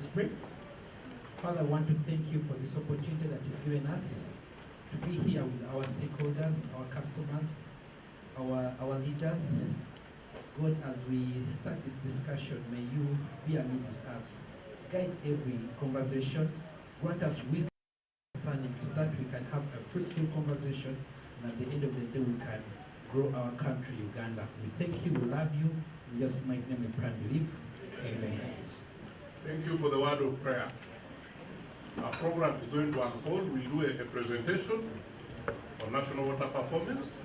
Let's pray. Father, I want to thank you for this opportunity that you've given us to be here with our stakeholders, our customers, our leaders. God, as we start this discussion, may you be amidst us. Guide every conversation. Grant us wisdom and understanding so that we can have a fruitful conversation, and at the end of the day we can grow our country, Uganda. We thank you, we love you. In Jesus' mighty name we pray and believe. Amen. Thank you for the word of prayer. Our program is going to unfold. We'll do a presentation on national water performance.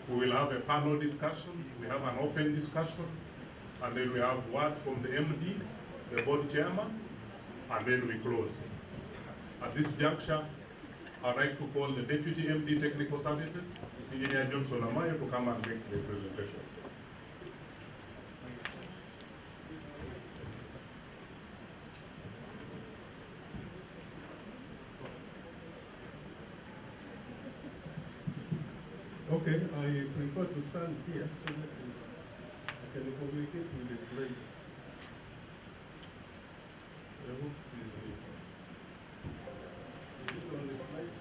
We will have a panel discussion. We have an open discussion. And then we have words from the MD, the board chairman, and then we close. At this juncture, I'd like to call the Deputy MD Technical Services, Engineer Johnson Amayo, to come and make the presentation. Okay, I prefer to stand here so that I can communicate with the slide. I hope is it on the slide?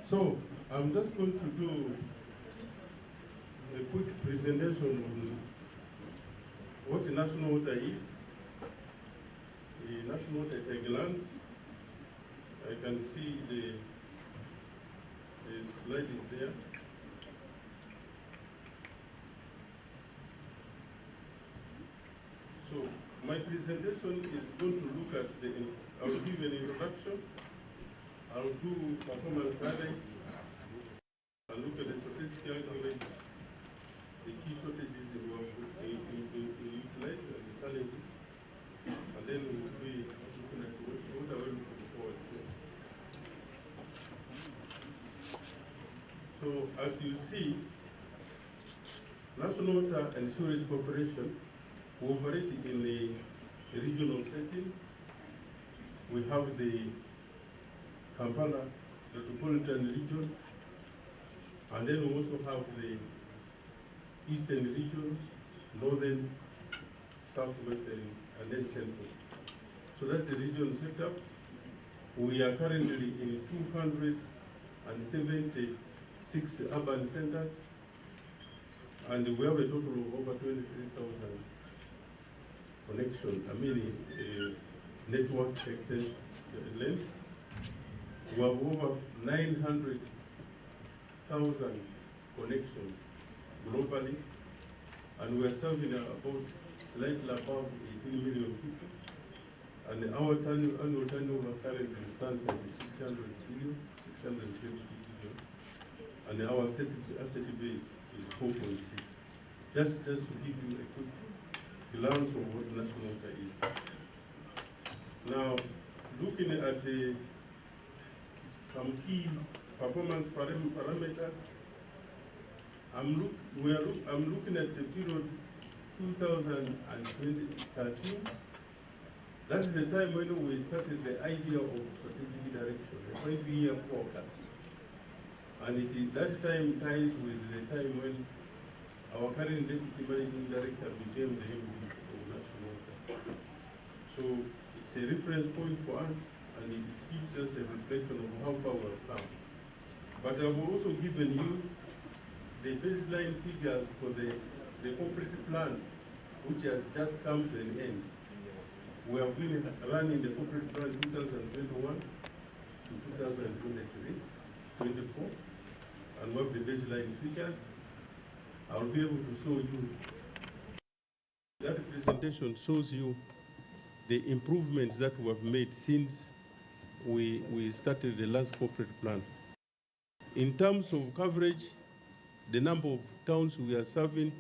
So, I'm just going to do a quick presentation on what the national water is. The national water at a glance. I can see the slide is there. So, my presentation is going to look at I will give an introduction. I'll do performance highlights. I'll look at the strategic argument, the key shortages in utilize and the challenges. And then we'll be looking at what are we looking forward to. So as you see, National Water and Sewerage Corporation operate in a regional setting. We have the Kampala Metropolitan Region, and then we also have the Eastern Region, Northern, Southwestern, and then Central. So that's the regional setup. We are currently in 276 urban centers, and we have a total of over 23,000 connections, network extension length. We have over 900,000 connections globally, and we are serving about slightly above 18 million people. And our annual turnover currently stands at 620 billion, and our asset base is 4.6. Just to give you a quick glance of what national water is. Now, looking at some key performance parameters. I'm looking at the period 2013. That is the time when we started the idea of strategic direction, a 5-year forecast. And that time ties with the time when our current Deputy Managing Director became the MD of National Water. So It's a reference point for us, and it gives us a reflection of how far we have come. But I've also given you the baseline figures for the cooperative plan, which has just come to an end. We have been running the cooperative plan 2021 to 2023, 24, and we have the baseline figures. I'll be able to show you. That presentation shows you the improvements that we have made since we started the last corporate plan. In terms of coverage, the number of towns we are serving,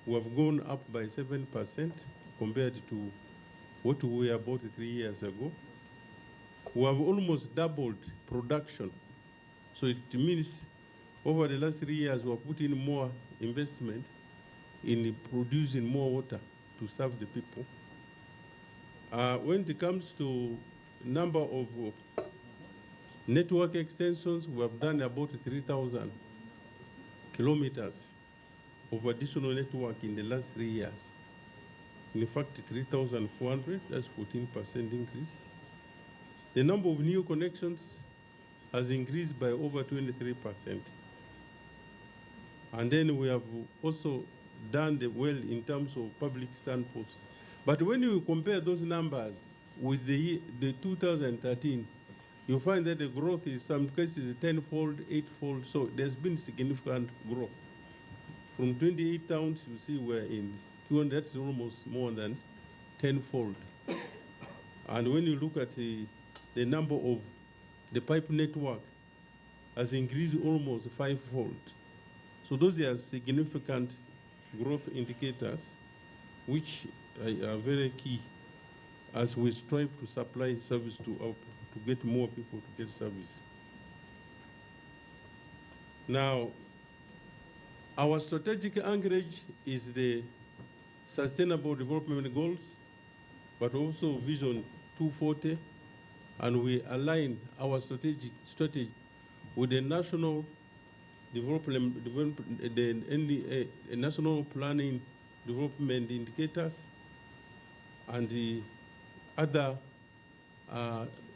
we have gone up by 7% compared to what we were about 3 years ago. We have almost doubled production. So it means over the last 3 years, we have put in more investment in producing more water to serve the people. When it comes to number of network extensions, we have done about 3,000 kilometers of additional network in the last 3 years. In fact, 3,400, that's 14% increase. The number of new connections has increased by over 23%. And then we have also done well in terms of public standposts. But when you compare those numbers with the 2013, you find that the growth is some cases tenfold, eightfold. So there's been significant growth. From 28 towns, you see we're in 200, that's almost more than tenfold. And when you look at the number of the pipe network has increased almost fivefold. So those are significant growth indicators which are very key as we strive to supply service to get more people to get service. Now, our strategic anchorage is the Sustainable Development Goals, but also Vision 240, and we align our strategy with the National National Planning Development Indicators and the other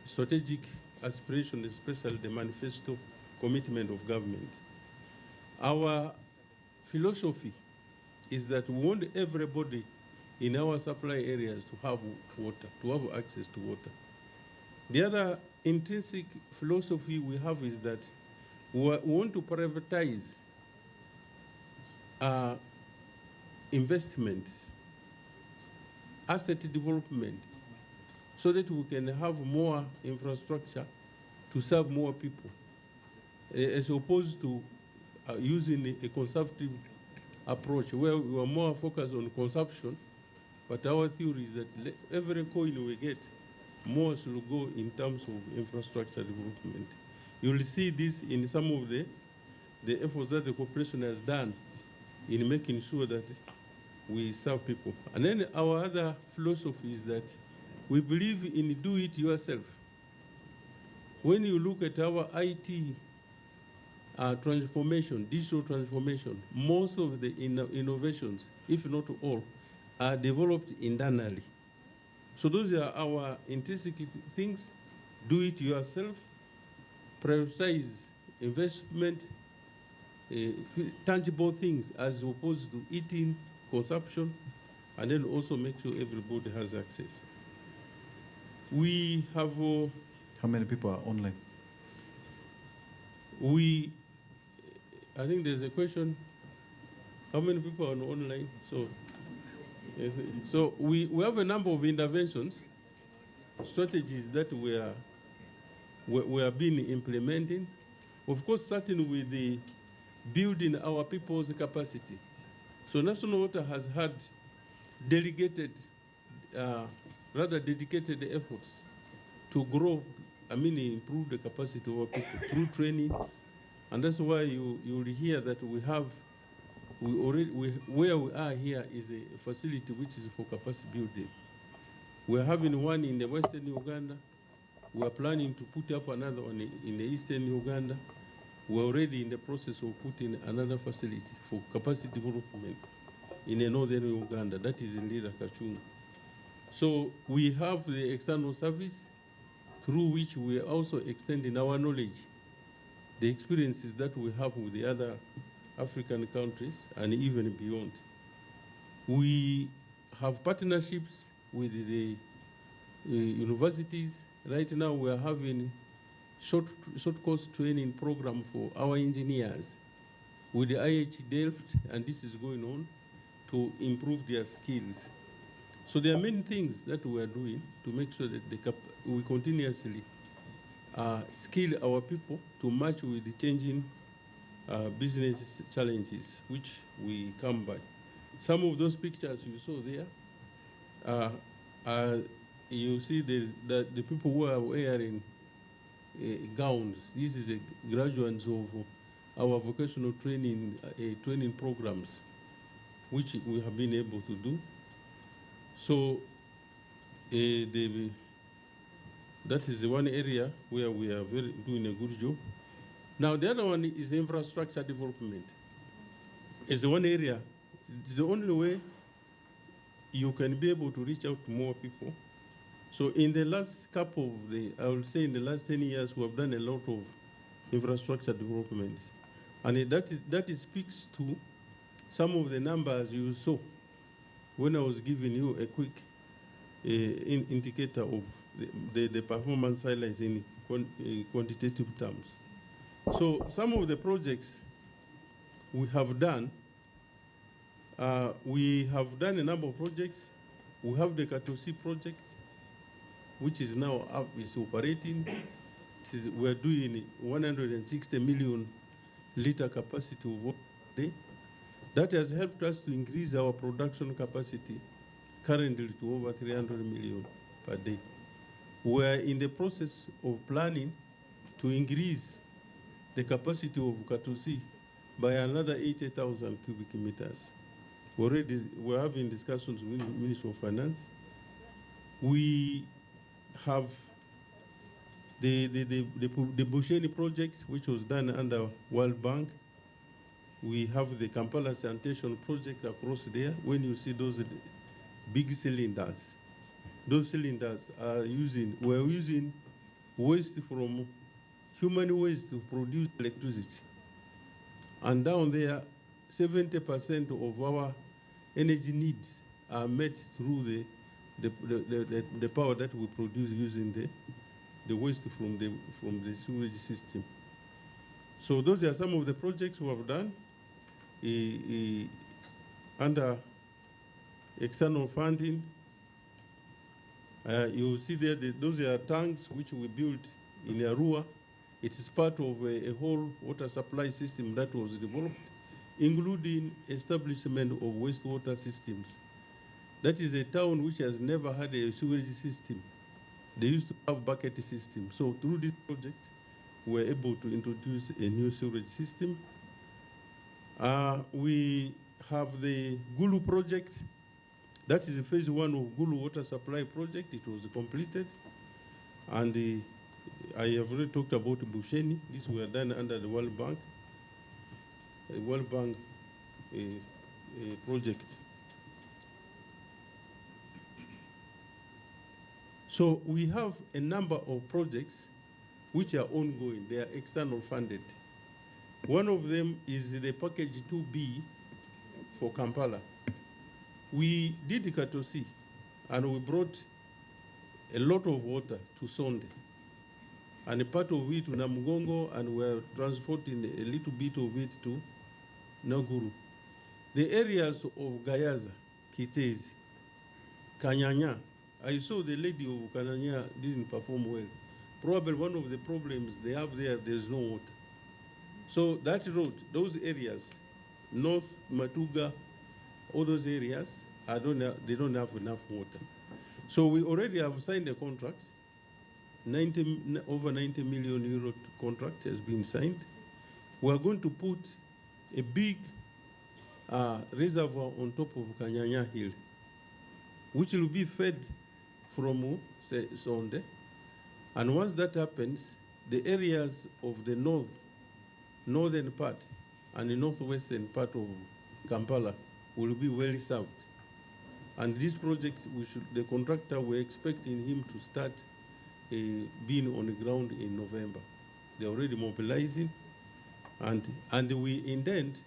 strategic aspirations, especially the manifesto commitment of government. Our philosophy is that we want everybody in our supply areas to have water, to have access to water. The other intrinsic philosophy we have is that we want to privatize investments, asset development, so that we can have more infrastructure to serve more people, as opposed to using a conservative approach where we are more focused on consumption. But our theory is that every coin we get, more should go in terms of infrastructure development. You'll see this in some of the efforts that the corporation has done in making sure that we serve people. And then our other philosophy is that we believe in do it yourself. When you look at our IT transformation, digital transformation, most of the innovations, if not all, are developed internally. So those are our intrinsic things. Do it yourself, prioritize investment, tangible things as opposed to eating, consumption, and then also make sure everybody has access. We have... How many people are online? I think there's a question, how many people are online? So we have a number of interventions, strategies that we are being implementing. Of course, starting with the building our people's capacity. So National Water has had dedicated efforts to grow, improve the capacity of our people through training. And that's why you will hear that where we are here is a facility which is for capacity building. We're having one in the Western Uganda. We're planning to put up another one in the Eastern Uganda. We're already in the process of putting another facility for capacity development in the Northern Uganda. That is in Lira Kachunga. So we have the external service through which we are also extending our knowledge, the experiences that we have with the other African countries and even beyond. We have partnerships with the universities. Right now we are having short course training program for our engineers with the IH Delft, and this is going on to improve their skills. So there are many things that we are doing to make sure that we continuously skill our people to match with the changing business challenges which we come by. Some of those pictures you saw there, you see the people who are wearing gowns. This is graduates of our vocational training programs, which we have been able to do. So that is the one area where we are doing a good job. Now the other one is infrastructure development. It's the one area, it's the only way you can be able to reach out to more people. So in the last couple of I would say in the last 10 years, we have done a lot of infrastructure developments. And that speaks to some of the numbers you saw when I was giving you a quick indicator of the performance highlights in quantitative terms. So some of the projects we have done a number of projects. We have the Katosi project, which is now up, is operating. We're doing 160 million liter capacity of water per day. That has helped us to increase our production capacity currently to over 300 million per day. We're in the process of planning to increase the capacity of Katosi by another 80,000 cubic meters. We're having discussions with the Ministry of Finance. We have the Busheni project, which was done under World Bank. We have the Kampala sanitation project across there. When you see those big cylinders, those cylinders we're using waste from human waste to produce electricity. And down there, 70% of our energy needs are met through the power that we produce using the waste from the sewage system. So those are some of the projects we have done under external funding. You see there, those are tanks which we built in Arua. It is part of a whole water supply system that was developed, including establishment of wastewater systems. That is a town which has never had a sewage system. They used to have bucket system. So through this project, we were able to introduce a new sewage system. We have the Gulu project. That is the phase one of Gulu water supply project. It was completed. And I have already talked about Busheni. This were done under the World Bank. The World Bank project. So we have a number of projects which are ongoing. They are external funded. One of them is the package 2B for Kampala. We did Katosi, and we brought a lot of water to Sonde, and a part of it to Namugongo, and we're transporting a little bit of it to Naguru. The areas of Gayaza, Kitezi, Kanyanya, I saw the lady of Kanyanya didn't perform well. Probably one of the problems they have there's no water. So that road, those areas, North Matuga, all those areas, they don't have enough water. So we already have signed a contract. Over 90 million euro contract has been signed. We are going to put a big reservoir on top of Kanyanya Hill, which will be fed from Sonde. And once that happens, the areas of the northern part and the northwestern part of Kampala will be well served. And this project, the contractor, we're expecting him to start being on the ground in November. They're already mobilizing, and we intend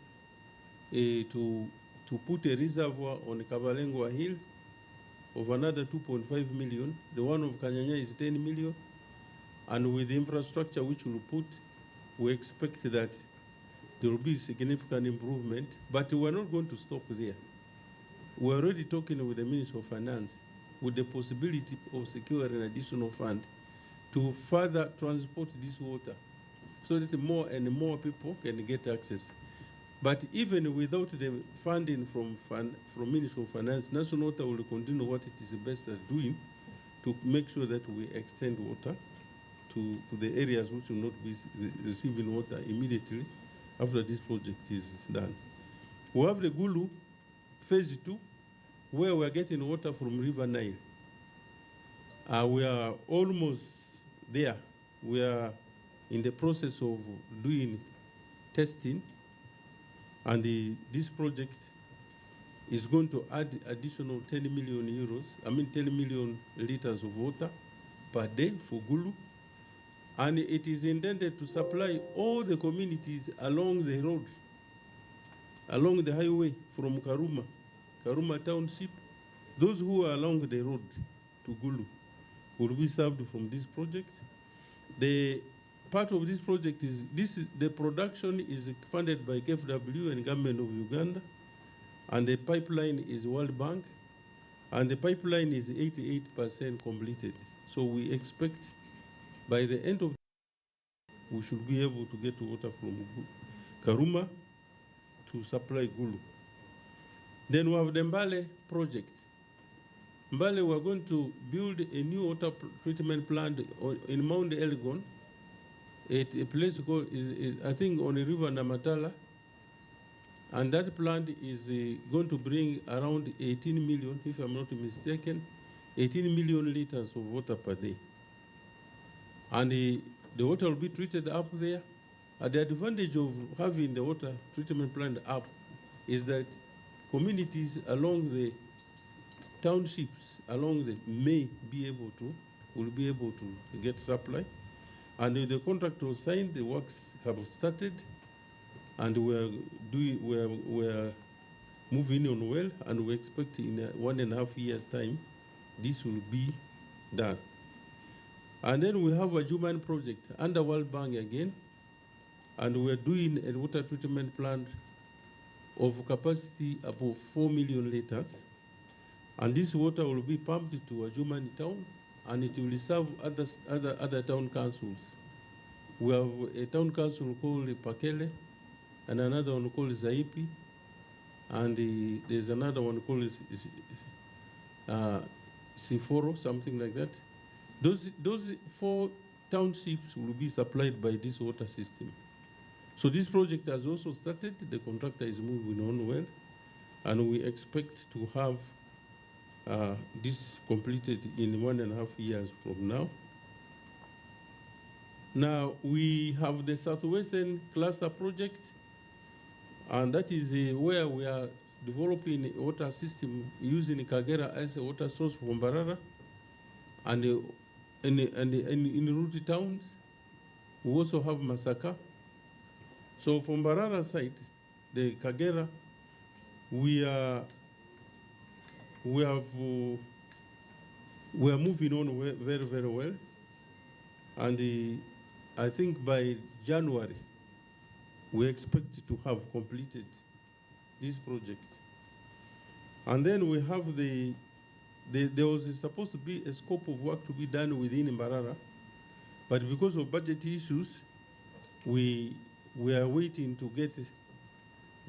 to put a reservoir on Kabalengwa Hill of another 2.5 million. The one of Kanyanya is 10 million. And with the infrastructure which we'll put, we expect that there will be significant improvement, but we're not going to stop there. We're already talking with the Minister of Finance with the possibility of securing an additional fund to further transport this water so that more and more people can get access. But even without the funding from Ministry of Finance, National Water will continue what it is best at doing to make sure that we extend water to the areas which will not be receiving water immediately after this project is done. We have the Gulu phase 2, where we are getting water from River Nile. We are almost there. We are in the process of doing testing, and this project is going to add additional 10 million euros, 10 million liters of water per day for Gulu. And it is intended to supply all the communities along the road, along the highway from Karuma Township. Those who are along the road to Gulu will be served from this project. The part of this project is the production is funded by KFW and Government of Uganda, and the pipeline is World Bank, and the pipeline is 88% completed. So we expect by the end of we should be able to get water from Karuma to supply Gulu. Then we have the Mbale project. Mbale, we're going to build a new water treatment plant in Mount Elgon at a place called, I think, on the river Namatala. And that plant is going to bring around 18 million, if I'm not mistaken, 18 million liters of water per day. And the water will be treated up there. And the advantage of having the water treatment plant up is that communities along the townships will be able to get supply. And the contract was signed, the works have started, and we're moving on well, and we expect in 1.5 years' time, this will be done. And then we have a Juman project under World Bank again, and we're doing a water treatment plant of capacity above 4 million liters. And this water will be pumped to a Juman town, and it will serve other town councils. We have a town council called Pakele, and another one called Zaipi, and there's another one called Siforo, something like that. Those 4 townships will be supplied by this water system. So this project has also started. The contractor is moving on well, and we expect to have this completed in 1.5 years from now. Now we have the Southwestern Cluster project, and that is where we are developing a water system using Kagera as a water source from Mbarara, and in root towns. We also have Masaka. So from Mbarara side, the Kagera, we are moving on very, very well, and I think by January we expect to have completed this project. And then we have there was supposed to be a scope of work to be done within Mbarara, but because of budget issues, we are waiting to get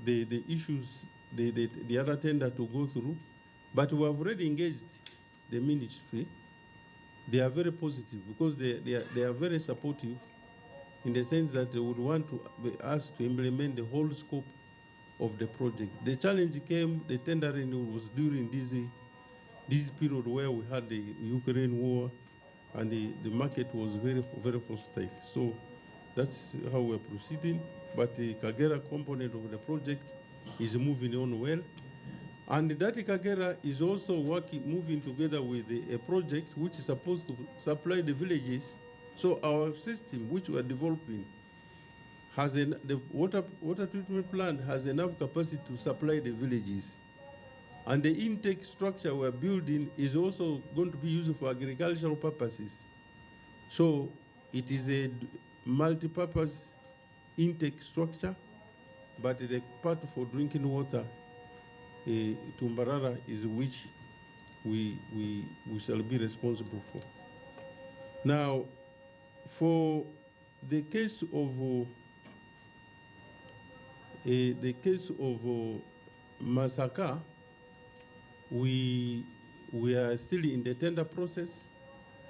the issues, the other tender to go through. But we have already engaged the ministry. They are very positive because they are very supportive in the sense that they would want us to implement the whole scope of the project. The challenge came, the tendering was during this period where we had the Ukraine war, and the market was very, very hostile. So that's how we're proceeding. But the Kagera component of the project is moving on well. And that Kagera is also moving together with a project which is supposed to supply the villages. So our system, which we are developing, the water treatment plant has enough capacity to supply the villages. And the intake structure we're building is also going to be used for agricultural purposes. So it is a multi-purpose intake structure, but the part for drinking water to Mbarara is which we shall be responsible for. Now, for the case of Masaka, we are still in the tender process,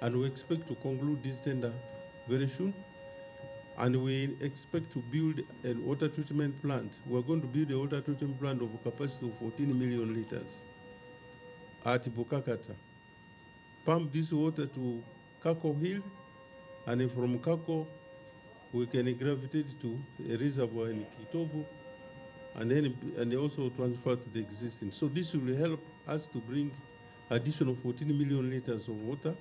and we expect to conclude this tender very soon. And we expect to build a water treatment plant. We're going to build a water treatment plant of a capacity of 14 million liters at Bukakata. Pump this water to Kako Hill, and from Kako, we can gravitate to a reservoir in Kitovu, and also transfer to the existing. So this will help us to bring additional 14 million liters of water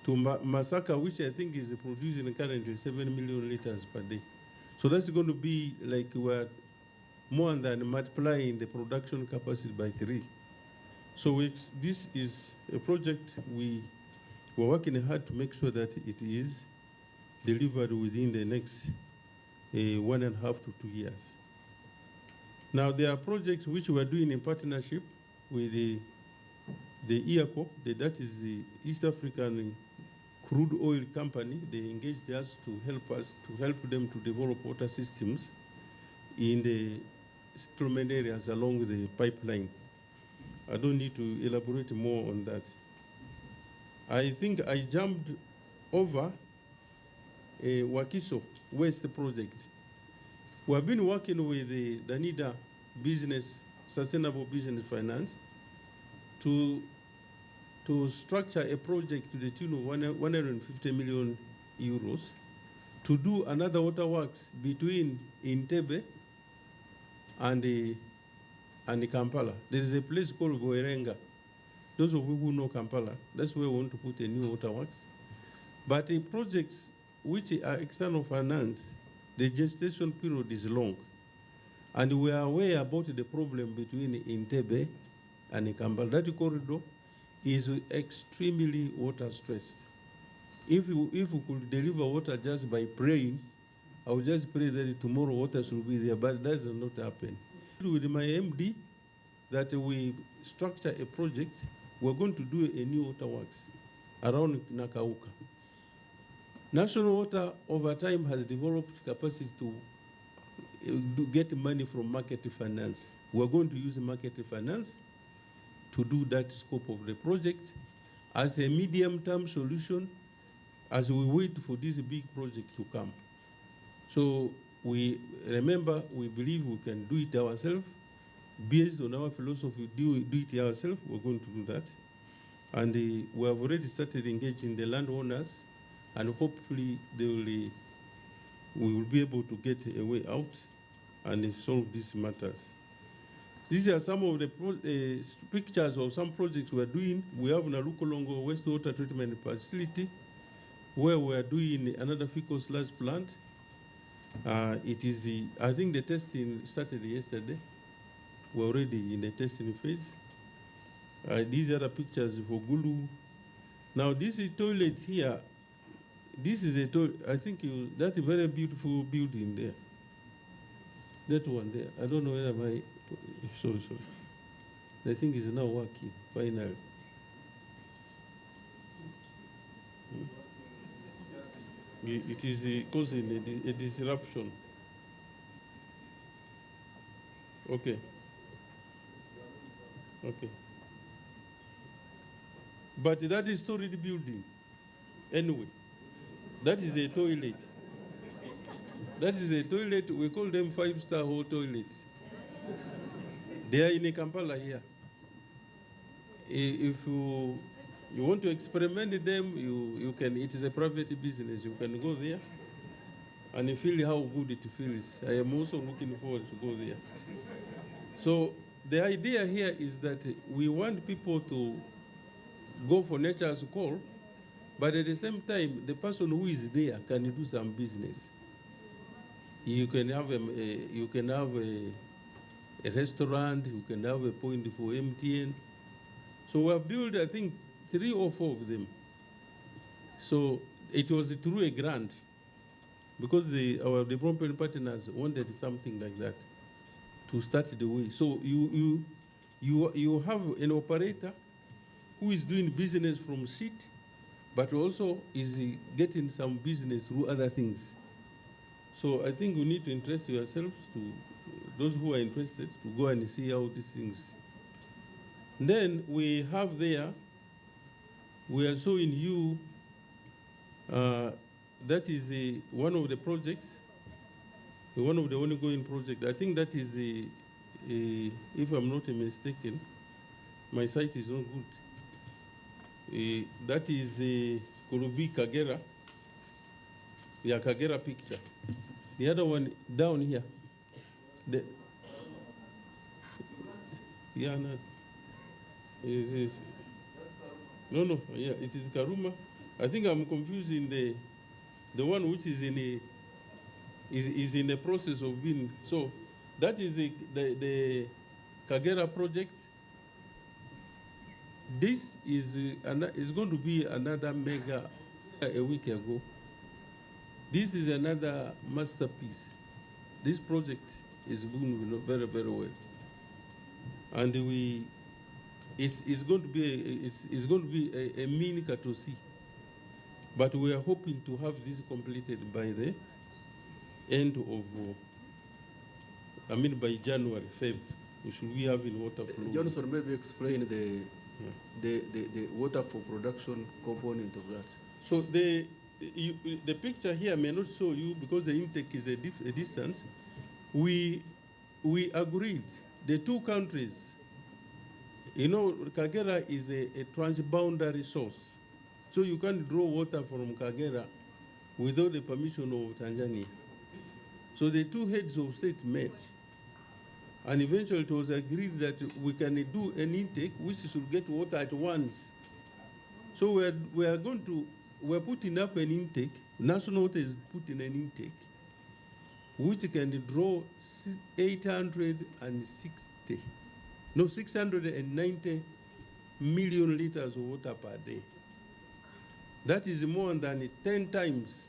to Masaka, which I think is producing currently 7 million liters per day. So that's going to be like we're more than multiplying the production capacity by 3. So this is a project we're working hard to make sure that it is delivered within the next 1.5 to 2 years. Now, there are projects which we are doing in partnership with the IACO, that is the East African Crude Oil Company. They engaged us to help them to develop water systems in the settlement areas along the pipeline. I don't need to elaborate more on that. I think I jumped over a Wakiso Waste project. We have been working with the Danida Sustainable Business Finance to structure a project to the tune of 150 million euros to do another waterworks between Entebbe and Kampala. There is a place called Goerenga. Those of you who know Kampala, that's where we want to put a new waterworks. But the projects which are external finance, the gestation period is long. And we are aware about the problem between Entebbe and Kampala. That corridor is extremely water stressed. If we could deliver water just by praying, I would just pray that tomorrow water should be there, but that does not happen. With my MD, that we structure a project, we're going to do a new waterworks around Nakauka. National Water over time has developed capacity to get money from market finance. We're going to use market finance to do that scope of the project as a medium-term solution as we wait for this big project to come. So we believe we can do it ourselves. Based on our philosophy, do it ourselves, we're going to do that. And we have already started engaging the landowners, and hopefully we will be able to get a way out and solve these matters. These are some of the pictures of some projects we are doing. We have Nalukolongo wastewater treatment facility, where we are doing another fecal sludge plant. I think the testing started yesterday. We're already in the testing phase. These are the pictures for Gulu. Now, this is toilet here. This is a toilet. I think that's a very beautiful building there. That one there. I don't know whether sorry. The thing is now working, finally. It is causing a disruption. Okay. But that is storage building. Anyway, that is a toilet. That is a toilet. We call them 5-star whole toilets. They are in Kampala here. If you want to experiment them, you can. It is a private business. You can go there and feel how good it feels. I am also looking forward to go there. So the idea here is that we want people to go for nature's call, but at the same time, the person who is there can do some business. You can have a restaurant, you can have a point for MTN. So we have built, I think, 3 or 4 of them. So it was through a grant, because our development partners wanted something like that to start the way. So you have an operator who is doing business from seed, but also is getting some business through other things. So I think we need to interest yourselves, to those who are interested, to go and see how these things. Then we have there, we are showing you, that is one of the projects, one of the ongoing projects. I think that is, if I'm not mistaken, my site is not good. That is Kurubi Kagera. Yeah, Kagera picture. The other one down here. Yeah, no. No, yeah, it is Karuma. I think I'm confusing the one which is in the process of being. So that is the Kagera project. This is going to be another mega. A week ago, this is another masterpiece. This project is doing very, very well, and it's going to be a mini Katosi. But we are hoping to have this completed by the end of, by January, February. We should be having water flow. Johnson, maybe explain the water for production component of that. So the picture here may not show you, because the intake is a distance. We agreed, the 2 countries, Kagera is a transboundary source. So you can't draw water from Kagera without the permission of Tanzania. So the 2 heads of state met, and eventually it was agreed that we can do an intake which should get water at once. So we're putting up an intake. National Water is putting an intake which can draw 690 million liters of water per day. That is more than 10 times,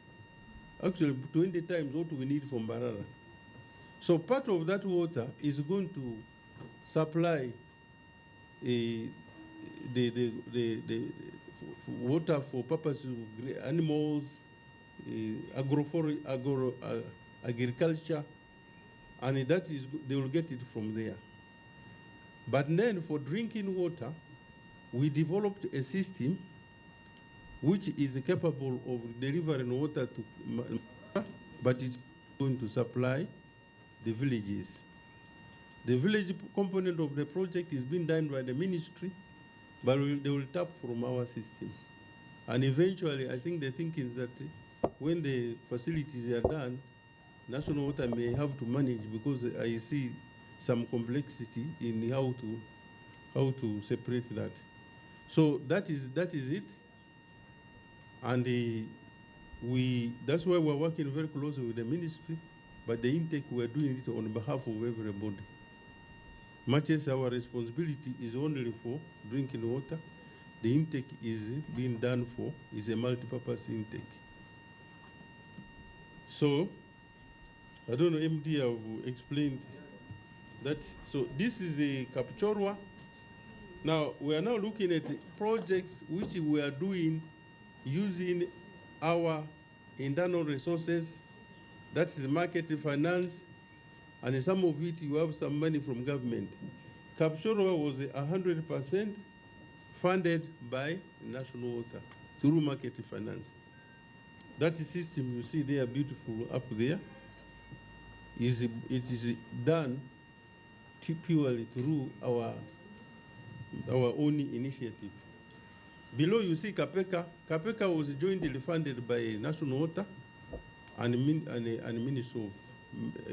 actually 20 times what we need from Baraza. So part of that water is going to supply the water for purposes of animals, agriculture, and that is, they will get it from there. But then for drinking water, we developed a system which is capable of delivering water to, but it's going to supply the villages. The village component of the project is being done by the ministry, but they will tap from our system. And eventually, I think the thinking is that when the facilities are done, National Water may have to manage, because I see some complexity in how to separate that. So that is it. And that's why we're working very closely with the ministry, but the intake, we're doing it on behalf of everybody. Much as our responsibility is only for drinking water, the intake is being done for, is a multi-purpose intake. So, I don't know, MD, I've explained that. So this is the Kapchorwa. Now, we are now looking at projects which we are doing using our internal resources, that is market finance, and in some of it you have some money from government. Kapchorwa was 100% funded by National Water through market finance. That system you see there, beautiful up there, it is done purely through our own initiative. Below you see Kapeka. Kapeka was jointly funded by National Water and Ministry of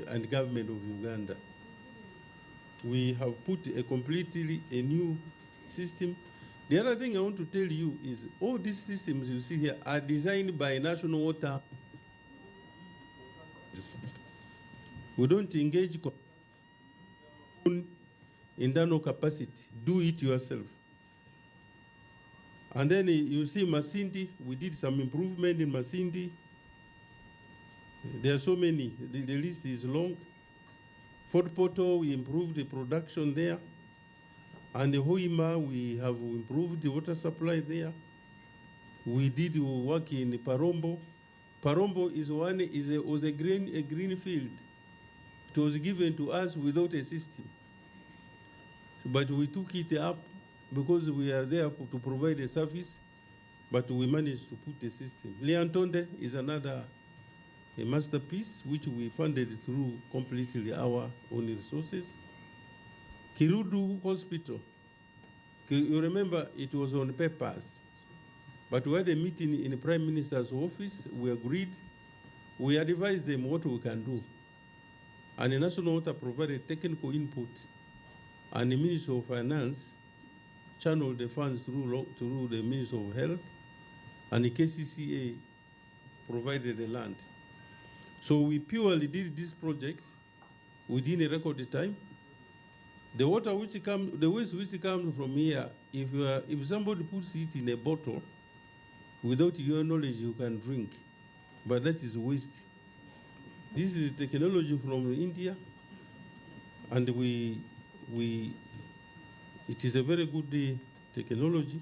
and Government of Uganda. We have put a completely a new system. The other thing I want to tell you is all these systems you see here are designed by national water. We don't engage internal capacity. Do it yourself. And then you see Masindi, we did some improvement in Masindi. There are so many, the list is long. Fort Portal, we improved the production there. And the Hoima, we have improved the water supply there. We did work in Parombo. Parombo was a green field. It was given to us without a system. But we took it up because we are there to provide a service, but we managed to put a system. Leantonde is another a masterpiece, which we funded through completely our own resources. Kirudu Hospital, you remember it was on papers, but we had a meeting in the Prime Minister's office, we agreed, we advised them what we can do. And the National Water provided technical input, and the Minister of Finance channeled the funds through the Minister of Health, and the KCCA provided the land. So we purely did this project within a record time. The water which comes, the waste which comes from here, if somebody puts it in a bottle, without your knowledge, you can drink, but that is waste. This is technology from India, and it is a very good technology.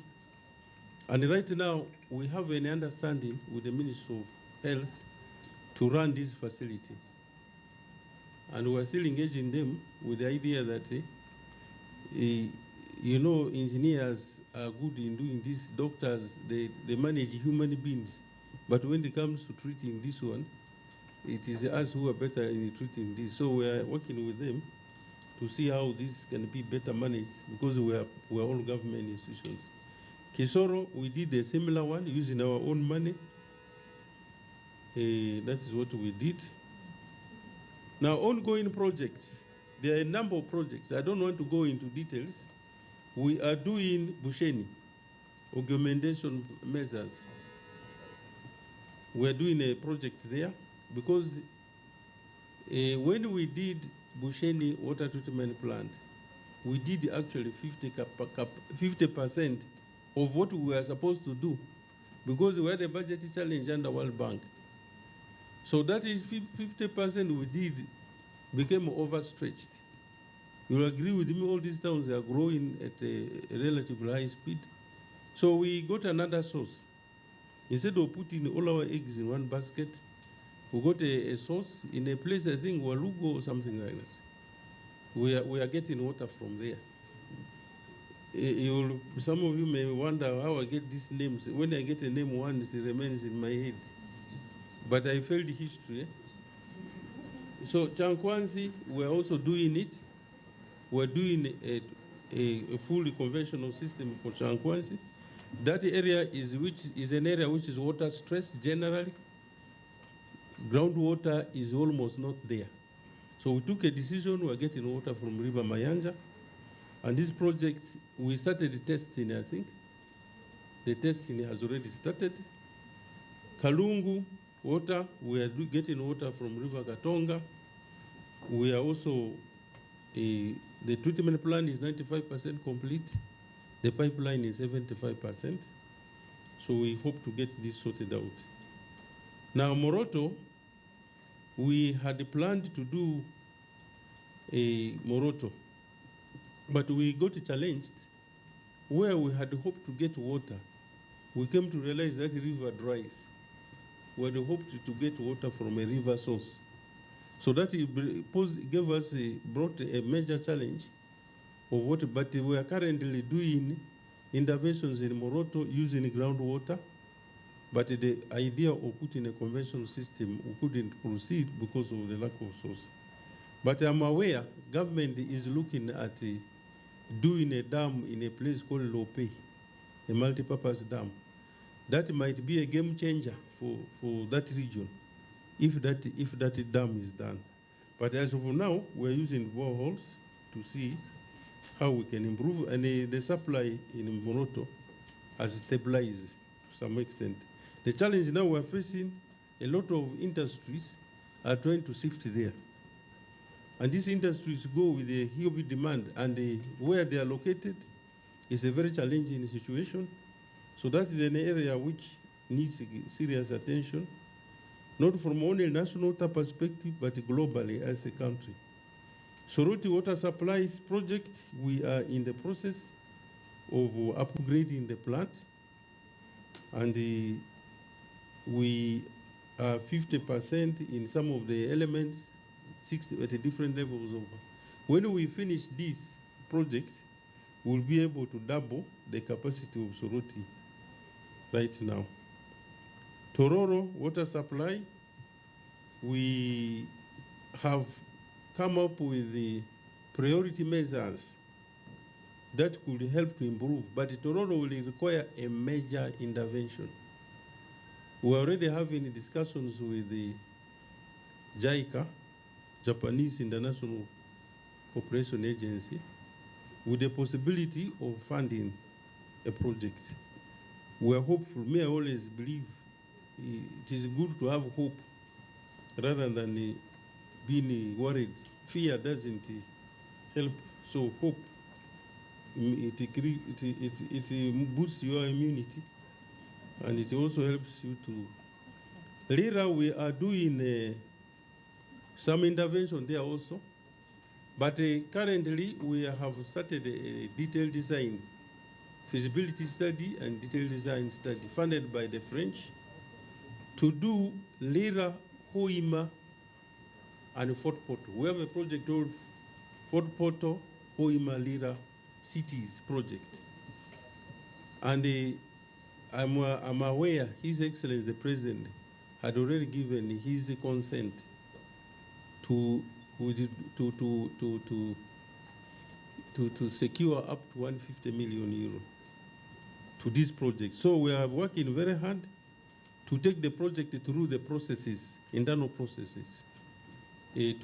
And right now, we have an understanding with the Ministry of Health to run this facility. And we're still engaging them with the idea that, you know, engineers are good in doing this, doctors, they manage human beings. But when it comes to treating this one, it is us who are better in treating this. So we are working with them to see how this can be better managed, because we are all government institutions. Kisoro, we did a similar one using our own money. That is what we did. Now, ongoing projects, there are a number of projects. I don't want to go into details. We are doing Busheni, augmentation measures. We are doing a project there because when we did Busheni water treatment plant, we did actually 50% of what we were supposed to do, because we had a budget challenge under World Bank. So that is 50% we did became overstretched. You'll agree with me, all these towns are growing at a relatively high speed. So we got another source. Instead of putting all our eggs in one basket, we got a source in a place, I think, Walugo or something like that. We are getting water from there. Some of you may wonder how I get these names. When I get a name once, it remains in my head. But I failed history. Eh? So Chankwanzi, we're also doing it. We're doing a fully conventional system for Chankwanzi. That area is an area which is water stressed generally. Groundwater is almost not there. So we took a decision, we're getting water from River Mayanja. And this project, we started the testing, I think. The testing has already started. Kalungu water, we are getting water from River Katonga. We are also, the treatment plant is 95% complete. The pipeline is 75%. So we hope to get this sorted out. Now, Moroto, we had planned to do a Moroto, but we got challenged where we had hoped to get water. We came to realize that river dries. We had hoped to get water from a river source. So that brought a major challenge of water, but we are currently doing interventions in Moroto using groundwater. But the idea of putting a conventional system, we couldn't proceed because of the lack of source. But I'm aware government is looking at doing a dam in a place called Lope, a multipurpose dam. That might be a game changer for that region, if that dam is done. But as of now, we're using boreholes to see how we can improve. And the supply in Moroto has stabilized to some extent. The challenge now we're facing, a lot of industries are trying to shift there. And these industries go with a heavy demand, and where they are located is a very challenging situation. So that is an area which needs serious attention, not from only a national water perspective, but globally as a country. Soroti Water Supplies Project, we are in the process of upgrading the plant, and we are 50% in some of the elements, 60 at the different levels of. When we finish this project, we'll be able to double the capacity of Soroti right now. Tororo Water Supply, we have come up with the priority measures that could help to improve, but Tororo will require a major intervention. We're already having discussions with the JICA, Japanese International Cooperation Agency, with the possibility of funding a project. We're hopeful. Me, I always believe it is good to have hope rather than being worried. Fear doesn't help, so hope, it boosts your immunity, and it also helps you to. Later, we are doing some intervention there also, but currently we have started a detailed design, feasibility study and detailed design study funded by the French to do Lira, Hoima, and Fort Porto. We have a project called Fort Porto, Hoima, Lira Cities project. And I'm aware His Excellency the President had already given his consent to secure up to 150 million euro to this project. So we are working very hard to take the project through the processes, internal processes. We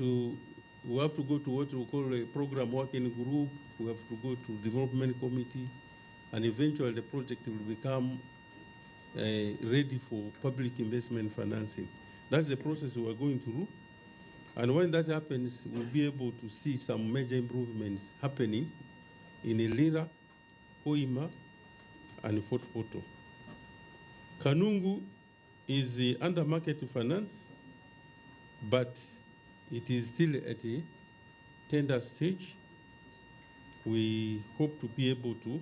have to go to what we call a program working group. We have to go to development committee, and eventually the project will become ready for public investment financing. That's the process we are going through. And when that happens, we'll be able to see some major improvements happening in Lira, Hoima, and Fort Porto. Kanungu is under market finance, but it is still at a tender stage. We hope to be able to,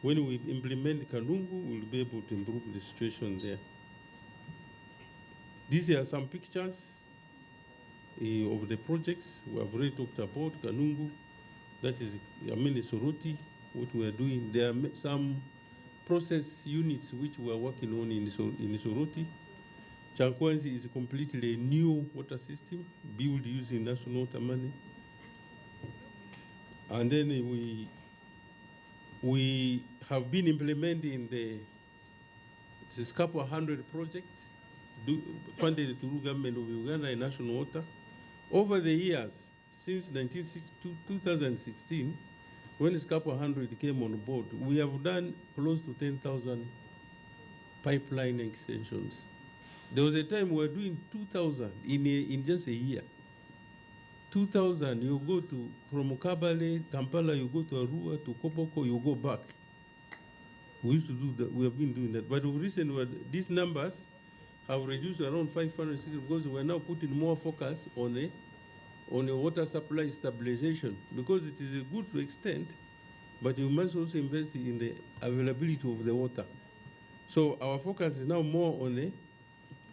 when we implement Kanungu, we'll be able to improve the situation there. These are some pictures of the projects we have already talked about. Kanungu, that is, Soroti, what we are doing. There are some process units which we are working on in Soroti. Chankwanzi is completely a new water system built using national water money. And then we have been implementing the Scapo 100 project funded through government of Uganda and national water. Over the years, since 2016, when Scapo 100 came on board, we have done close to 10,000 pipeline extensions. There was a time we were doing 2,000 in just a year. 2,000, you go to, from Kampala, you go to Arua, to Koboko, you go back. We used to do that, we have been doing that. But recently, these numbers have reduced around 560 because we're now putting more focus on a water supply stabilization, because it is good to extend, but you must also invest in the availability of the water. So our focus is now more on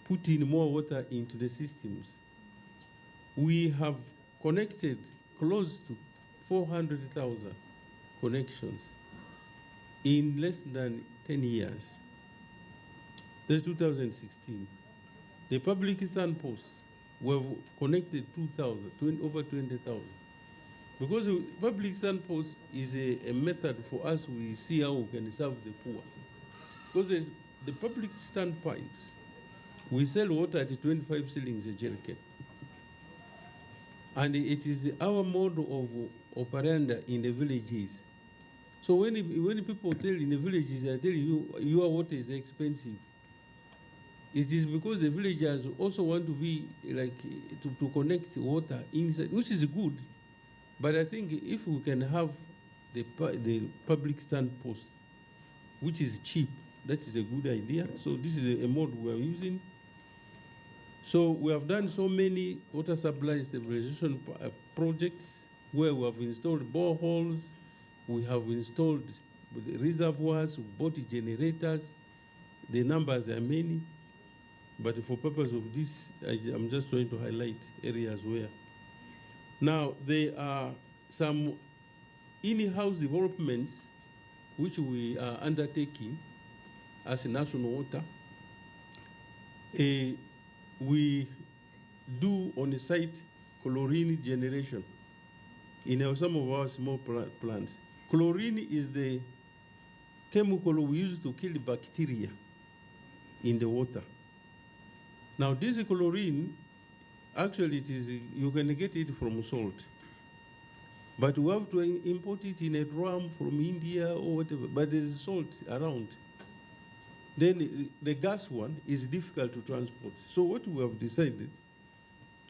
putting more water into the systems. We have connected close to 400,000 connections in less than 10 years. That's 2016. The public standposts were connected 2,000, over 20,000. Because public standposts is a method for us, we see how we can serve the poor. Because the public standpipes, we sell water at 25 shillings a jerrycan. And it is our mode of operandi in the villages. So when people tell in the villages, I tell you, your water is expensive. It is because the villagers also want to be like to connect water inside, which is good. But I think if we can have the public stand post, which is cheap, that is a good idea. So this is a mode we are using. So we have done so many water supply stabilization projects where we have installed boreholes, we have installed reservoirs, bought generators. The numbers are many, but for purpose of this, I'm just trying to highlight areas where. Now, there are some in-house developments which we are undertaking as a national water. We do on the site chlorine generation in some of our small plants. Chlorine is the chemical we use to kill bacteria in the water. Now this chlorine, actually it is, you can get it from salt. But we have to import it in a drum from India or whatever, but there's salt around. Then the gas one is difficult to transport. So what we have decided,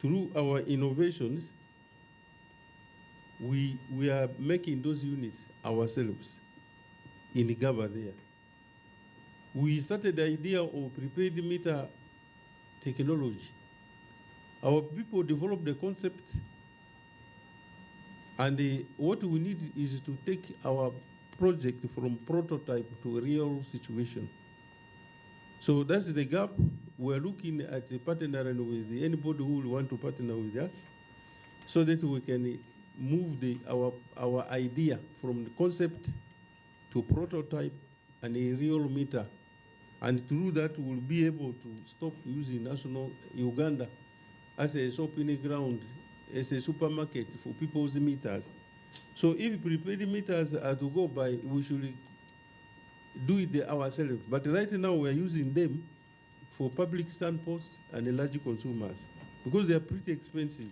through our innovations, we are making those units ourselves in Gaba there. We started the idea of prepaid meter technology. Our people developed the concept, and what we need is to take our project from prototype to a real situation. So that's the gap. We're looking at partnering with anybody who will want to partner with us so that we can move our idea from the concept to prototype and a real meter. And through that, we'll be able to stop using national Uganda as a soap in the ground, as a supermarket for people's meters. So if prepaid meters are to go by, we should do it ourselves. But right now, we're using them for public standposts and large consumers because they are pretty expensive.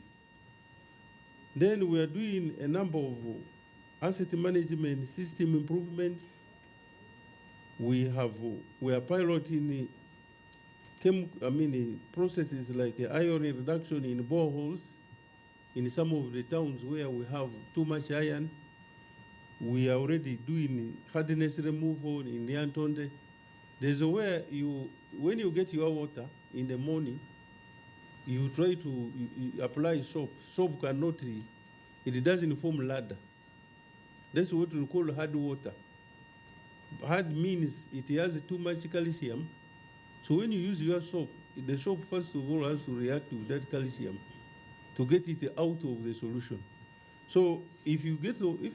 Then we are doing a number of asset management system improvements. We are piloting processes like iron reduction in boreholes in some of the towns where we have too much iron. We are already doing hardness removal in Nyantonde. There's a where when you get your water in the morning, you try to apply soap. Soap cannot, it doesn't form ladder. That's what we call hard water. Hard means it has too much calcium. So when you use your soap, the soap first of all has to react with that calcium to get it out of the solution. So if you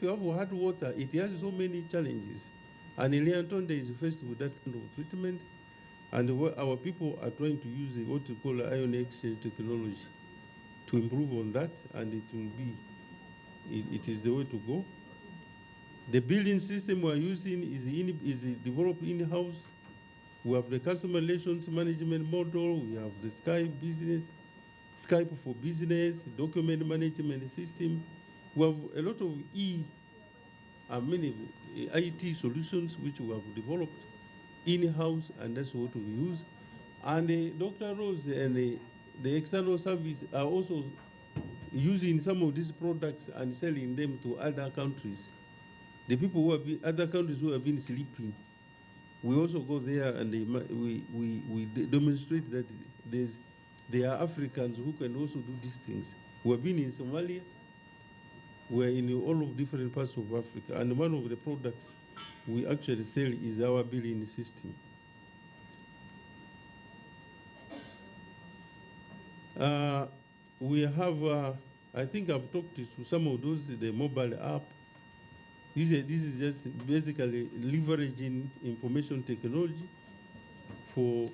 have hard water, it has so many challenges. And Nyantonde is faced with that kind of treatment. And our people are trying to use what we call ion exchange technology to improve on that, and it is the way to go. The building system we are using is developed in-house. We have the customer relations management model. We have the Skype for business, document management system. We have a lot of IT solutions which we have developed in-house, and that's what we use. And Dr. Rose and the external service are also using some of these products and selling them to other countries. The people who have been, other countries who have been sleeping, we also go there and we demonstrate that there are Africans who can also do these things. We have been in Somalia, we're in all of different parts of Africa, and one of the products we actually sell is our billing system. We have, I think I've talked to some of those, the mobile app. This is just basically leveraging information technology for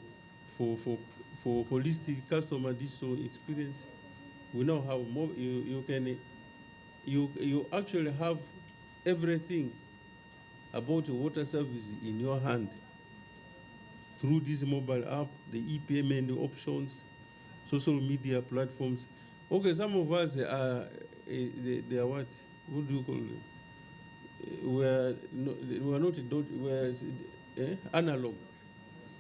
holistic customer digital experience. We now have more, you actually have everything about water service in your hand through this mobile app, the e-payment options, social media platforms. Okay, some of us are, they are what? what do you call it? Were not analog.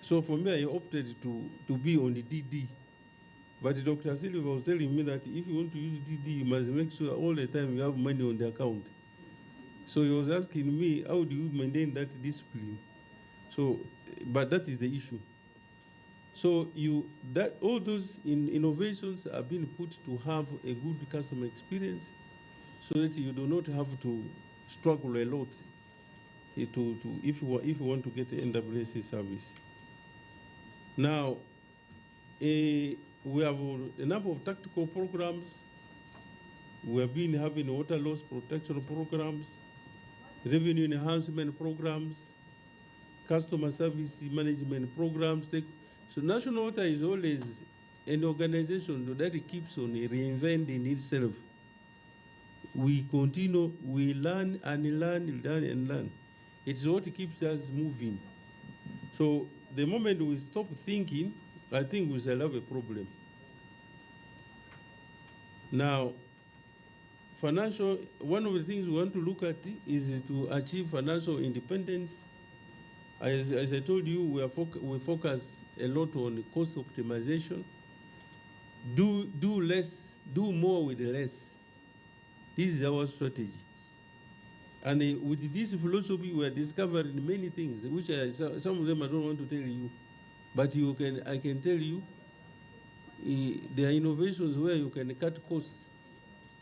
So for me, I opted to be on the DD. But Dr. Silva was telling me that if you want to use DD, you must make sure all the time you have money on the account. So he was asking me, how do you maintain that discipline? So, but that is the issue. So all those innovations are being put to have a good customer experience, so that you do not have to struggle a lot if you want to get an NWSC service. Now, we have a number of tactical programs. We have been having water loss protection programs, revenue enhancement programs, customer service management programs. So National Water is always an organization that keeps on reinventing itself. We continue, we learn and learn, learn and learn. It's what keeps us moving. So the moment we stop thinking, I think we shall have a problem. Now, one of the things we want to look at is to achieve financial independence. As I told you, we focus a lot on cost optimization. Do less, do more with less. This is our strategy. And with this philosophy, we are discovering many things, which some of them I don't want to tell you, but I can tell you there are innovations where you can cut costs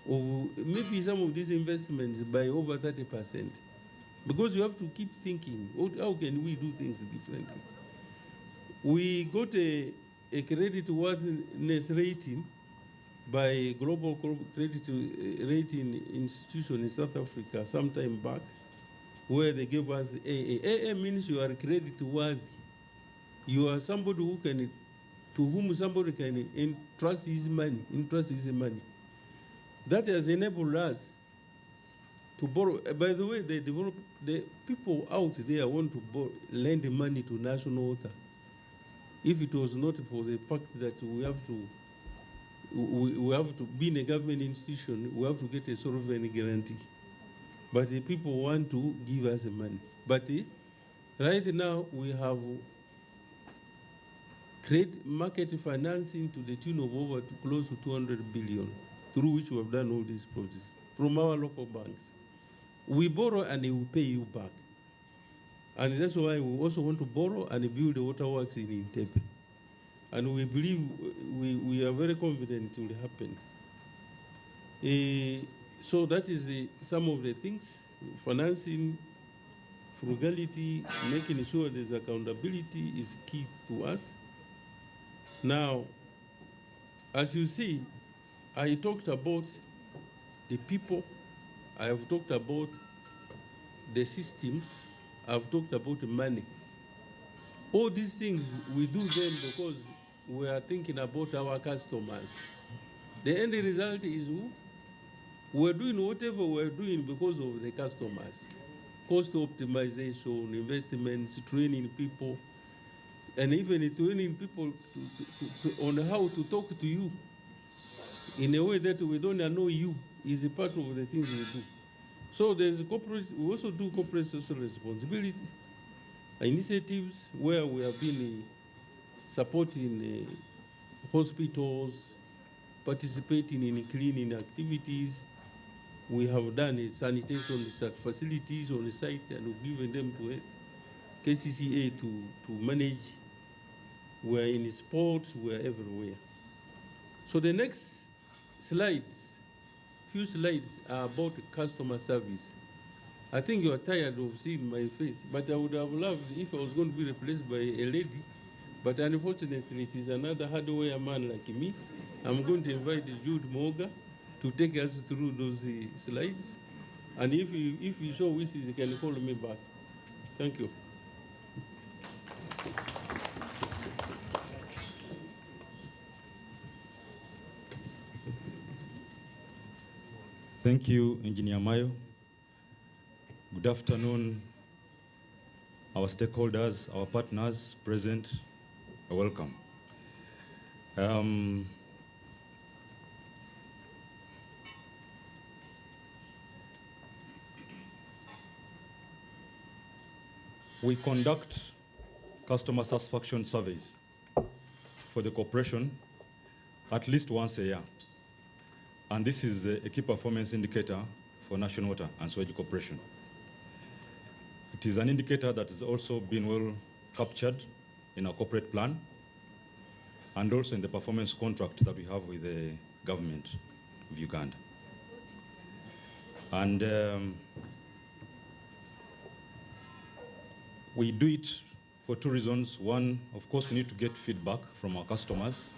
of maybe some of these investments by over 30%. Because you have to keep thinking, how can we do things differently? We got a credit worthiness rating by Global Credit Rating Institution in South Africa some time back, where they gave us AA. AA means you are credit worthy. You are somebody to whom somebody can entrust his money. That has enabled us to borrow. By the way, the people out there want to lend money to National Water. If it was not for the fact that we have to be in a government institution, we have to get a sovereign guarantee. But the people want to give us the money. But right now we have create market financing to the tune of over close to 200 billion, through which we have done all these projects from our local banks. We borrow and we pay you back. And that's why we also want to borrow and build the waterworks in Entebbe. And we believe, we are very confident it will happen. So that is some of the things: financing, frugality, making sure there's accountability is key to us. Now, as you see, I talked about the people, I have talked about the systems, I've talked about the money. All these things, we do them because we are thinking about our customers. The end result is we're doing whatever we're doing because of the customers. Cost optimization, investments, training people, and even training people on how to talk to you in a way that we don't annoy you is a part of the things we do. So there's we also do corporate social responsibility initiatives where we have been supporting hospitals, participating in cleaning activities. We have done sanitation facilities on the site and we've given them to KCCA to manage. We're in sports, we're everywhere. So the next few slides are about customer service. I think you are tired of seeing my face, but I would have loved if I was going to be replaced by a lady, but unfortunately it is another hardware man like me. I'm going to invite Jude Moga to take us through those slides. And if you show wishes, you can call me back. Thank you. Thank you, Engineer Mayo. Good afternoon, our stakeholders, our partners present. Welcome. We conduct customer satisfaction surveys for the corporation at least once a year. And this is a key performance indicator for National Water and Sewage Corporation. It is an indicator that has also been well captured in our corporate plan and also in the performance contract that we have with the government of Uganda. And we do it for two reasons. One, of course, we need to get feedback from our customers.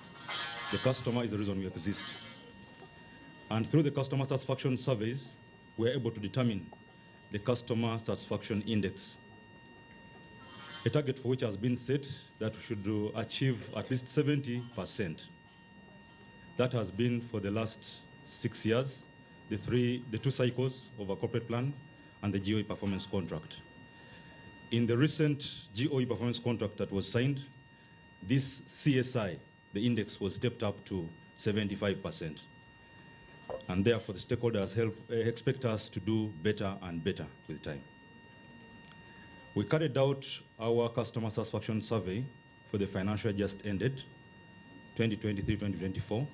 The customer is the reason we exist. And through the customer satisfaction surveys, we're able to determine the customer satisfaction index, a target for which has been set that we should achieve at least 70%. That has been for the last 6 years, the two cycles of our corporate plan and the GOE performance contract. In the recent GOE performance contract that was signed, this CSI, the index, was stepped up to 75%. And therefore, the stakeholders expect us to do better and better with time. We carried out our customer satisfaction survey for the financial year just ended, 2023-2024,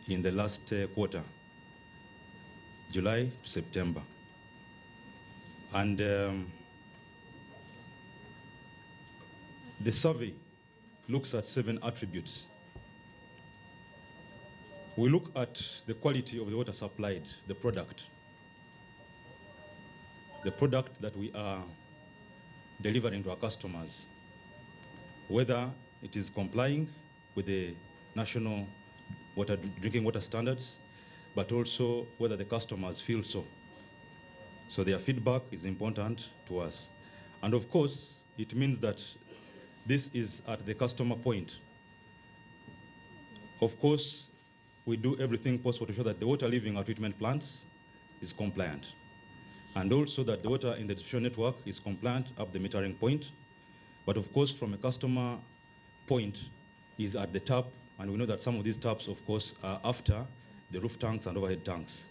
in the last quarter, July to September. And the survey looks at 7 attributes. We look at the quality of the water supplied, the product that we are delivering to our customers, whether it is complying with the national drinking water standards, but also whether the customers feel so. So their feedback is important to us. And of course, it means that this is at the customer point. Of course, we do everything possible to ensure that the water leaving our treatment plants is compliant. And also that the water in the distribution network is compliant up the metering point. But of course, from a customer point is at the tap, and we know that some of these taps, of course, are after the roof tanks and overhead tanks.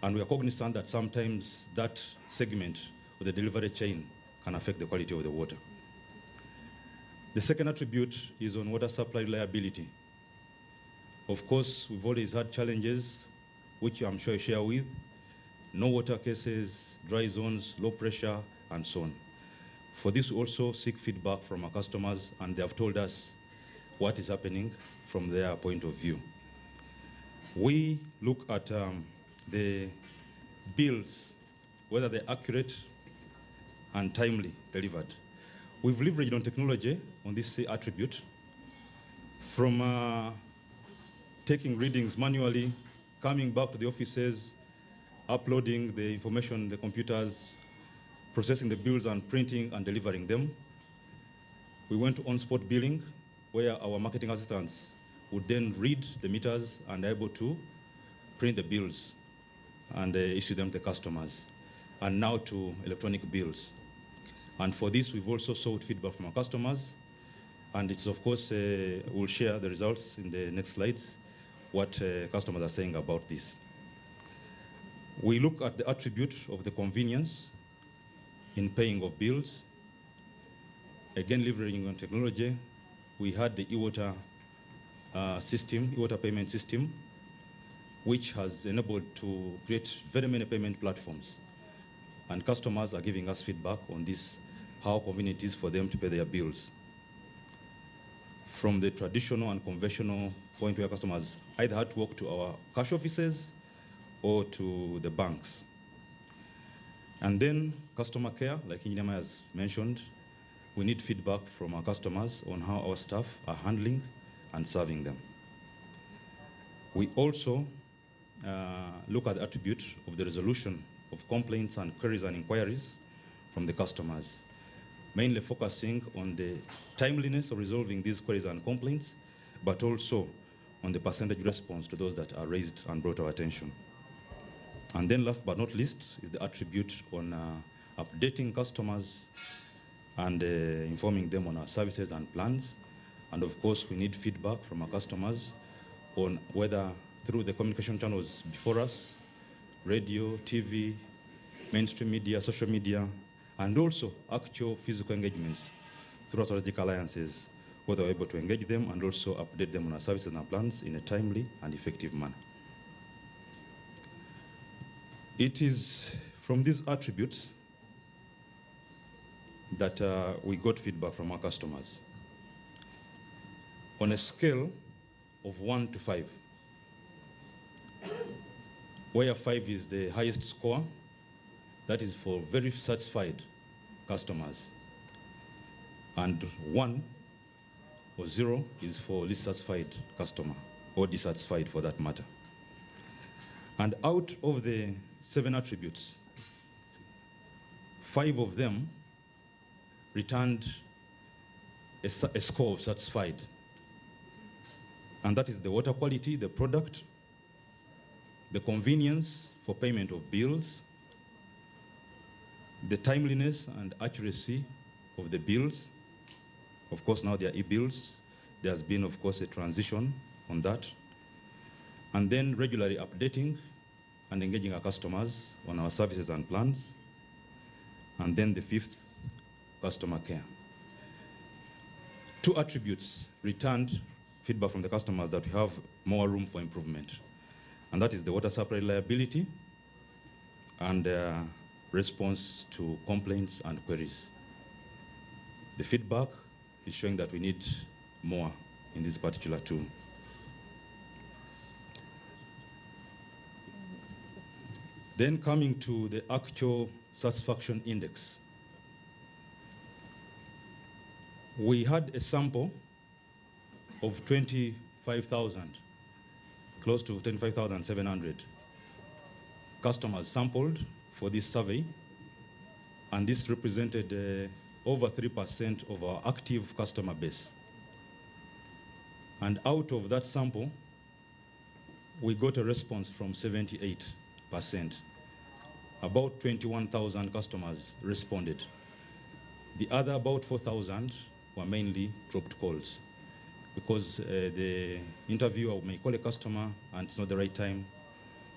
And we are cognizant that sometimes that segment of the delivery chain can affect the quality of the water. The second attribute is on water supply reliability. Of course, we've always had challenges, which I'm sure you share with, no water cases, dry zones, low pressure, and so on. For this, we also seek feedback from our customers, and they have told us what is happening from their point of view. We look at the bills, whether they're accurate and timely delivered. We've leveraged on technology on this attribute, from taking readings manually, coming back to the offices, uploading the information on the computers, processing the bills and printing and delivering them. We went to on-spot billing, where our marketing assistants would then read the meters and able to print the bills and issue them to the customers, and now to electronic bills. And for this, we've also sought feedback from our customers, and it's, of course, we'll share the results in the next slides, what customers are saying about this. We look at the attribute of the convenience in paying of bills. Again, leveraging on technology, we had the e-water system, e-water payment system, which has enabled to create very many payment platforms. And customers are giving us feedback on this, how convenient it is for them to pay their bills. From the traditional and conventional point where customers either had to walk to our cash offices or to the banks. And then customer care, like Engineer has mentioned, we need feedback from our customers on how our staff are handling and serving them. We also look at the attribute of the resolution of complaints and queries and inquiries from the customers, mainly focusing on the timeliness of resolving these queries and complaints, but also on the percentage response to those that are raised and brought to our attention. And then last but not least is the attribute on updating customers and informing them on our services and plans. And of course, we need feedback from our customers on whether through the communication channels before us, radio, TV, mainstream media, social media, and also actual physical engagements through strategic alliances, where they were able to engage them and also update them on our services and our plans in a timely and effective manner. It is from these attributes that we got feedback from our customers. On a scale of 1 to 5, where 5 is the highest score, that is for very satisfied customers, and 1 or 0 is for least satisfied customer, or dissatisfied for that matter. And out of the 7 attributes, 5 of them returned a score of satisfied. And that is the water quality, the product, the convenience for payment of bills, the timeliness and accuracy of the bills. Of course, now they are e-bills. There has been, of course, a transition on that. And then regularly updating and engaging our customers on our services and plans. And then the 5th, customer care. 2 attributes returned feedback from the customers that we have more room for improvement. And that is the water supply reliability and response to complaints and queries. The feedback is showing that we need more in this particular tool. Then coming to the actual satisfaction index. We had a sample of 25,000, close to 25,700 customers sampled for this survey, and this represented over 3% of our active customer base. And out of that sample, we got a response from 78%. About 21,000 customers responded. The other about 4,000 were mainly dropped calls, because the interviewer may call a customer and it's not the right time.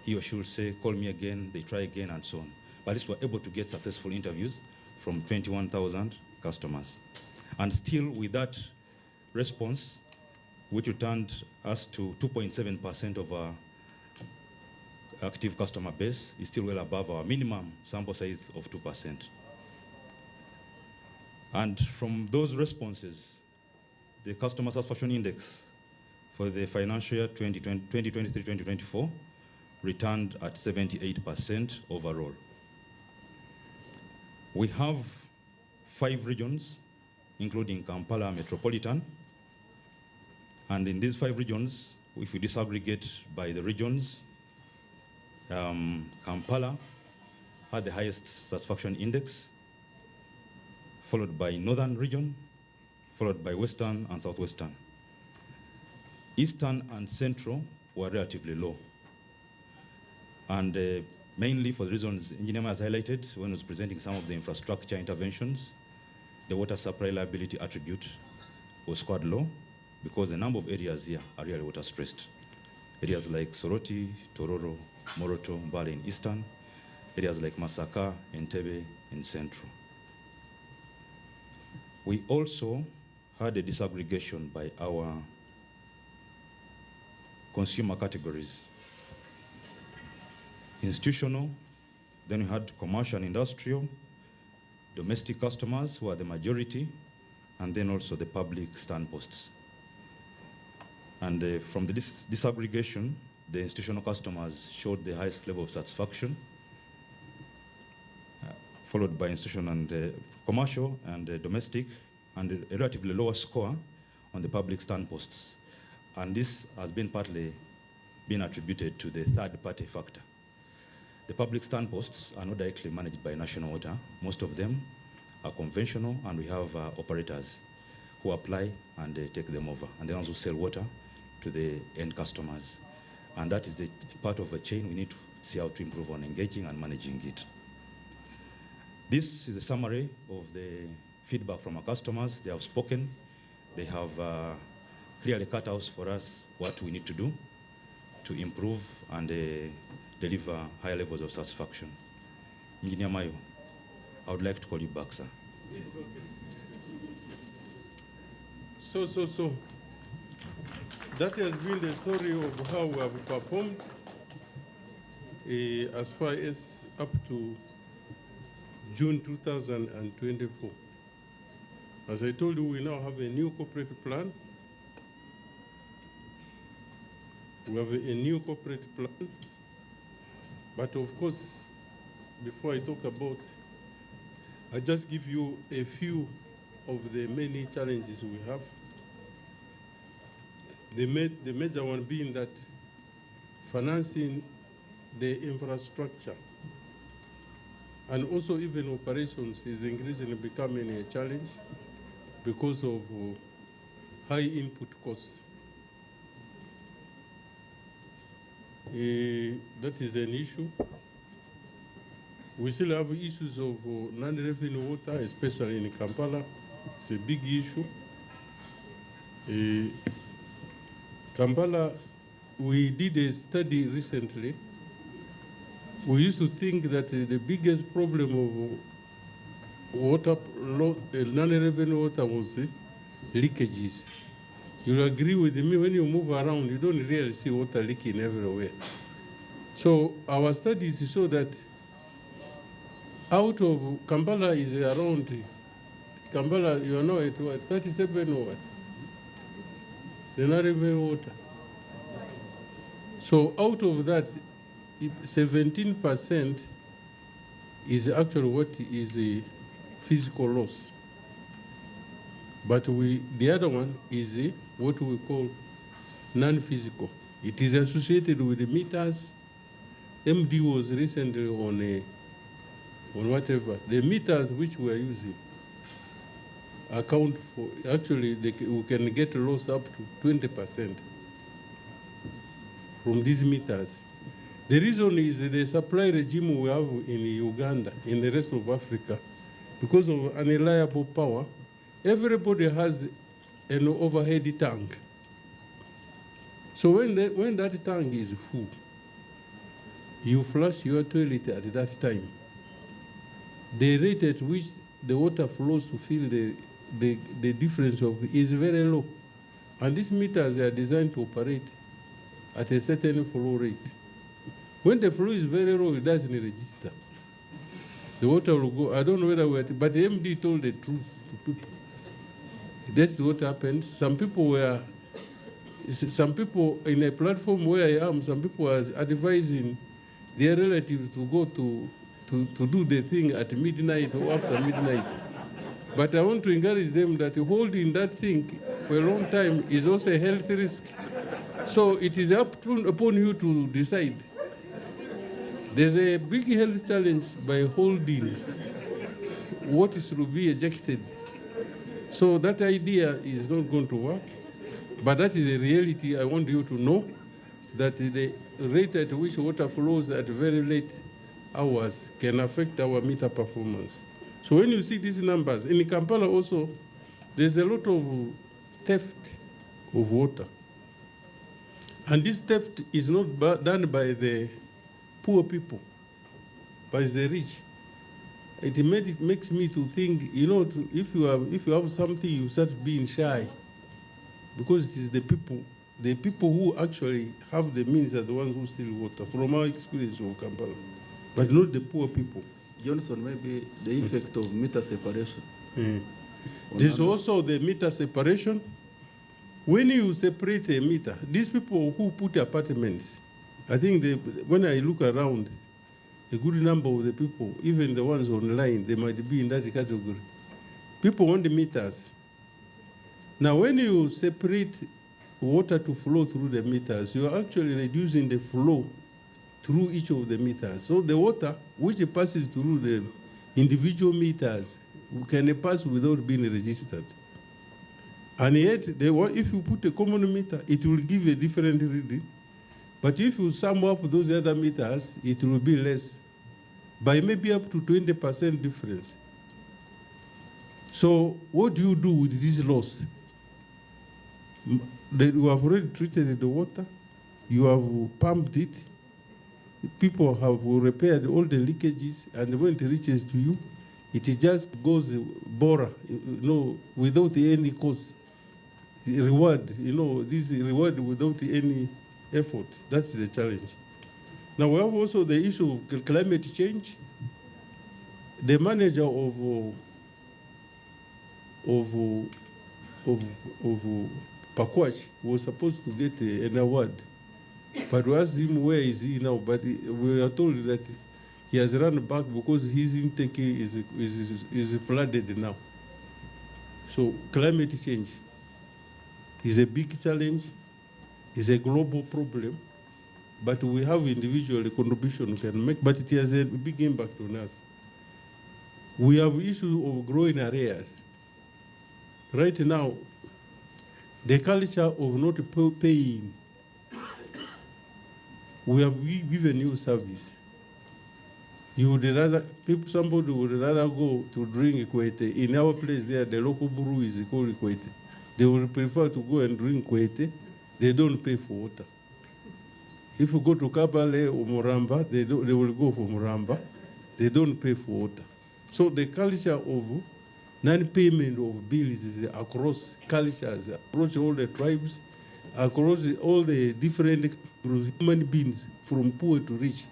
He or she will say, call me again, they try again, and so on. But at least we're able to get successful interviews from 21,000 customers. And still with that response, which returned us to 2.7% of our active customer base, is still well above our minimum sample size of 2%. And from those responses, the customer satisfaction index for the financial year 2023-2024 returned at 78% overall. We have 5 regions, including Kampala Metropolitan. And in these 5 regions, if we disaggregate by the regions, Kampala had the highest satisfaction index, followed by Northern region, followed by Western and Southwestern. Eastern and Central were relatively low. And mainly for the reasons Engineer has highlighted when he was presenting some of the infrastructure interventions, the water supply reliability attribute was quite low, because a number of areas here are really water stressed. Areas like Soroti, Tororo, Moroto, Mbale in Eastern, areas like Masaka, Entebbe in Central. We also had a disaggregation by our consumer categories. Institutional, then we had commercial and industrial, domestic customers who are the majority, and then also the public standposts. And from the disaggregation, the institutional customers showed the highest level of satisfaction, followed by institutional and commercial and domestic, and a relatively lower score on the public standposts. And this has been partly been attributed to the third-party factor. The public standposts are not directly managed by National Water. Most of them are conventional, and we have operators who apply and take them over, and then also sell water to the end customers. And that is a part of a chain. We need to see how to improve on engaging and managing it. This is a summary of the feedback from our customers. They have spoken. They have clearly cut out for us what we need to do to improve and deliver higher levels of satisfaction. Engineer Mayo. I would like to call you back, sir. So. That has been the story of how we have performed as far as up to June 2024. As I told you, we now have a new corporate plan. We have a new corporate plan. But of course, before I talk about, I just give you a few of the many challenges we have. The major one being that financing the infrastructure and also even operations is increasingly becoming a challenge because of high input costs. That is an issue. We still have issues of non-revenue water, especially in Kampala. It's a big issue. Kampala, we did a study recently. We used to think that the biggest problem of water, non-revenue water was leakages. You'll agree with me, when you move around, you don't really see water leaking everywhere. So our studies show that out of Kampala is around, Kampala, you know it, what, 37 or what? The non-revenue water. So out of that, 17% is actually what is a physical loss. But the other one is what we call non-physical. It is associated with the meters. MD was recently on whatever. The meters which we are using account for, actually we can get a loss up to 20% from these meters. The reason is the supply regime we have in Uganda, in the rest of Africa, because of unreliable power, everybody has an overhead tank. So when that tank is full, you flush your toilet at that time. The rate at which the water flows to fill the difference is very low. And these meters are designed to operate at a certain flow rate. When the flow is very low, it doesn't register. The water will go, I don't know whether but the MD told the truth to people. That's what happened. Some people in a platform where I am, some people are advising their relatives to go to do the thing at midnight or after midnight. But I want to encourage them that holding that thing for a long time is also a health risk. So it is upon you to decide. There's a big health challenge by holding what is to be ejected. So that idea is not going to work. But that is a reality. I want you to know that the rate at which water flows at very late hours can affect our meter performance. So when you see these numbers, in Kampala also, there's a lot of theft of water. And this theft is not done by the poor people, but it's the rich. It makes me to think, if you have something, you start being shy, because it is the people who actually have the means are the ones who steal water, from our experience of Kampala, but not the poor people. Johnson, maybe the effect of meter separation. There's also the meter separation. When you separate a meter, these people who put apartments, I think when I look around, a good number of the people, even the ones online, they might be in that category. People want the meters. Now, when you separate water to flow through the meters, you are actually reducing the flow through each of the meters. So the water, which passes through the individual meters, can pass without being registered. And yet, if you put a common meter, it will give a different reading. But if you sum up those other meters, it will be less, by maybe up to 20% difference. So what do you do with this loss? You have already treated the water, you have pumped it, people have repaired all the leakages, and when it reaches to you, It just goes bora, without any cost. Reward, this reward without any effort. That's the challenge. Now we have also the issue of climate change. The manager of Pakwach was supposed to get an award, but we asked him where is he now. But we are told that he has run back because his intake is flooded now. So climate change is a big challenge, is a global problem, but we have individual contribution we can make, but it has a big impact on us. We have issue of growing areas. Right now, the culture of not paying, we have given you service. You would rather, somebody would rather go to drink Kwete. In our place there, the local brew is called Kwete. They will prefer to go and drink Kwete. They don't pay for water. If you go to Kabale or Muramba, they will go for Muramba. They don't pay for water. So the culture of non-payment of bills is across cultures, across all the tribes, across all the different human beings, from poor to rich.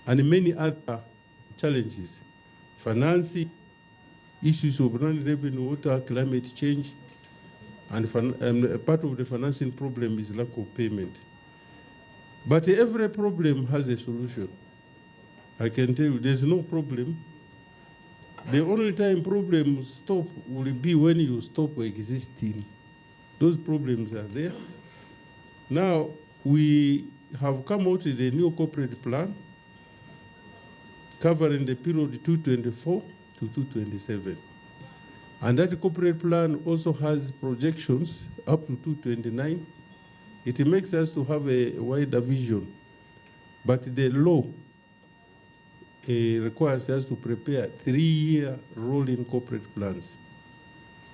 And many other challenges, financing, issues of non-revenue water, climate change, and part of the financing problem is lack of payment. But every problem has a solution. I can tell you there's no problem. The only time problems stop will be when you stop existing. Those problems are there. Now, we have come out with a new corporate plan covering the period 2024 to 2027. And that corporate plan also has projections up to 2029. It makes us to have a wider vision. But the law requires us to prepare 3-year rolling corporate plans.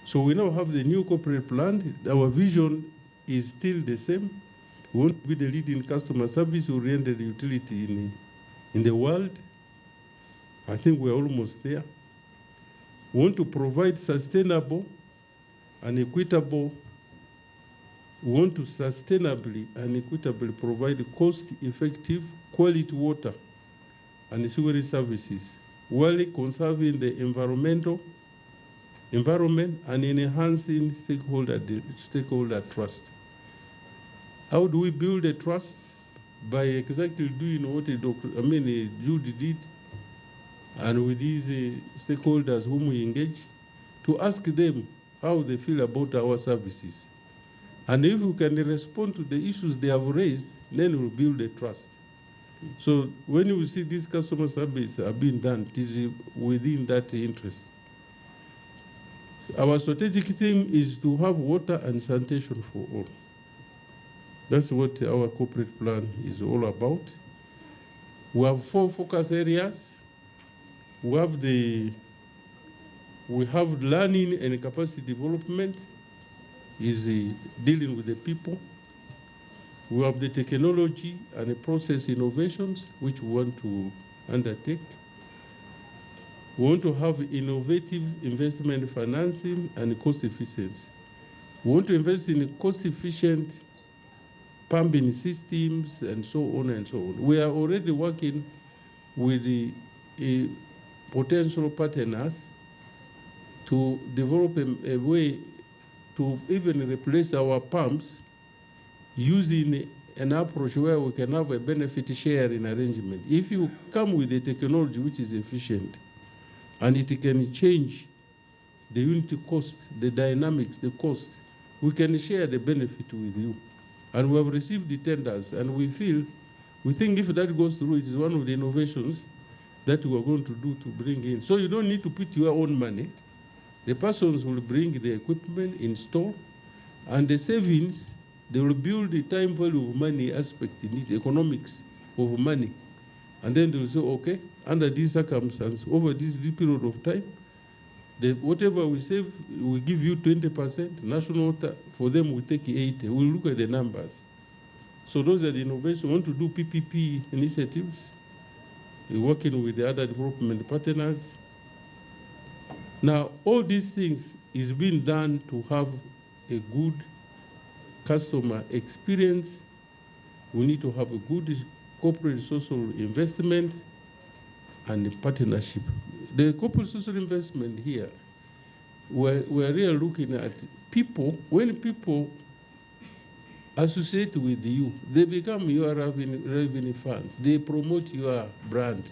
So we now have the new corporate plan. Our vision is still the same. We want to be the leading customer service-oriented utility in the world. I think we're almost there. We want to provide sustainable and equitable. We want to sustainably and equitably provide cost-effective, quality water and sewerage services, while conserving the environment and enhancing stakeholder trust. How do we build a trust? By exactly doing what Judy did, and with these stakeholders whom we engage, to ask them how they feel about our services. And if we can respond to the issues they have raised, then we'll build a trust. So when you see these customer services are being done, it is within that interest. Our strategic theme is to have water and sanitation for all. That's what our corporate plan is all about. We have 4 focus areas. We have learning and capacity development, is dealing with the people. We have the technology and the process innovations, which we want to undertake. We want to have innovative investment financing and cost efficiency. We want to invest in cost-efficient pumping systems and so on and so on. We are already working with the potential partners to develop a way to even replace our pumps using an approach where we can have a benefit sharing arrangement. If you come with a technology which is efficient and it can change the unit cost, the dynamics, the cost, we can share the benefit with you. And we have received the tenders, and we think if that goes through, it is one of the innovations that we are going to do to bring in. So you don't need to put your own money. The persons will bring the equipment, install, and the savings, they will build the time value of money aspect in it, economics of money. And then they will say, okay, under these circumstances, over this period of time, whatever we save, we give you 20%. National water, for them, we take 80. We'll look at the numbers. So those are the innovations. We want to do PPP initiatives. working with the other development partners. Now, all these things is being done to have a good customer experience. We need to have a good corporate social investment and partnership. The corporate social investment here, we're really looking at people. When people associate with you, they become your revenue funds. They promote your brand.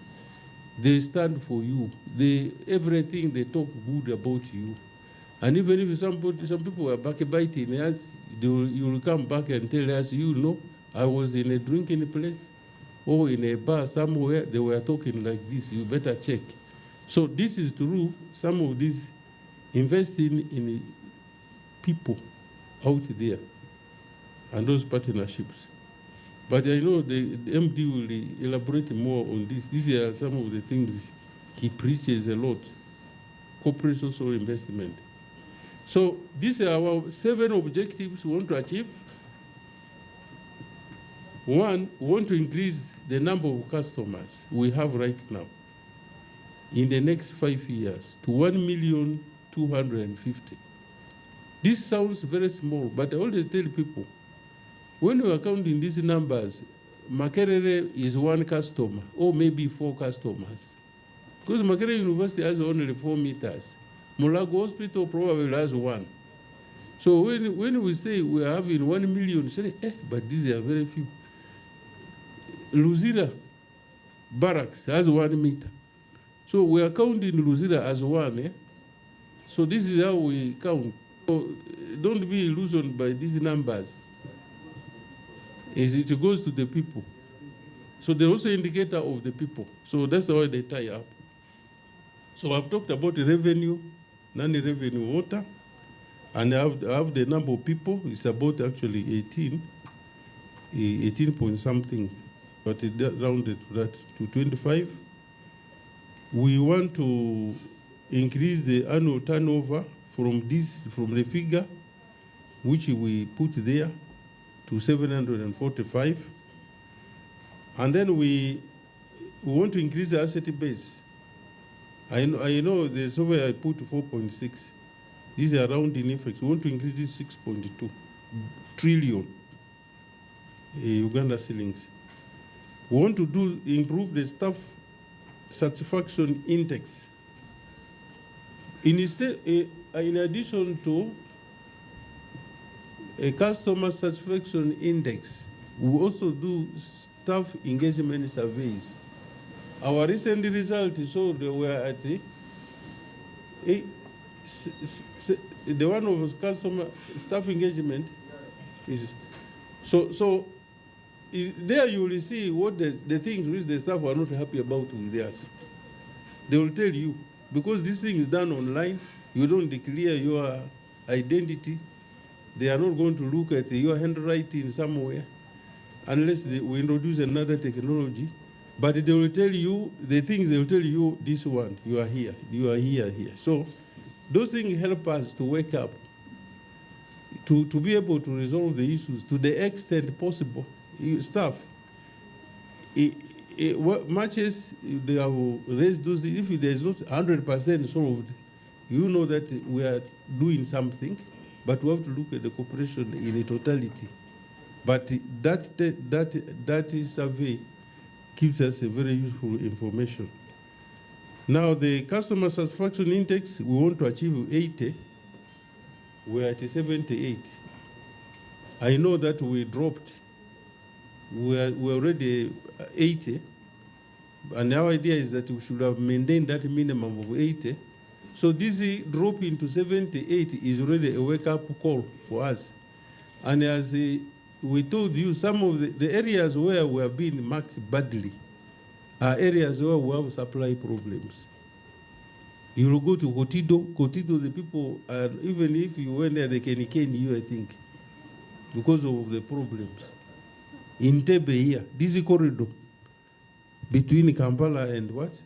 They stand for you. Everything they talk good about you. And even if some people are backbiting us, you will come back and tell us, I was in a drinking place or in a bar somewhere, they were talking like this, you better check. So this is true, some of these investing in people out there and those partnerships. But I know the MD will elaborate more on this. These are some of the things he preaches a lot. Corporate social investment. So these are our 7 objectives we want to achieve. 1, we want to increase the number of customers we have right now in the next 5 years to 1,250,000. This sounds very small, but I always tell people, when we are counting these numbers, Makerere is 1 customer, or maybe 4 customers. Because Makerere University has only 4 meters. Mulago Hospital probably has 1. So when we say we are having 1 million, say, but these are very few. Luzira Barracks has 1 meter. So we are counting Luzira as 1. So this is how we count. So don't be illusioned by these numbers. It goes to the people. So they're also indicator of the people. So that's how they tie up. So I've talked about revenue, non-revenue water, and I have the number of people. It's about actually 18 point something, but it rounded to 25. We want to increase the annual turnover from the figure which we put there to 745. And then we want to increase the asset base. I know the somewhere I put 4.6. These are rounding effects. We want to increase this 6.2 trillion Uganda shillings. We want to improve the staff satisfaction index. In addition to a customer satisfaction index, we also do staff engagement surveys. Our recent result showed we were at the one of customer staff engagement is so there you will see what the things which the staff are not happy about with us. They will tell you, because this thing is done online, you don't declare your identity. They are not going to look at your handwriting somewhere unless we introduce another technology. But they will tell you the things, they will tell you this one, you are here, here. So those things help us to wake up, to be able to resolve the issues to the extent possible. Staff, what matches they have raised those, if there is not 100% solved, you know that we are doing something, but we have to look at the cooperation in a totality. But that survey gives us a very useful information. Now the customer satisfaction index, we want to achieve 80. We're at 78. I know that we dropped. We're already 80. And our idea is that we should have maintained that minimum of 80. So this drop into 78 is already a wake-up call for us. And as we told you, some of the areas where we have been marked badly are areas where we have supply problems. You will go to Kotido, the people, even if you went there, they can cane you, I think, because of the problems. In Tebe here, this corridor between Kampala and what?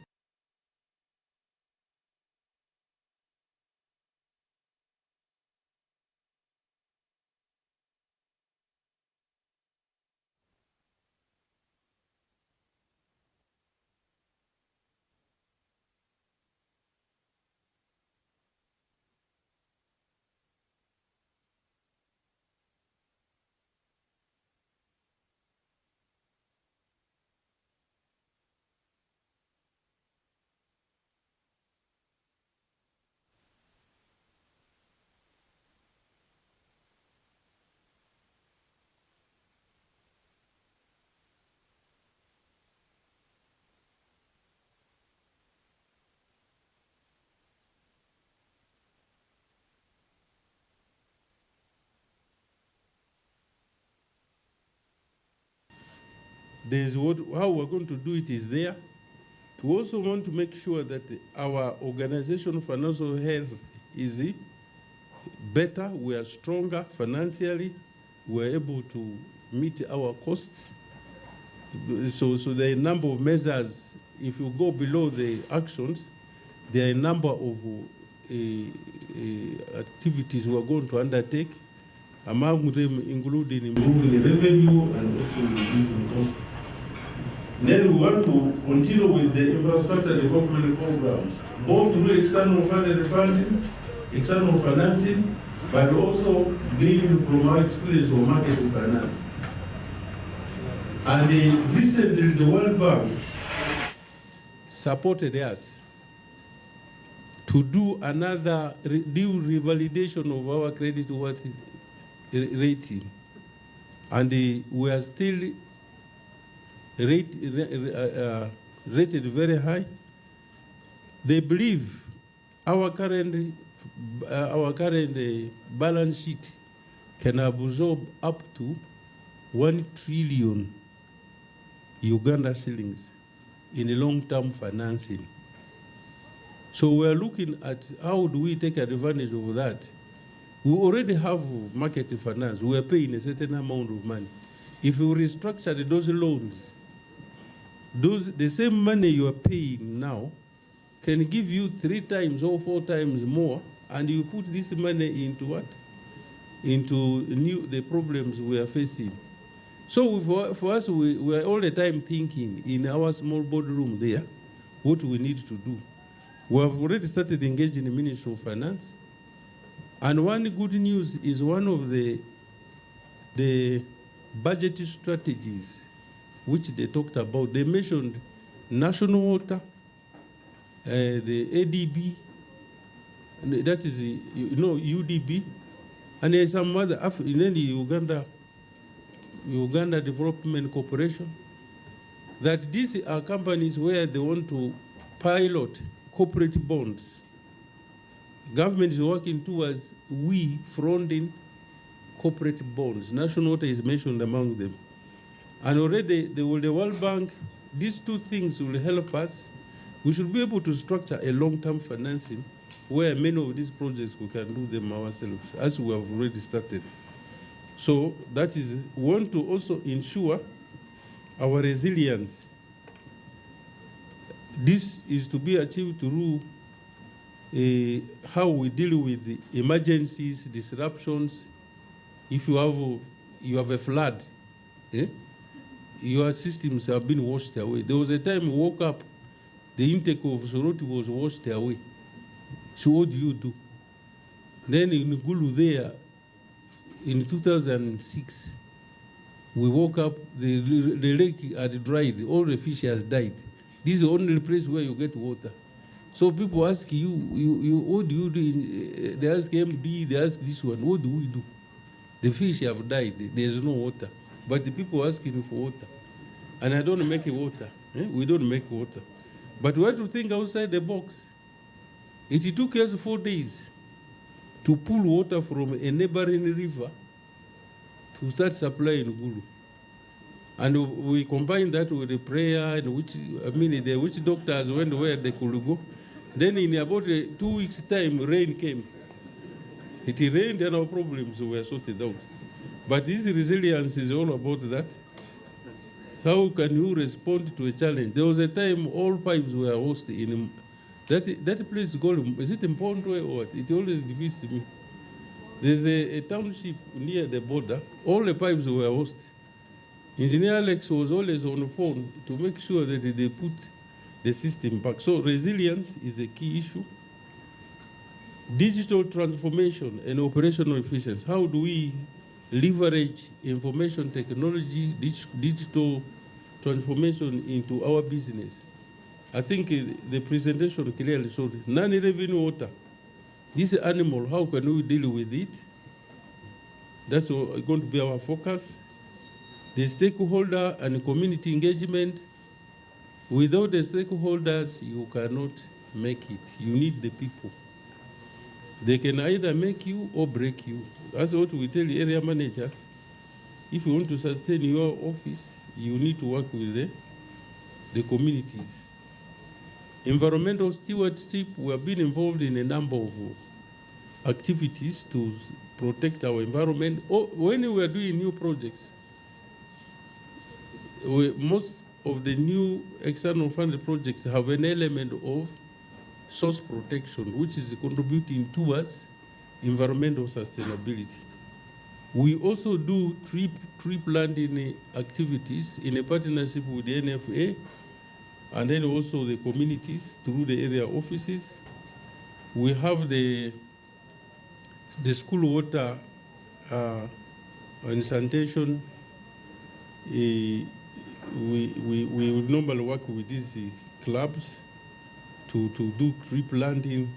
how we're going to do it is there. We also want to make sure that our organization financial health is better, we are stronger financially, we're able to meet our costs. So there are a number of measures. If you go below the actions, there are a number of activities we are going to undertake, among them including improving revenue and also reducing costs. Then we want to continue with the infrastructure development program, both through external funding, external financing, but also gaining from our experience of market finance. And recently the World Bank supported us to do another due revalidation of our credit worthy rating. And we are still rated very high. They believe our current balance sheet can absorb up to 1 trillion Uganda shillings in long-term financing. So we're looking at how do we take advantage of that. We already have market finance. We're paying a certain amount of money. If we restructure those loans, the same money you are paying now can give you 3 times or 4 times more, and you put this money into what? Into the problems we are facing. So for us, we are all the time thinking in our small boardroom there, what we need to do. We have already started engaging the Ministry of Finance. And one good news is one of the budget strategies which they talked about. They mentioned national water, the ADB, and that is UDB, and there's some other in any Uganda Development Corporation. That these are companies where they want to pilot corporate bonds. Government is working towards funding corporate bonds. National water is mentioned among them. And already the World Bank, these 2 things will help us. We should be able to structure a long-term financing where many of these projects we can do them ourselves, as we have already started. So that is, we want to also ensure our resilience. This is to be achieved through how we deal with the emergencies, disruptions. If you have a flood, your systems have been washed away. There was a time we woke up, the intake of Soroti was washed away. So what do you do? Then in Gulu there, in 2006, we woke up, the lake had dried, all the fish has died. This is the only place where you get water. So people ask you, what do you do? They ask MD, they ask this one, what do we do? The fish have died, there's no water. But the people are asking for water. And I don't make water. We don't make water. But we have to think outside the box. It took us 4 days to pull water from a neighboring river to start supplying Gulu. And we combined that with the prayer, and the witch doctors went where they could go. Then in about 2 weeks' time, rain came. It rained and our problems were sorted out. But this resilience is all about that. How can you respond to a challenge? There was a time all pipes were lost in that place called, is it in Pondwe or what? It always defeats me. There's a township near the border. All the pipes were lost. Engineer Alex was always on the phone to make sure that they put the system back. So resilience is a key issue. Digital transformation and operational efficiency. How do we leverage information technology, digital transformation into our business? I think the presentation clearly showed non-revenue water. This animal, how can we deal with it? That's going to be our focus. The stakeholder and community engagement. Without the stakeholders, you cannot make it. You need the people. They can either make you or break you. That's what we tell the area managers. If you want to sustain your office, you need to work with the communities. Environmental stewardship, we have been involved in a number of activities to protect our environment. When we are doing new projects, most of the new external funded projects have an element of source protection, which is contributing towards environmental sustainability. We also do tree planting activities in a partnership with the NFA and then also the communities through the area offices. We have the school water and sanitation. We would normally work with these clubs to do tree planting.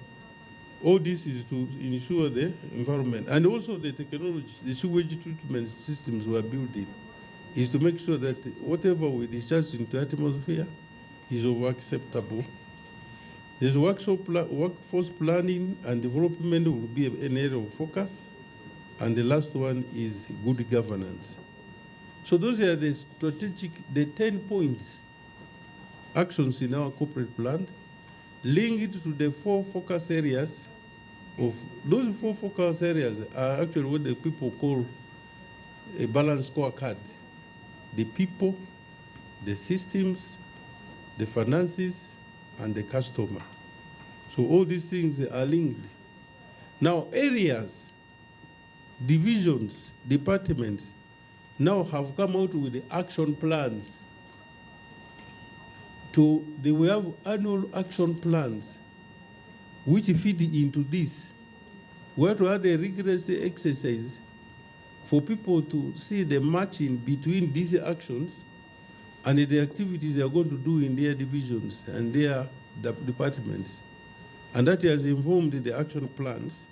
All this is to ensure the environment. And also the technology, the sewage treatment systems we are building is to make sure that whatever we discharge into the atmosphere is of acceptable. There's workforce planning and development will be an area of focus. And the last one is good governance. So those are the 10 points, actions in our corporate plan, linked to the 4 focus areas. Of those 4 focus areas are actually what the people call a balanced scorecard. The people, the systems, the finances, and the customer. So all these things are linked. Now areas, divisions, departments now have come out with the action plans. We have annual action plans which feed into this. We have to have a rigorous exercise for people to see the matching between these actions and the activities they are going to do in their divisions and their departments. And that has informed the action plans,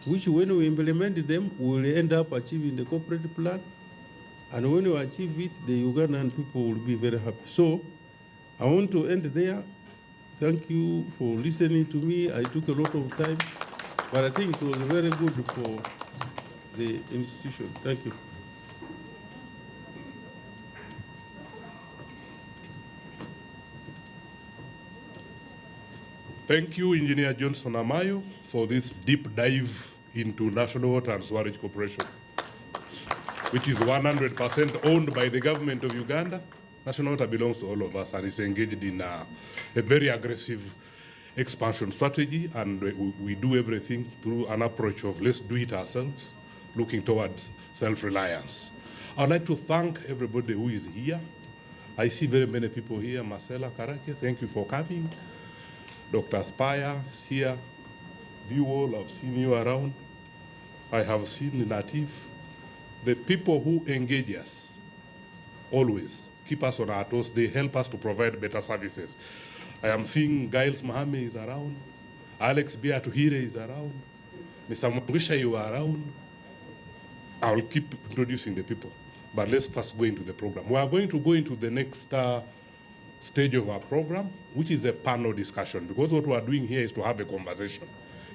which when we implement them, we will end up achieving the corporate plan. And when we achieve it, the Ugandan people will be very happy. So I want to end there. Thank you for listening to me. I took a lot of time, but I think it was very good for the institution. Thank you. Thank you, Engineer Johnson Amayo, for this deep dive into National Water and Sewerage Corporation, which is 100% owned by the government of Uganda. National Water belongs to all of us and is engaged in a very aggressive expansion strategy, and we do everything through an approach of let's do it ourselves, looking towards self-reliance. I'd like to thank everybody who is here. I see very many people here. Marcela Karake, thank you for coming. Dr. Spire is here. You all, I've seen you around. I have seen Natif. The people who engage us always keep us on our toes. They help us to provide better services. I am seeing Giles Mohammed is around. Alex Biatuhire is around. Mr. Mwangisha, you are around. I will keep introducing the people. But let's first go into the program. We are going to go into the next stage of our program, which is a panel discussion, because what we are doing here is to have a conversation.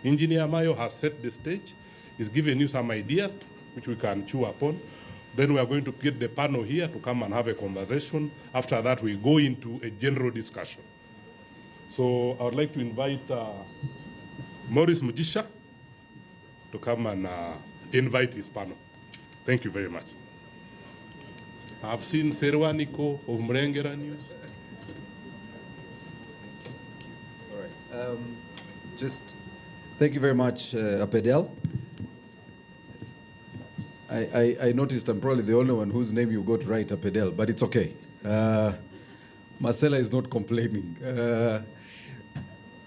Engineer Mayo has set the stage. He's given you some ideas which we can chew upon. Then we are going to get the panel here to come and have a conversation. After that, we go into a general discussion. So I would like to invite Maurice Mujisha to come and invite his panel. Thank you very much. I've seen Serwaniko of Mrengera News. All right. Thank you very much, Apedel. I noticed I'm probably the only one whose name you got right, Apedel, but it's okay. Marcela is not complaining.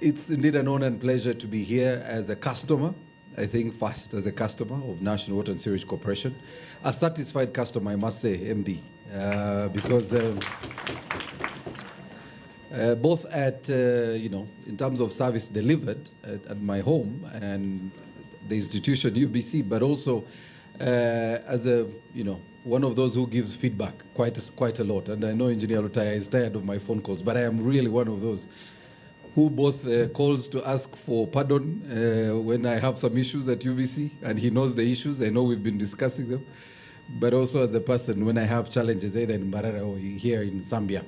It's indeed an honor and pleasure to be here as a customer. I think first as a customer of National Water and Sewerage Corporation. A satisfied customer, I must say, MD, because both at, in terms of service delivered at my home and the institution UBC, but also as a, one of those who gives feedback quite a lot. And I know Engineer Lutaya is tired of my phone calls, but I am really one of those who both calls to ask for pardon when I have some issues at UBC, and he knows the issues. I know we've been discussing them. but also as a person when I have challenges either in Mbarara or here in Zambia.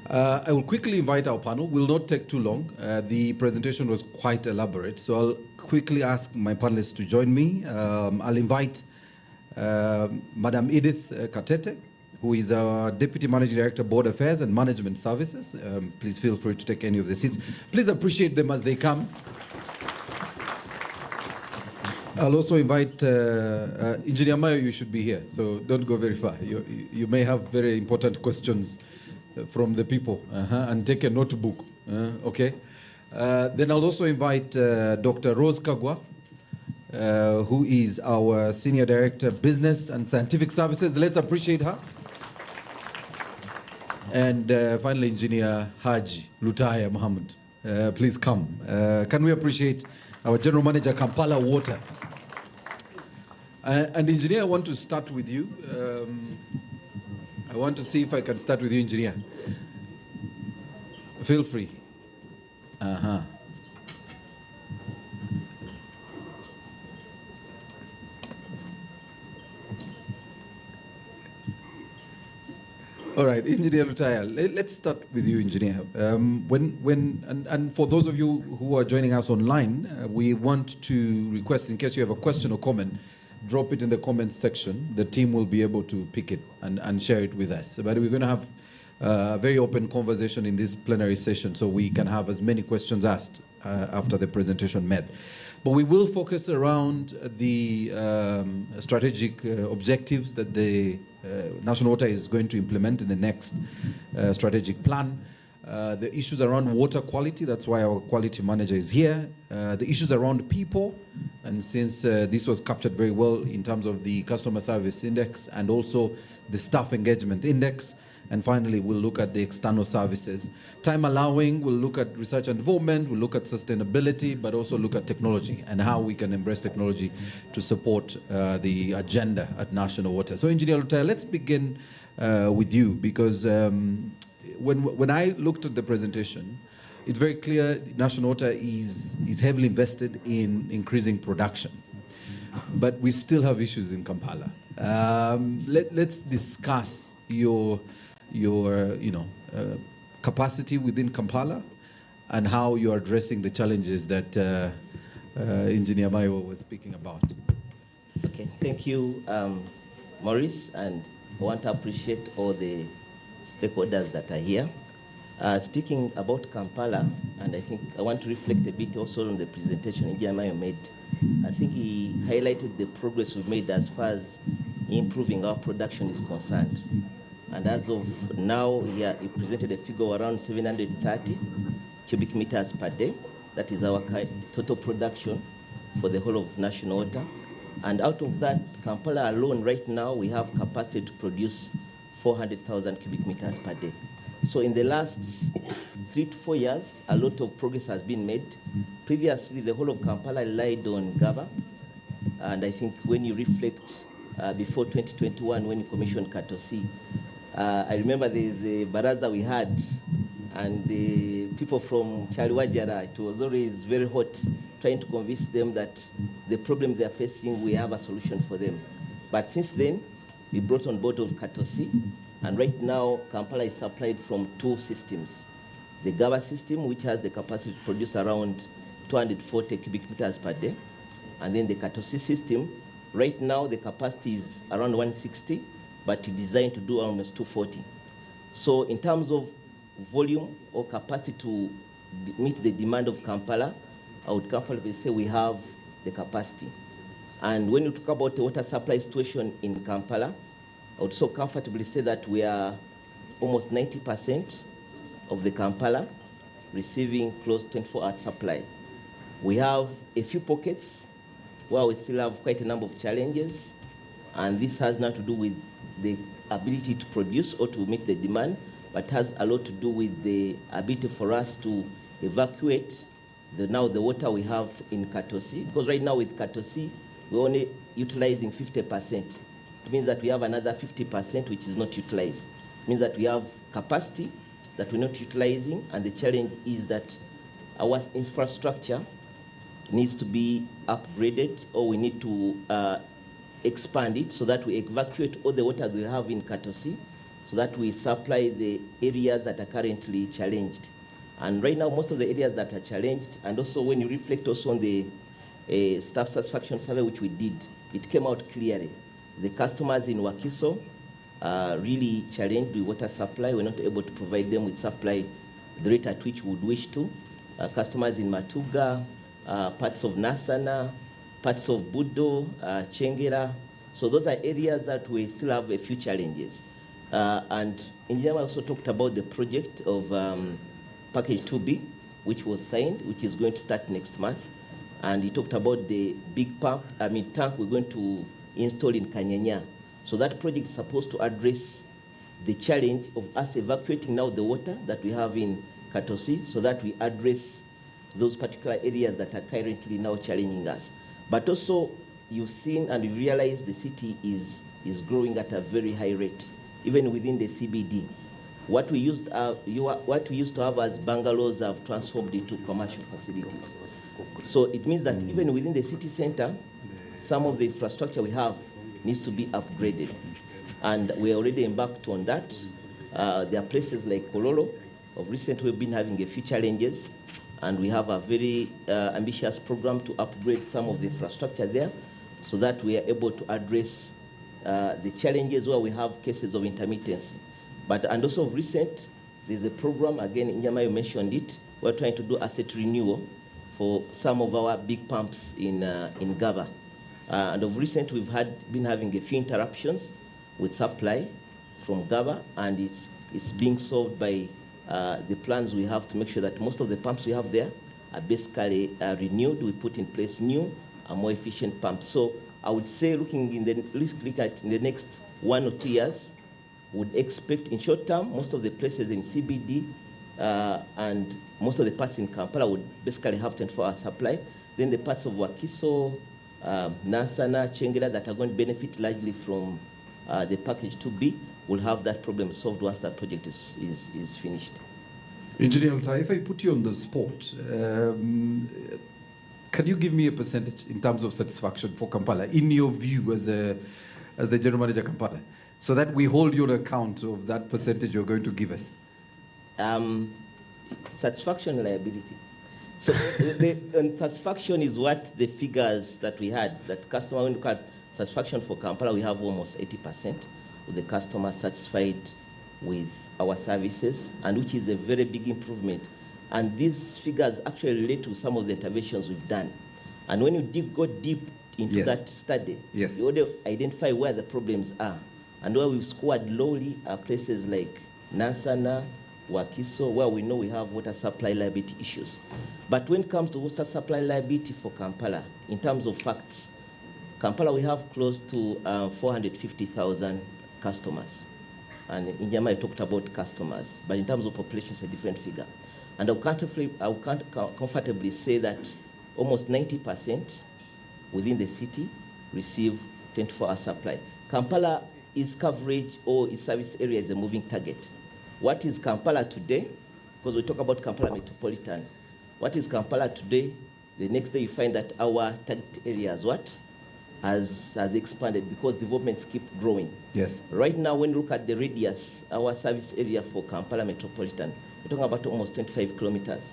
I will quickly invite our panel. Will not take too long. The presentation was quite elaborate, so I'll quickly ask my panelists to join me. I'll invite Madam Edith Katete, who is our Deputy Managing Director, Board Affairs and Management Services. Please feel free to take any of the seats. Please appreciate them as they come. I'll also invite Engineer Mayo. You should be here, so don't go very far. You may have very important questions from the people, and take a notebook, okay? Then I'll also invite Dr. Rose Kagwa, who is our Senior Director, Business and Scientific Services. Let's appreciate her. And finally, Engineer Haji Lutaya Mohammed. Please come. Can we appreciate our General Manager, Kampala Water? And Engineer, I want to start with you. I want to see if I can start with you, Engineer. Feel free. All right, Engineer Lutaya, let's start with you, Engineer. And for those of you who are joining us online, we want to request, in case you have a question or comment, drop it in the comments section. The team will be able to pick it and share it with us. But we're going to have a very open conversation in this plenary session, so we can have as many questions asked after the presentation made. But we will focus around the strategic objectives that the National Water is going to implement in the next strategic plan. The issues around water quality, that's why our quality manager is here. The issues around people, and since this was captured very well in terms of the customer service index and also the staff engagement index. And finally, we'll look at the external services. Time allowing, we'll look at research and development, we'll look at sustainability, but also look at technology and how we can embrace technology to support the agenda at National Water. So, Engineer Lutaya, let's begin with you, because when I looked at the presentation, it's very clear National Water is heavily invested in increasing production. But we still have issues in Kampala. Let's discuss your capacity within Kampala and how you're addressing the challenges that Engineer Mayo was speaking about. Okay, thank you, Maurice, and I want to appreciate all the stakeholders that are here. Speaking about Kampala, and I think I want to reflect a bit also on the presentation Engineer Mayo made. I think he highlighted the progress we've made as far as improving our production is concerned. And as of now, he presented a figure around 730 cubic meters per day. That is our total production for the whole of National Water. And out of that, Kampala alone right now, we have capacity to produce 400,000 cubic meters per day. So in the last 3 to 4 years, a lot of progress has been made. Previously, the whole of Kampala relied on Gaba. And I think when you reflect before 2021, when you commissioned Katosi, I remember there's a Baraza we had, and the people from Chaliwajara, it was always very hot, trying to convince them that the problem they're facing, we have a solution for them. But since then, we brought on board of Katosi, and right now, Kampala is supplied from 2 systems. The Gaba system, which has the capacity to produce around 240 cubic meters per day, and then the Katosi system, right now the capacity is around 160, but it's designed to do almost 240. So in terms of volume or capacity to meet the demand of Kampala, I would comfortably say we have the capacity. And when you talk about the water supply situation in Kampala, I would so comfortably say that we are almost 90% of the Kampala receiving close to 24-hour supply. We have a few pockets where we still have quite a number of challenges, and this has not to do with the ability to produce or to meet the demand, but has a lot to do with the ability for us to evacuate the water we have in Katosi. Because right now with Katosi, we're only utilizing 50%. It means that we have another 50% which is not utilized. It means that we have capacity that we're not utilizing, and the challenge is that our infrastructure needs to be upgraded, or we need to expand it so that we evacuate all the water we have in Katosi, so that we supply the areas that are currently challenged. And right now, most of the areas that are challenged, and also when you reflect also on the staff satisfaction survey which we did, it came out clearly. The customers in Wakiso are really challenged with water supply. We're not able to provide them with supply the rate at which we would wish to. Customers in Matuga, parts of Nasana, parts of Budo, Chengera. So those are areas that we still have a few challenges. And Engineer also talked about the project of Package 2B, which was signed, which is going to start next month. And he talked about the big tank we're going to install in Kanyanya. So that project is supposed to address the challenge of us evacuating now the water that we have in Katosi, so that we address those particular areas that are currently now challenging us. But also, you've seen and you realize the city is growing at a very high rate, even within the CBD. What we used to have as bungalows have transformed into commercial facilities. So it means that even within the city center, some of the infrastructure we have needs to be upgraded. And we already embarked on that. There are places like Kololo. Of recent, we've been having a few challenges, and we have a very ambitious program to upgrade some of the infrastructure there so that we are able to address the challenges where we have cases of intermittency. And also of recent, there's a program, again, Inyama, you mentioned it, we're trying to do asset renewal for some of our big pumps in Gava. And of recent, we've been having a few interruptions with supply from Gava, and it's being solved by the plans we have to make sure that most of the pumps we have there are basically renewed. We put in place new and more efficient pumps. So I would say, looking in the next 1 or 2 years, would expect in short term, most of the places in CBD and most of the parts in Kampala would basically have 24-hour supply. Then the parts of Wakiso, Nansana, Chengera that are going to benefit largely from the package 2B will have that problem solved once that project is finished. Engineer Altai, if I put you on the spot, can you give me a percentage in terms of satisfaction for Kampala, in your view as the General Manager Kampala, so that we hold you to account of that percentage you're going to give us? Satisfaction and liability. So the satisfaction is what the figures that we had, that customer, when you look at satisfaction for Kampala, we have almost 80% of the customers satisfied with our services, and which is a very big improvement. And these figures actually relate to some of the interventions we've done. And when you go deep into that study, you already identify where the problems are. And where we've scored lowly are places like Nansana, Wakiso, where we know we have water supply liability issues. But when it comes to water supply liability for Kampala, in terms of facts, Kampala, we have close to 450,000 customers. And in Yama, I talked about customers, but in terms of population, it's a different figure. And I can't comfortably say that almost 90% within the city receive 24-hour supply. Kampala is coverage, or its service area is a moving target. What is Kampala today? Because we talk about Kampala metropolitan. What is Kampala today? The next day you find that our target area is what? Has expanded, because developments keep growing. Yes. Right now, when you look at the radius, our service area for Kampala metropolitan, we're talking about almost 25 kilometers.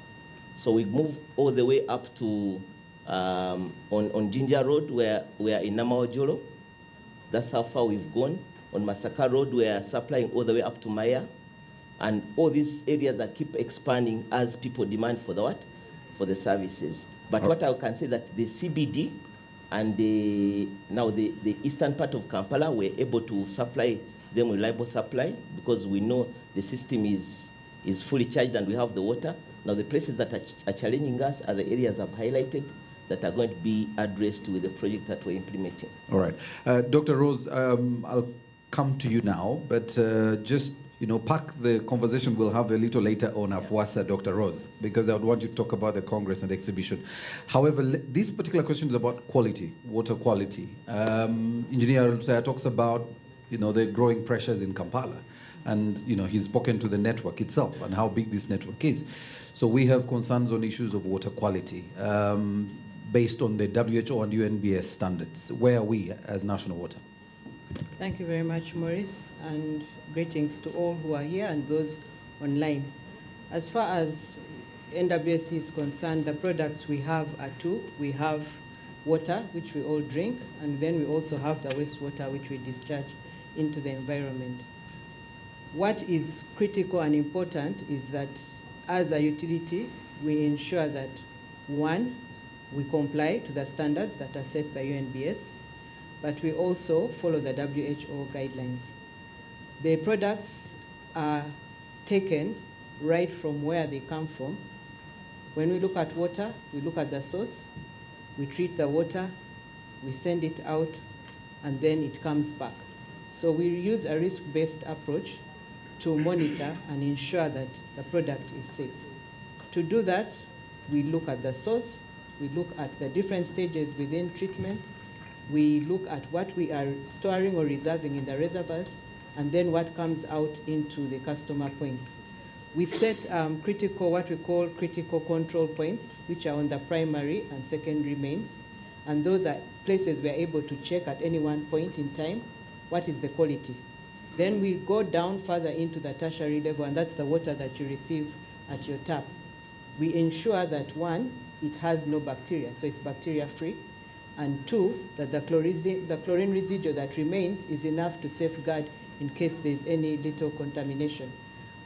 So we move all the way up to on Jinja Road, where we are in Namaojolo. That's how far we've gone. On Masaka Road, we are supplying all the way up to Maya. And all these areas that keep expanding as people demand for the what? For the services. But what I can say that the CBD and now the eastern part of Kampala, we're able to supply them with reliable supply, because we know the system is fully charged and we have the water. Now the places that are challenging us are the areas I've highlighted that are going to be addressed with the project that we're implementing. All right. Dr. Rose, I'll come to you now, but just park the conversation we'll have a little later on Afwasa, Dr. Rose, because I would want you to talk about the Congress and the exhibition. However, this particular question is about quality, water quality. Engineer Altai talks about, the growing pressures in Kampala, and, he's spoken to the network itself and how big this network is. So we have concerns on issues of water quality. based on the WHO and UNBS standards? Where are we as National Water? Thank you very much, Maurice, and greetings to all who are here and those online. As far as NWSC is concerned, the products we have are two. We have water, which we all drink, and then we also have the wastewater, which we discharge into the environment. What is critical and important is that as a utility, we ensure that, one, we comply to the standards that are set by UNBS, but we also follow the WHO guidelines. The products are taken right from where they come from. When we look at water, we look at the source, we treat the water, we send it out, and then it comes back. So we use a risk-based approach to monitor and ensure that the product is safe. To do that, we look at the source, we look at the different stages within treatment, we look at what we are storing or reserving in the reservoirs, and then what comes out into the customer points. We set what we call critical control points, which are on the primary and secondary mains, and those are places we are able to check at any one point in time what is the quality. Then we go down further into the tertiary level, and that's the water that you receive at your tap. We ensure that, one, it has no bacteria, so it's bacteria-free, and two, that the chlorine residue that remains is enough to safeguard in case there's any little contamination.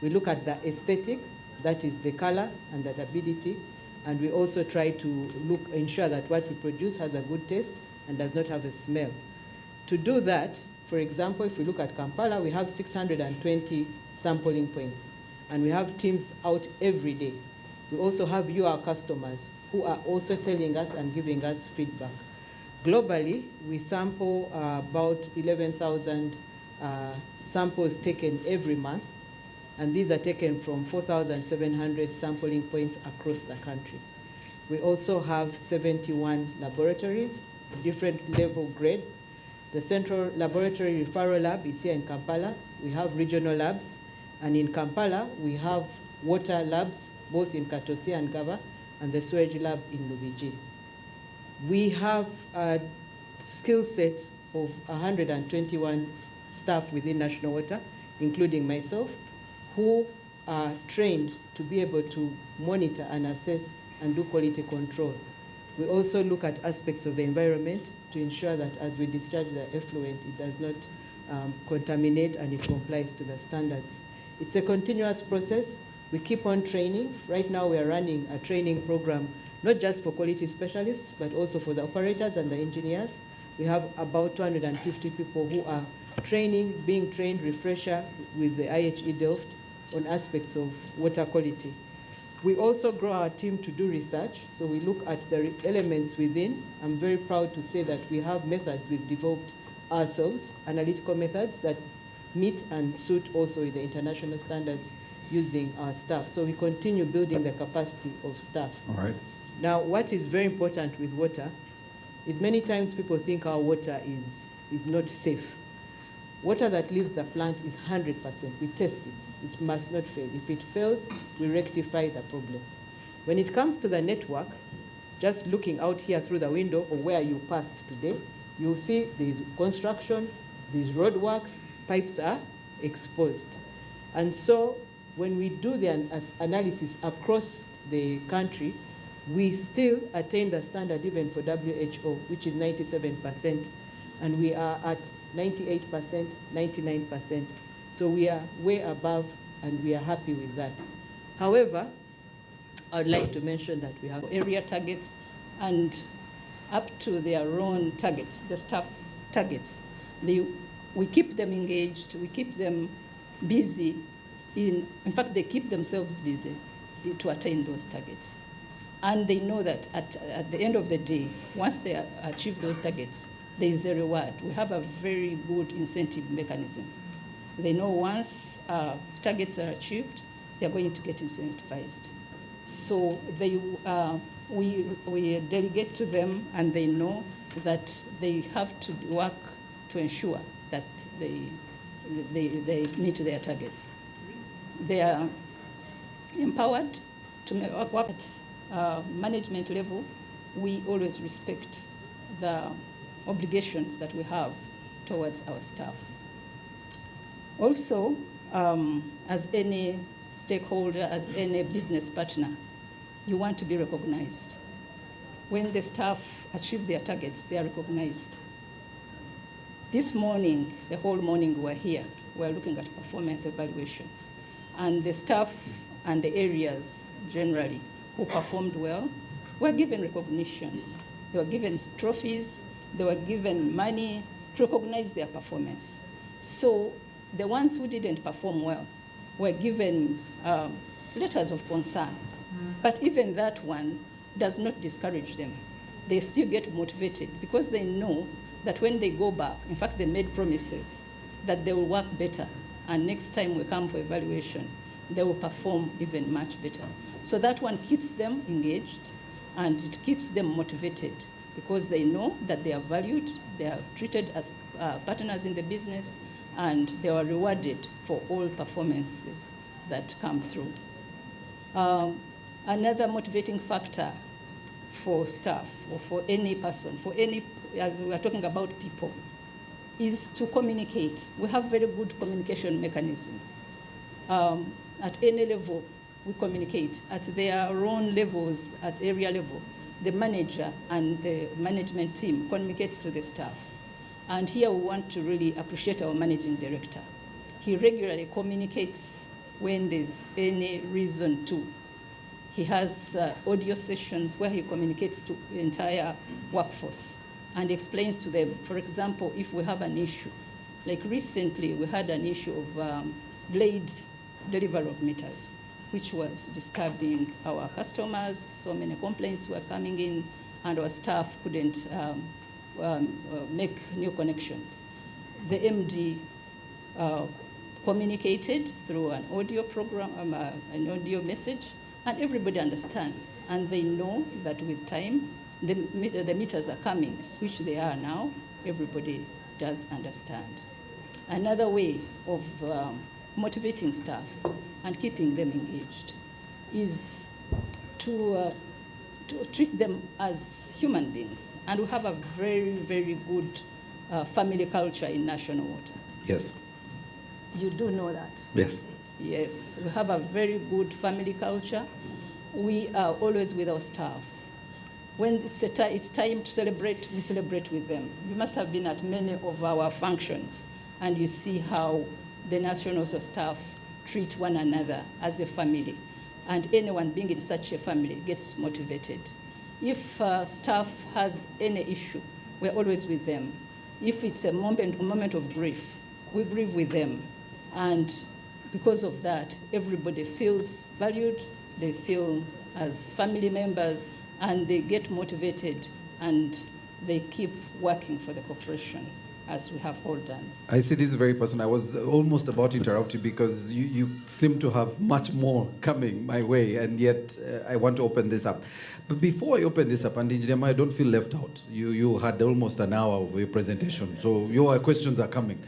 We look at the aesthetic, that is the color and the durability, and we also try to ensure that what we produce has a good taste and does not have a smell. To do that, for example, if we look at Kampala, we have 620 sampling points, and we have teams out every day. We also have you, our customers, who are also telling us and giving us feedback. Globally, we sample about 11,000 samples taken every month, and these are taken from 4,700 sampling points across the country. We also have 71 laboratories, different level grade. The Central Laboratory Referral Lab is here in Kampala. We have regional labs, and in Kampala, we have water labs, both in Katosia and Gava, and the sewage lab in Lubigi. We have a skill set of 121 staff within National Water, including myself, who are trained to be able to monitor and assess and do quality control. We also look at aspects of the environment to ensure that as we discharge the effluent, it does not contaminate and it complies to the standards. It's a continuous process. We keep on training. Right now we are running a training program, not just for quality specialists, but also for the operators and the engineers. We have about 250 people who are being trained refresher with the IHE Delft on aspects of water quality. We also grow our team to do research, so we look at the elements within. I'm very proud to say that we have methods we've developed ourselves, analytical methods that meet and suit also with the international standards using our staff. So we continue building the capacity of staff. All right. Now, what is very important with water is many times people think our water is not safe. Water that leaves the plant is 100%. We test it. It must not fail. If it fails, we rectify the problem. When it comes to the network, just looking out here through the window or where you passed today, you'll see there's construction, there's roadworks, pipes are exposed. And so when we do the analysis across the country, we still attain the standard even for WHO, which is 97%, and we are at 98%, 99%. So we are way above, and we are happy with that. However, I'd like to mention that we have area targets and up to their own targets, the staff targets. We keep them engaged, we keep them busy. In fact, they keep themselves busy to attain those targets. And they know that at the end of the day, once they achieve those targets, there is a reward. We have a very good incentive mechanism. They know once targets are achieved, they're going to get incentivized. So we delegate to them, and they know that they have to work to ensure that they meet their targets. They are empowered to work at management level we always respect the obligations that we have towards our staff. Also, as any stakeholder, as any business partner, you want to be recognized. When the staff achieve their targets, they are recognized. This morning, the whole morning we're here, we're looking at performance evaluation. And the staff and the areas generally who performed well were given recognitions. They were given trophies, they were given money to recognize their performance. So the ones who didn't perform well were given letters of concern. But even that one does not discourage them. They still get motivated because they know that when they go back, in fact, they made promises that they will work better. And next time we come for evaluation, they will perform even much better. So that one keeps them engaged and it keeps them motivated because they know that they are valued, they are treated as partners in the business, and they are rewarded for all performances that come through. Another motivating factor for staff or for any person, as we are talking about people, is to communicate. We have very good communication mechanisms. At any level, we communicate. At their own levels, at area level, the manager and the management team communicates to the staff. And here we want to really appreciate our managing director. He regularly communicates when there's any reason to. He has audio sessions where he communicates to the entire workforce and explains to them, for example, if we have an issue. Like recently, we had an issue of delayed delivery of meters, which was disturbing our customers. So many complaints were coming in, and our staff couldn't make new connections. The MD communicated through an audio program, an audio message, and everybody understands. And they know that with time, the meters are coming, which they are now. Everybody does understand. Another way of motivating staff and keeping them engaged is to treat them as human beings. And we have a very, very good family culture in National Water. Yes. You do know that? Yes. Yes, we have a very good family culture. We are always with our staff. When it's time to celebrate, we celebrate with them. You must have been at many of our functions, and you see how the National Water staff treat one another as a family. And anyone being in such a family gets motivated. If staff has any issue, we're always with them. If it's a moment of grief, we grieve with them. And because of that, everybody feels valued, they feel as family members, and they get motivated, and they keep working for the corporation, as we have all done. I see this is very personal. I was almost about to interrupt you because you seem to have much more coming my way, and yet I want to open this up. But before I open this up, and Engineer Maya, don't feel left out. You had almost an hour of your presentation, so your questions are coming.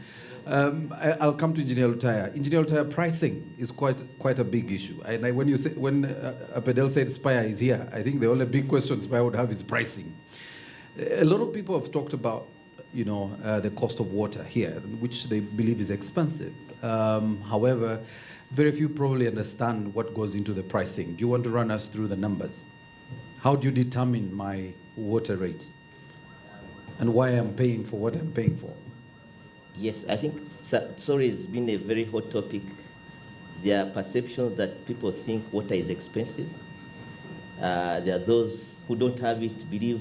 I'll come to Engineer Lutaya. Engineer Lutaya, pricing is quite a big issue. And when Apedel said Spire is here, I think the only big question Spire would have is pricing. A lot of people have talked about, the cost of water here, which they believe is expensive. However, very few probably understand what goes into the pricing. Do you want to run us through the numbers? How do you determine my water rates? And why I'm paying for what I'm paying for? Yes, I think sorry has been a very hot topic. There are perceptions that people think water is expensive. There are those who don't have it believe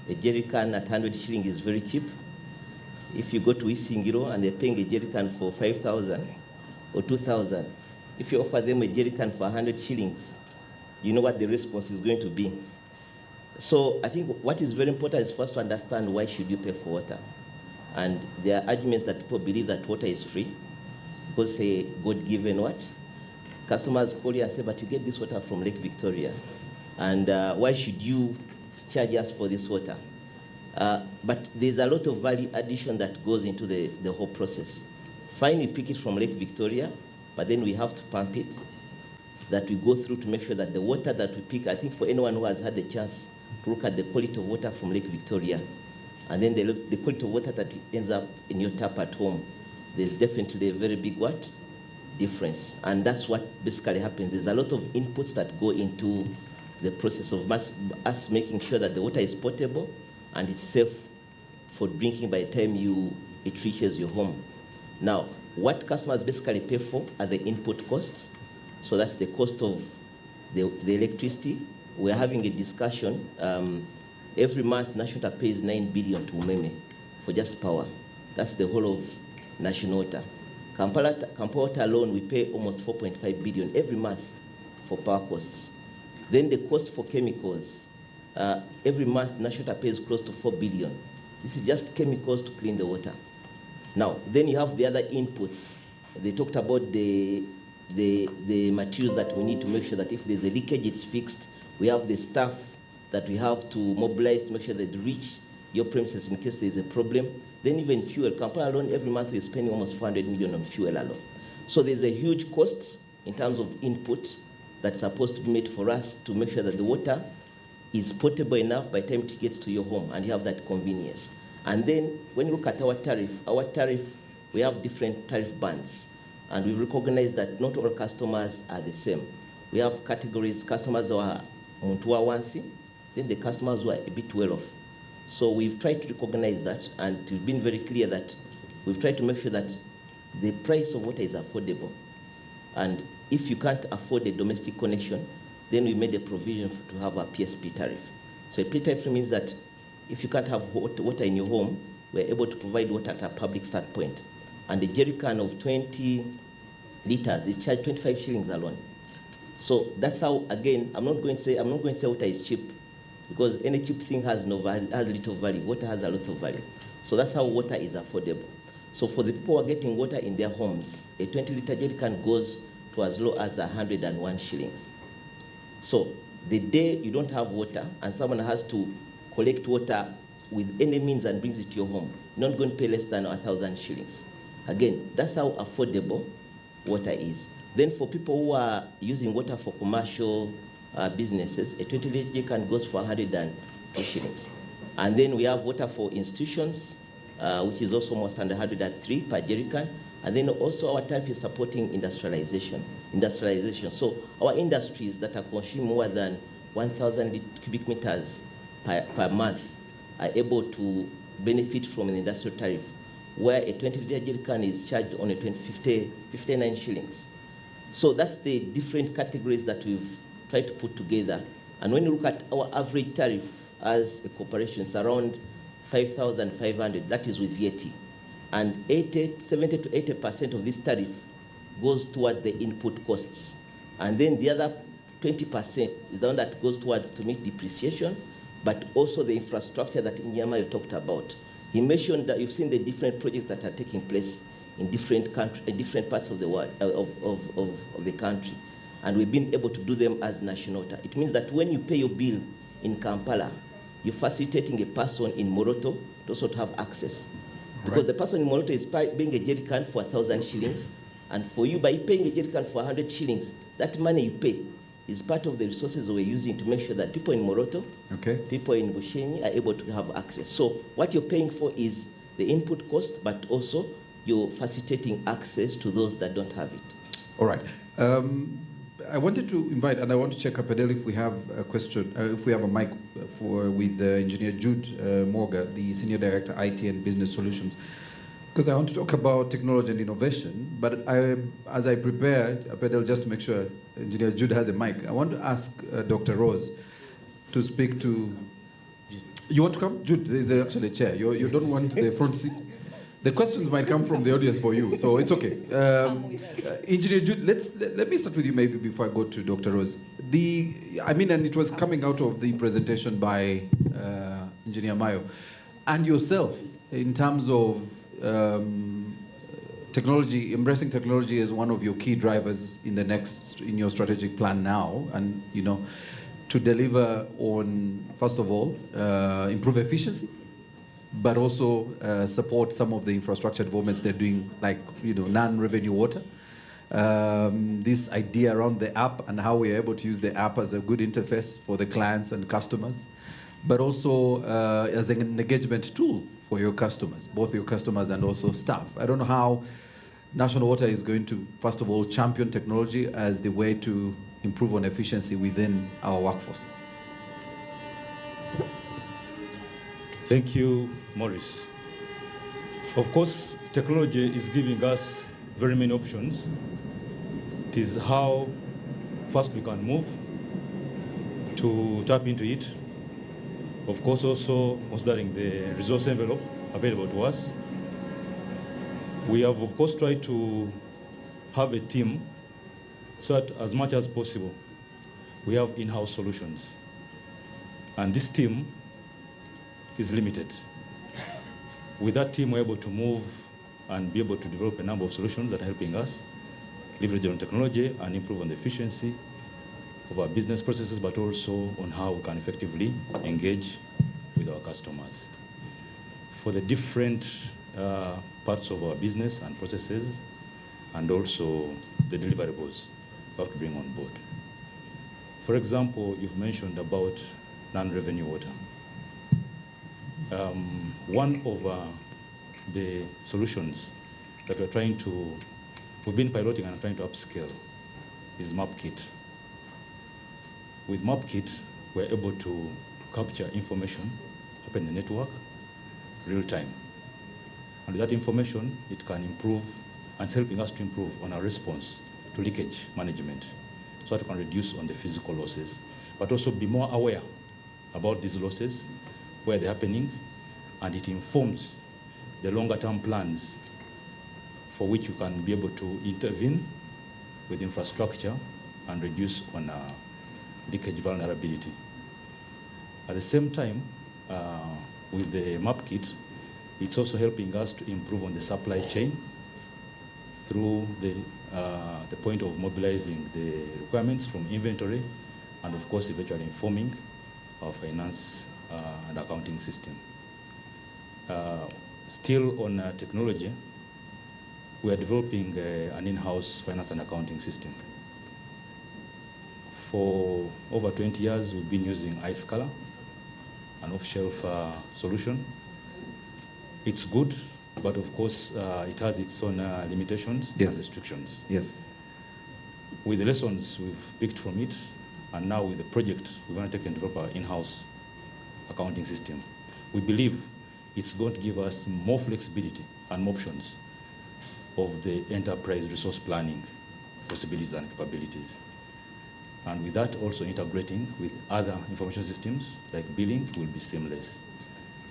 a jerry can at 100 shillings is very cheap. If you go to Isingiro and they're paying a jerry can for 5,000 or 2,000, if you offer them a jerry can for 100 shillings, you know what the response is going to be. So I think what is very important is first to understand why should you pay for water. And there are arguments that people believe that water is free because say God-given what? Customers call you and say, but you get this water from Lake Victoria. And why should you charge us for this water? But there's a lot of value addition that goes into the whole process. Fine, we pick it from Lake Victoria, but then we have to pump it, that we go through to make sure that the water that we pick, I think for anyone who has had the chance to look at the quality of water from Lake Victoria, and then the quality of water that ends up in your tap at home, there's definitely a very big difference. And that's what basically happens. There's a lot of inputs that go into the process of us making sure that the water is potable and it's safe for drinking by the time it reaches your home. Now, what customers basically pay for are the input costs. So that's the cost of the electricity. We're having a discussion. Every month, National pays 9 billion to Umeme for just power. That's the whole of National Water. Kampala Water alone, we pay almost 4.5 billion every month for power costs. Then the cost for chemicals. Every month, National pays close to 4 billion. This is just chemicals to clean the water. Now, then you have the other inputs. They talked about the materials that we need to make sure that if there's a leakage, it's fixed. We have the staff that we have to mobilize to make sure that they reach your premises in case there's a problem. Then even fuel. Kampala alone, every month we're spending almost 400 million on fuel alone. So there's a huge cost in terms of input that's supposed to be made for us to make sure that the water is potable enough by the time it gets to your home and you have that convenience. And then when you look at our tariff, we have different tariff bands. And we recognize that not all customers are the same. We have categories, customers who are Muntua Wansi, then the customers who are a bit well off. So we've tried to recognize that, and we've been very clear that we've tried to make sure that the price of water is affordable. And if you can't afford a domestic connection, then we made a provision to have a PSP tariff. So a PSP tariff means that if you can't have water in your home, we're able to provide water at a public standpoint. And a jerry can of 20 liters is charged 25 shillings alone. So that's how, again, I'm not going to say water is cheap, because any cheap thing has little value. Water has a lot of value. So that's how water is affordable. So for the people who are getting water in their homes, a 20-liter jerry can goes to as low as 101 shillings. So the day you don't have water and someone has to collect water with any means and brings it to your home, you're not going to pay less than 1,000 shillings. Again, that's how affordable water is. Then for people who are using water for commercial businesses, a 20-liter jerry can goes for 102 shillings. And then we have water for institutions, which is also almost under 103 per jerry can. And then also our tariff is supporting industrialization. So our industries that are consuming more than 1,000 cubic meters per month are able to benefit from an industrial tariff, where a 20-liter jerry can is charged on 59 shillings. So that's the different categories that we've tried to put together. And when you look at our average tariff as a corporation, it's around 5,500, that is with VAT. And 70 to 80% of this tariff goes towards the input costs. And then the other 20% is the one that goes towards to meet depreciation, but also the infrastructure that Nyamayo talked about. He mentioned that you've seen the different projects that are taking place in different parts of the world, of the country. And we've been able to do them as National Water. It means that when you pay your bill in Kampala, you're facilitating a person in Moroto to also have access. Because the person in Moroto is paying a jerry can for 1,000 shillings, and for you, by paying a jerry can for 100 shillings, that money you pay is part of the resources we're using to make sure that people in Moroto, people in Bushenyi are able to have access. So what you're paying for is the input cost, but also you're facilitating access to those that don't have it. All right. I wanted to invite, and I want to check up Adele if we have a question, if we have a mic with Engineer Jude Morga, the Senior Director, IT and Business Solutions. Because I want to talk about technology and innovation, but as I prepared, Adele, just to make sure Engineer Jude has a mic, I want to ask Dr. Rose to speak to... You want to come? Jude, there's actually a chair. You don't want the front seat? The questions might come from the audience for you, so it's okay. Engineer Jude, let me start with you maybe before I go to Dr. Rose. And it was coming out of the presentation by Engineer Mayo, and yourself, in terms of technology, embracing technology as one of your key drivers in your strategic plan now, and to deliver on, first of all, improve efficiency, but also support some of the infrastructure developments they're doing, like non-revenue water. This idea around the app and how we are able to use the app as a good interface for the clients and customers. but also as an engagement tool for your customers, both your customers and also staff. I don't know how National Water is going to, first of all, champion technology as the way to improve on efficiency within our workforce. Thank you, Maurice. Of course, technology is giving us very many options. It is how fast we can move to tap into it. Of course, also considering the resource envelope available to us. We have, of course, tried to have a team so that as much as possible, we have in-house solutions. And this team is limited. With that team, we're able to move and be able to develop a number of solutions that are helping us leverage on technology and improve on the efficiency of our business processes, but also on how we can effectively engage with our customers. For the different parts of our business and processes, and also the deliverables we have to bring on board. For example, you've mentioned about non-revenue water. One of the solutions that we've been piloting and trying to upscale is MapKit. With MapKit, we're able to capture information happening in the network real time. And with that information, it can improve, and it's helping us to improve on our response to leakage management, so that we can reduce on the physical losses, but also be more aware about these losses, where they're happening, and it informs the longer term plans for which you can be able to intervene with infrastructure and reduce on leakage vulnerability. At the same time, with the MapKit, it's also helping us to improve on the supply chain through the point of mobilizing the requirements from inventory, and of course eventually informing our finance and accounting system. Still on technology, we are developing an in-house finance and accounting system. For over 20 years, we've been using iScaler, an off-shelf solution. It's good, but of course, it has its own limitations and restrictions. Yes. With the lessons we've picked from it, and now with the project, we're going to take and develop our in-house accounting system. We believe it's going to give us more flexibility and more options of the enterprise resource planning possibilities and capabilities. And with that, also integrating with other information systems like billing will be seamless.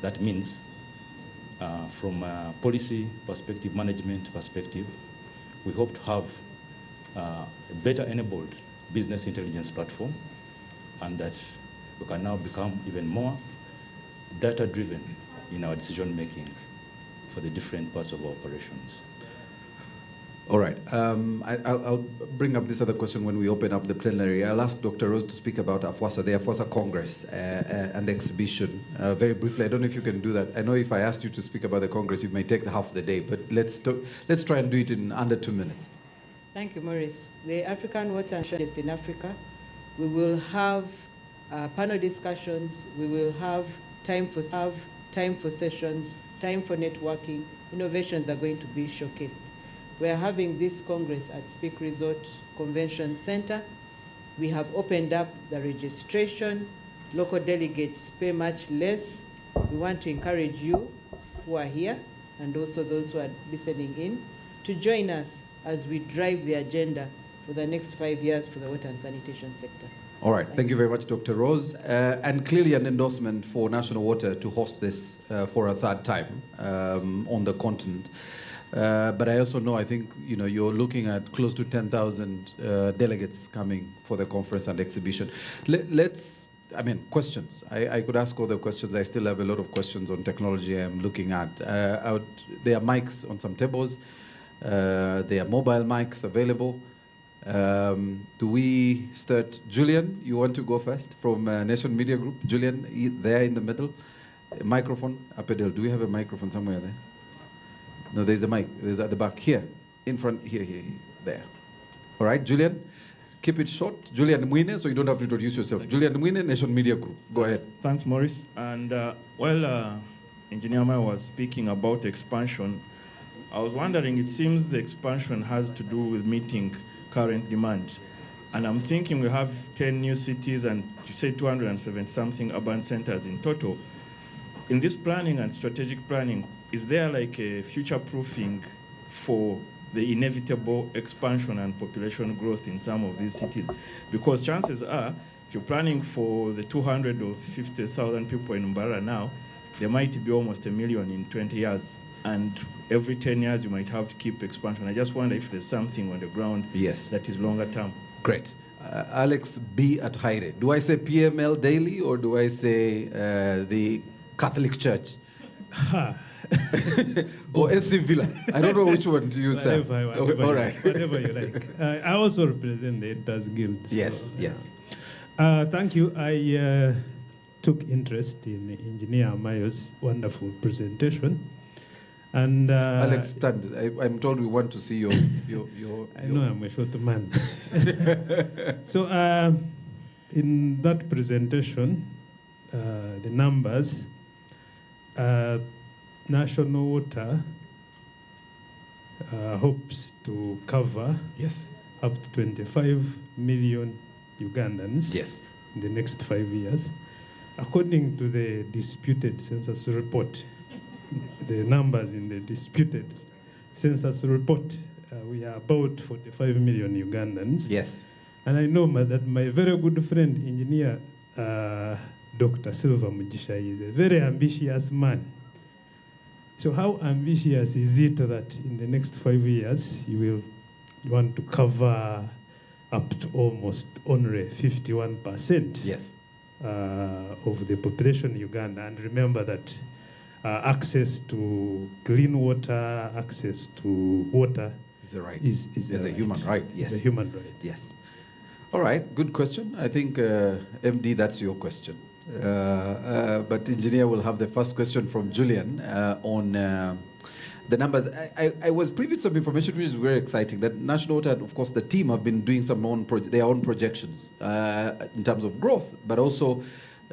That means from a policy perspective, management perspective, we hope to have a better enabled business intelligence platform, and that we can now become even more data-driven in our decision-making for the different parts of our operations. All right. I'll bring up this other question when we open up the plenary. I'll ask Dr. Rose to speak about AFWASA, the AFWASA Congress and exhibition. Very briefly, I don't know if you can do that. I know if I asked you to speak about the Congress, you may take half the day, but let's try and do it in under 2 minutes. Thank you, Maurice. The African Water and is in Africa. We will have panel discussions. We will have time for sessions, time for networking. Innovations are going to be showcased. We are having this Congress at Speak Resort Convention Center. We have opened up the registration. Local delegates pay much less. We want to encourage you who are here, and also those who are listening in, to join us as we drive the agenda for the next 5 years for the water and sanitation sector. All right. Thank you very much, Dr. Rose. And clearly an endorsement for National Water to host this for a third time on the continent. But I also know, I think, you're looking at close to 10,000 delegates coming for the conference and exhibition. Questions. I could ask all the questions. I still have a lot of questions on technology I'm looking at. There are mics on some tables. There are mobile mics available. Do we start? Julian, you want to go first from Nation Media Group? Julian, there in the middle. A microphone. Apedel, do we have a microphone somewhere there? No, there's a mic. There's at the back. Here. In front. Here. There. All right, Julian. Keep it short. Julian Mwine, so you don't have to introduce yourself. Julian Mwine, Nation Media Group. Go ahead. Thanks, Maurice. And while Engineer Maya was speaking about expansion, I was wondering, it seems the expansion has to do with meeting current demand. And I'm thinking we have 10 new cities and you say 270-something urban centers in total. In this planning and strategic planning, is there like a future-proofing for the inevitable expansion and population growth in some of these cities? Because chances are, if you're planning for the 250,000 people in Mbarara now, there might be almost 1 million in 20 years. And every 10 years, you might have to keep expansion. I just wonder if there's something on the ground that is longer term. Great. Alex B. at Haire. Do I say PML Daily or do I say the Catholic Church? Or SC Villa? I don't know which one do you say. All right. Whatever you like. I also represent the Editors Guild. So, yes. Thank you. I took interest in Engineer Mayo's wonderful presentation. And Alex, stand. I'm told we want to see your I know I'm a short man. So in that presentation, the numbers, National Water hopes to cover up to 25 million Ugandans in the next 5 years. According to the disputed census report, the numbers in the disputed census report, we are about 45 million Ugandans. Yes. And I know that my very good friend, Engineer Dr. Silva Mugisha, is a very ambitious man. So how ambitious is it that in the next 5 years, you will want to cover up to almost only 51% of the population in Uganda? And remember that access to clean water, access to water is a right. Is a human right. Yes. It's a human right. Yes. All right. Good question. I think MD, that's your question. But engineer will have the first question from Julian on the numbers. I was privy to some information which is very exciting. That National Water, of course, the team have been doing some their own projections in terms of growth, but also.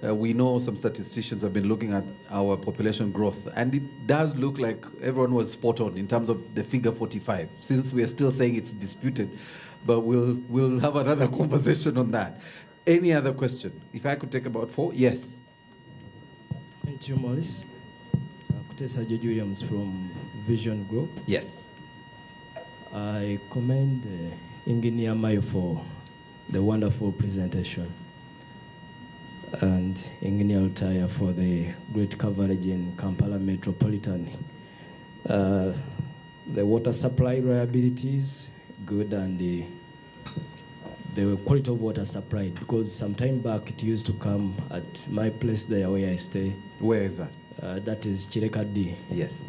We know some statisticians have been looking at our population growth, and it does look like everyone was spot on in terms of the figure 45, since we are still saying it's disputed, but we'll have another conversation on that. Any other question? If I could take about 4, yes. Thank you, Maurice. Kutesa George Williams from Vision Group. Yes. I commend Engineer Mayo for the wonderful presentation, and Engineer Altaya for the great coverage in Kampala Metropolitan. The water supply reliability is good, and the quality of water supplied, because some time back it used to come at my place there where I stay. Where is that? That is Chirekadi. Yes.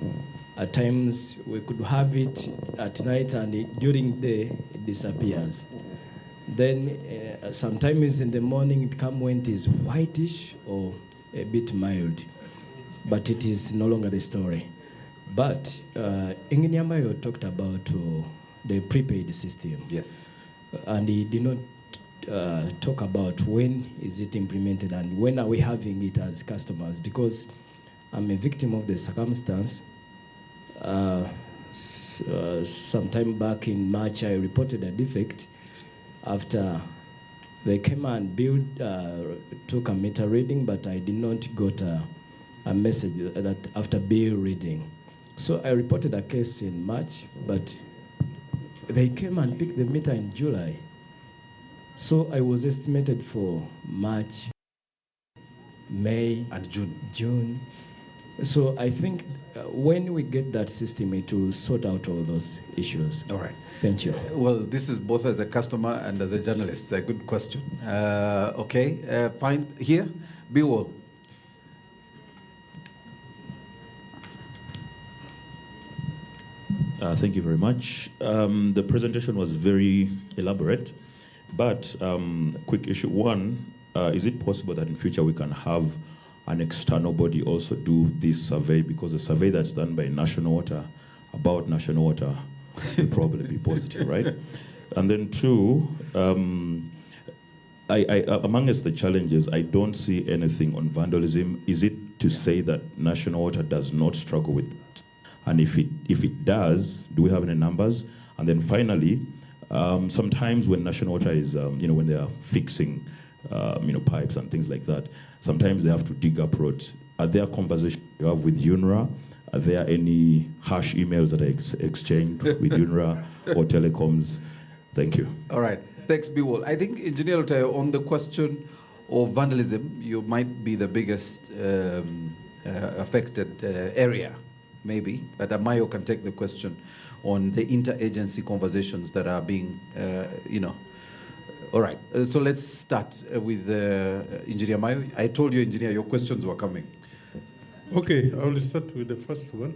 At times we could have it at night, and during the day it disappears. Then sometimes in the morning it comes when it is whitish or a bit mild, but it is no longer the story. But Engineer Mayo talked about the prepaid system. Yes. And he did not talk about when is it implemented and when are we having it as customers, because I'm a victim of the circumstance. Some time back in March, I reported a defect after they came and took a meter reading, but I did not get a message that after bill reading. So I reported a case in March, but they came and picked the meter in July. So I was estimated for March, May, and June. So I think when we get that system, it will sort out all those issues. All right. Thank you. Well, this is both as a customer and as a journalist. A good question. Okay. Fine. Here, Biwol. Thank you very much. The presentation was very elaborate, but quick issue. One, is it possible that in future we can have an external body also do this survey, because the survey that's done by National Water about National Water will probably be positive, right? And then two, amongst the challenges, I don't see anything on vandalism. Is it to say that National Water does not struggle with that? And if it does, do we have any numbers? And then finally, sometimes when National Water is, when they are fixing, pipes and things like that, sometimes they have to dig up roads. Are there conversations you have with UNRWA? Are there any harsh emails that are exchanged with UNRWA or telecoms? Thank you. All right. Thanks, Biwol. I think, Engineer Otayo, on the question of vandalism, you might be the biggest affected area, maybe. But Amayo can take the question on the interagency conversations that are being, All right. So let's start with Engineer Amayo. I told you, Engineer, your questions were coming. Okay, I will start with the first one.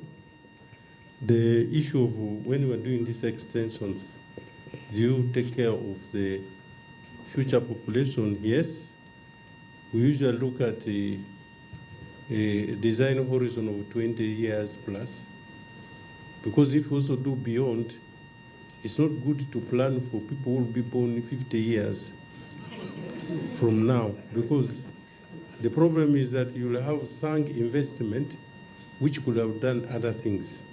The issue of when we are doing these extensions, do you take care of the future population? Yes. We usually look at a design horizon of 20 years plus, because if we also do beyond, it's not good to plan for people who will be born 50 years from now, because the problem is that you will have sunk investment which could have done other things.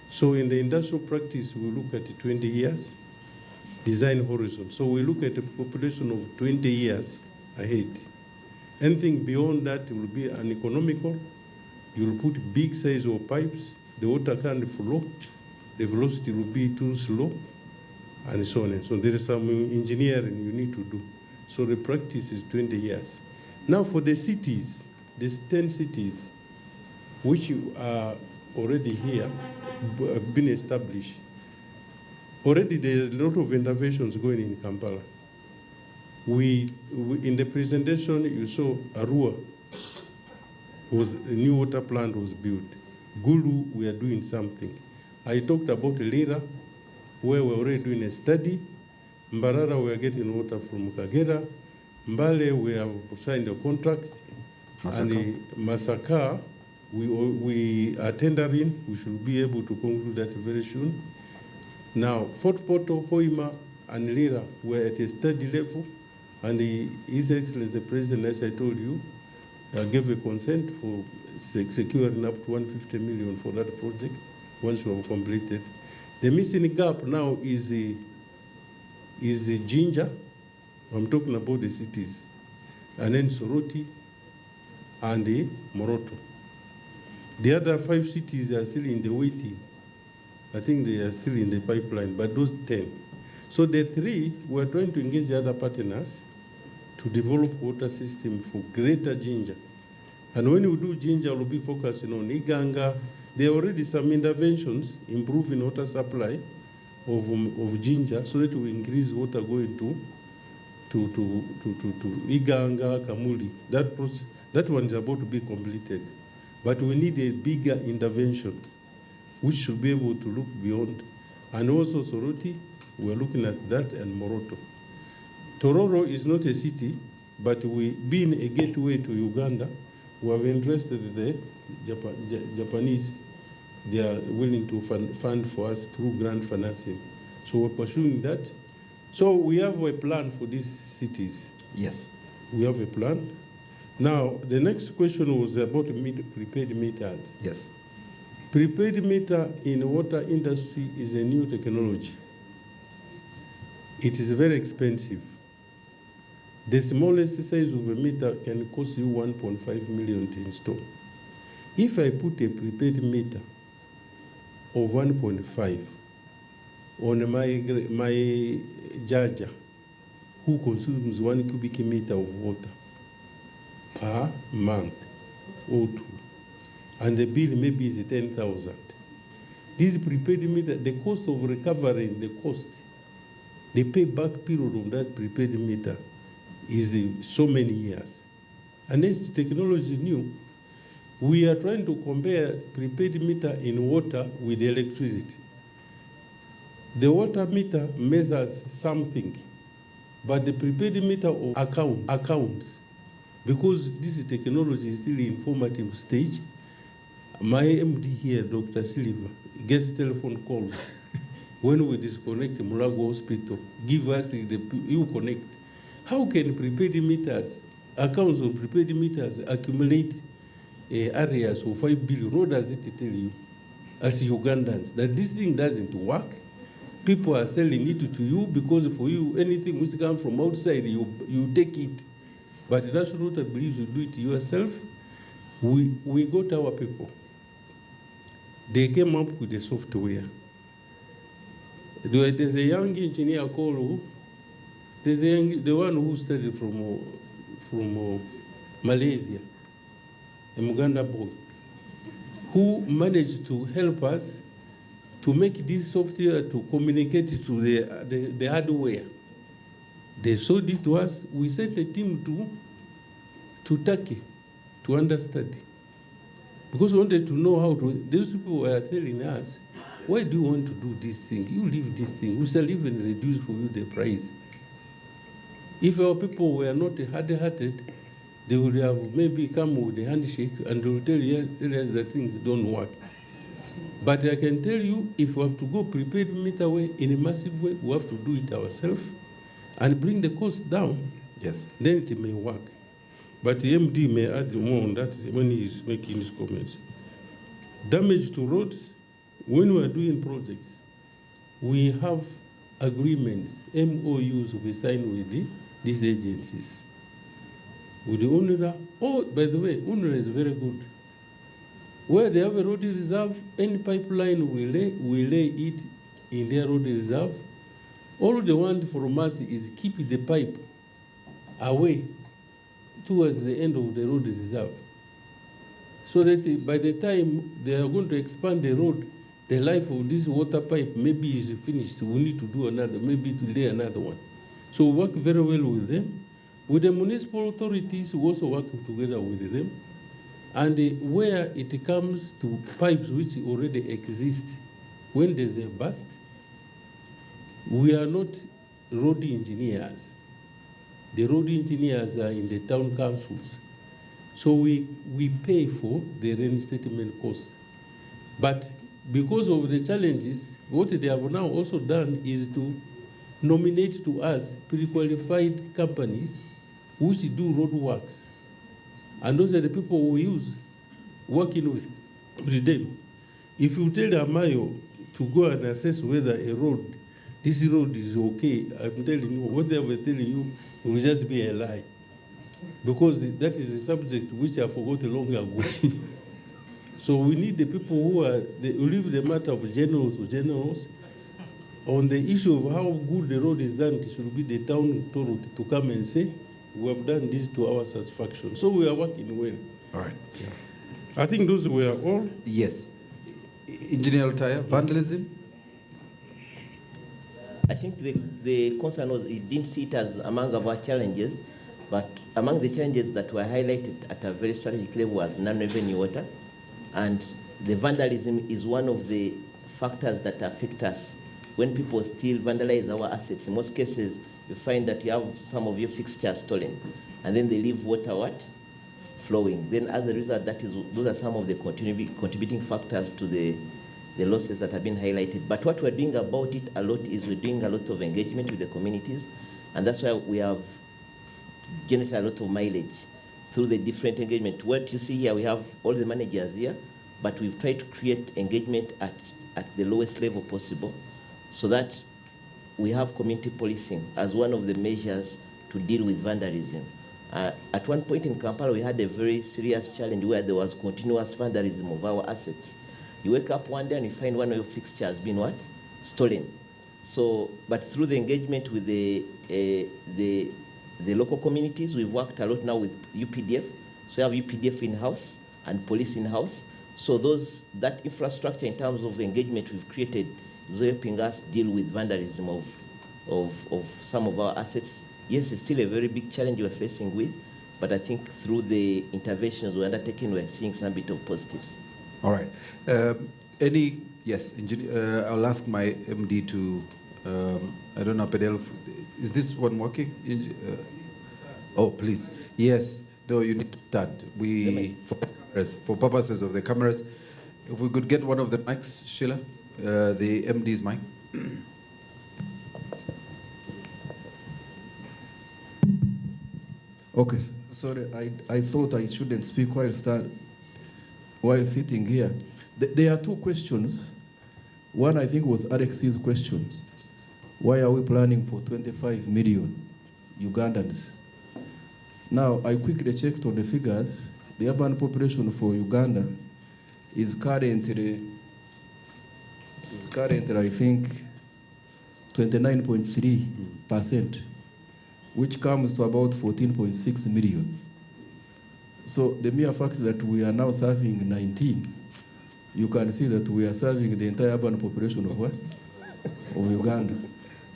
So in the industrial practice, we look at 20 years design horizon. So we look at a population of 20 years ahead. Anything beyond that will be uneconomical. You will put big size of pipes, the water can't flow, the velocity will be too slow, and so on and so on. There is some engineering you need to do. So the practice is 20 years. Now for the cities, these 10 cities, which are already here, have been established, already there's a lot of interventions going in Kampala. We in the presentation, you saw Arua, a new water plant was built. Gulu, we are doing something. I talked about Lira, where we're already doing a study. Mbarara, we are getting water from Kagera. Mbale, we have signed a contract. Masaka. And Masaka, we are tendering. We should be able to conclude that very soon. Now, Fort Portal, Hoima, and Lira were at a study level, and His Excellency the President, as I told you, gave a consent for securing up to 150 million for that project once we have completed. The missing gap now is Jinja. I'm talking about the cities, and then Soroti and Moroto. The other 5 cities are still in the waiting. I think they are still in the pipeline, but those 10. So the 3, we're trying to engage other partners to develop water system for greater Jinja. And when we do Jinja, we'll be focusing on Iganga. There are already some interventions improving water supply of Jinja so that we increase water going to Iganga, Kamuli. That one is about to be completed. But we need a bigger intervention, which should be able to look beyond. And also Soroti, we're looking at that, and Moroto. Tororo is not a city, but we, being a gateway to Uganda, we have interested the Japanese. They are willing to fund for us through grant financing. So we're pursuing that. So we have a plan for these cities. Yes. We have a plan. Now, the next question was about prepaid meters. Yes. Prepaid meter in the water industry is a new technology. It is very expensive. The smallest size of a meter can cost you 1.5 million to install. If I put a prepaid meter of 1.5 on my Jaja, who consumes 1 cubic meter of water per month or 2, and the bill maybe is 10,000. This prepaid meter, the cost of recovering the cost, the payback period of that prepaid meter is so many years. And this technology is new. We are trying to compare prepaid meter in water with electricity. The water meter measures something, but the prepaid meter of accounts, because this technology is still in formative stage. My MD here, Dr. Silva, gets telephone calls when we disconnect Mulago Hospital, give us the you connect. How can prepaid meters, accounts of prepaid meters accumulate areas of 5 billion? What does it tell you as Ugandans? That this thing doesn't work? People are selling it to you because for you, anything which comes from outside, you take it. But that's not, I believe you do it yourself. We got our people. They came up with the software. There's a young engineer called, the one who studied from Malaysia, a Muganda boy, who managed to help us to make this software to communicate to the hardware. They sold it to us. We sent a team to Turkey to understudy. Because we wanted to know how to, those people were telling us, why do you want to do this thing? You leave this thing. We shall even reduce for you the price. If our people were not hard-hearted, they would have maybe come with a handshake and they will tell us that things don't work. But I can tell you, if we have to go prepaid meter way in a massive way, we have to do it ourselves and bring the cost down. Yes. Then it may work. But the MD may add more on that when he is making his comments. Damage to roads, when we are doing projects, we have agreements, MOUs we sign with these agencies. With the UNRWA, oh, by the way, UNRWA is very good. Where they have a road reserve, any pipeline we lay it in their road reserve. All they want from us is keep the pipe away towards the end of the road reserve. So that by the time they are going to expand the road, the life of this water pipe maybe is finished. We need to do another, maybe to lay another one. So we work very well with them. With the municipal authorities, we also work together with them. And where it comes to pipes which already exist, when there's a burst, we are not road engineers. The road engineers are in the town councils. So we pay for the reinstatement cost. But because of the challenges, what they have now also done is to nominate to us pre-qualified companies which do road works. And those are the people we use working with them. If you tell Amayo to go and assess whether this road is okay, I'm telling you, whatever telling you, it will just be a lie. Because that is a subject which I forgot long ago. So we need the people who leave the matter of generals to generals. On the issue of how good the road is done, it should be the town authority to come and say, we have done this to our satisfaction. So we are working well. All right. Yeah. I think those were all. Yes. Engineer Altaya, vandalism? I think the concern was he didn't see it as among our challenges, but among the challenges that were highlighted at a very strategic level was non-revenue water. And the vandalism is one of the factors that affect us. When people still vandalize our assets, in most cases, you find that you have some of your fixtures stolen, and then they leave water flowing. Then as a result, those are some of the contributing factors to the losses that have been highlighted. But what we're doing about it a lot is we're doing a lot of engagement with the communities, and that's why we have generated a lot of mileage through the different engagement. What you see here, we have all the managers here, but we've tried to create engagement at the lowest level possible so that we have community policing as one of the measures to deal with vandalism. At one point in Kampala, we had a very serious challenge where there was continuous vandalism of our assets. You wake up one day and you find one of your fixtures being stolen. So, but through the engagement with the local communities, we've worked a lot now with UPDF. So we have UPDF in-house and police in-house. So that infrastructure in terms of engagement we've created is helping us deal with vandalism of some of our assets. Yes, it's still a very big challenge we're facing with, but I think through the interventions we're undertaking, we're seeing some bit of positives. All right. Yes, I'll ask my MD to, I don't know, Pedel, is this one working? Oh, please. Yes. No, you need to stand. For purposes of the cameras, if we could get one of the mics, Sheila, the MD's mic. Okay, sorry, I thought I shouldn't speak while sitting here. There are two questions. One, I think, was Alex's question. Why are we planning for 25 million Ugandans? Now, I quickly checked on the figures. The urban population for Uganda is currently I think, 29.3%, which comes to about 14.6 million. So the mere fact that we are now serving 19, you can see that we are serving the entire urban population of what? Of Uganda.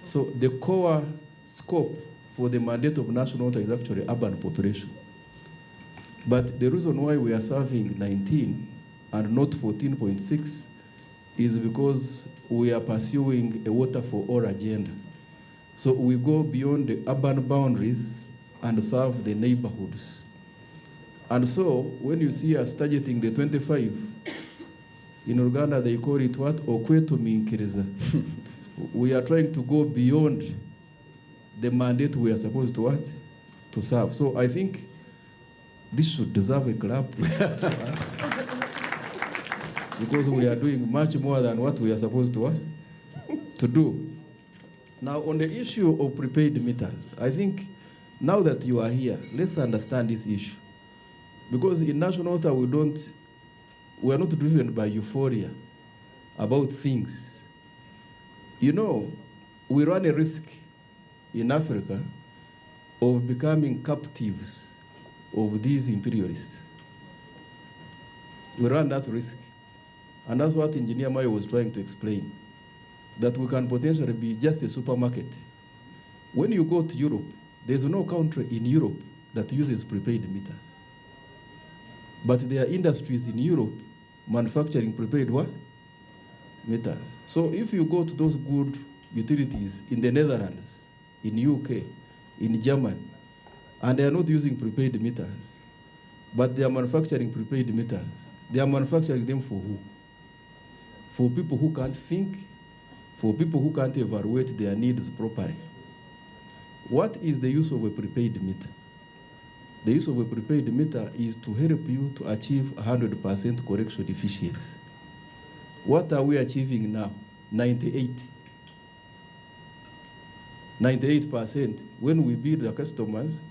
So the core scope for the mandate of national water is actually urban population. But the reason why we are serving 19 and not 14.6 is because we are pursuing a water for all agenda. So we go beyond the urban boundaries and serve the neighborhoods. And so when you see us targeting the 25, in Uganda they call it what? Okweto minkiriza. We are trying to go beyond the mandate we are supposed to what? To serve. So I think this should deserve a clap because we are doing much more than what we are supposed to what? To do. Now on the issue of prepaid meters, I think now that you are here, let's understand this issue. Because in national water we are not driven by euphoria about things. You know, we run a risk in Africa of becoming captives of these imperialists. We run that risk. And that's what Engineer Mayo was trying to explain, that we can potentially be just a supermarket. When you go to Europe, there's no country in Europe that uses prepaid meters. But there are industries in Europe manufacturing prepaid what? Meters. So if you go to those good utilities in the Netherlands, in UK, in Germany, and they are not using prepaid meters, but they are manufacturing prepaid meters, they are manufacturing them for who? For people who can't think, for people who can't evaluate their needs properly. What is the use of a prepaid meter? The use of a prepaid meter is to help you to achieve 100% correction efficiency. What are we achieving now? 98%. When we bill the customers,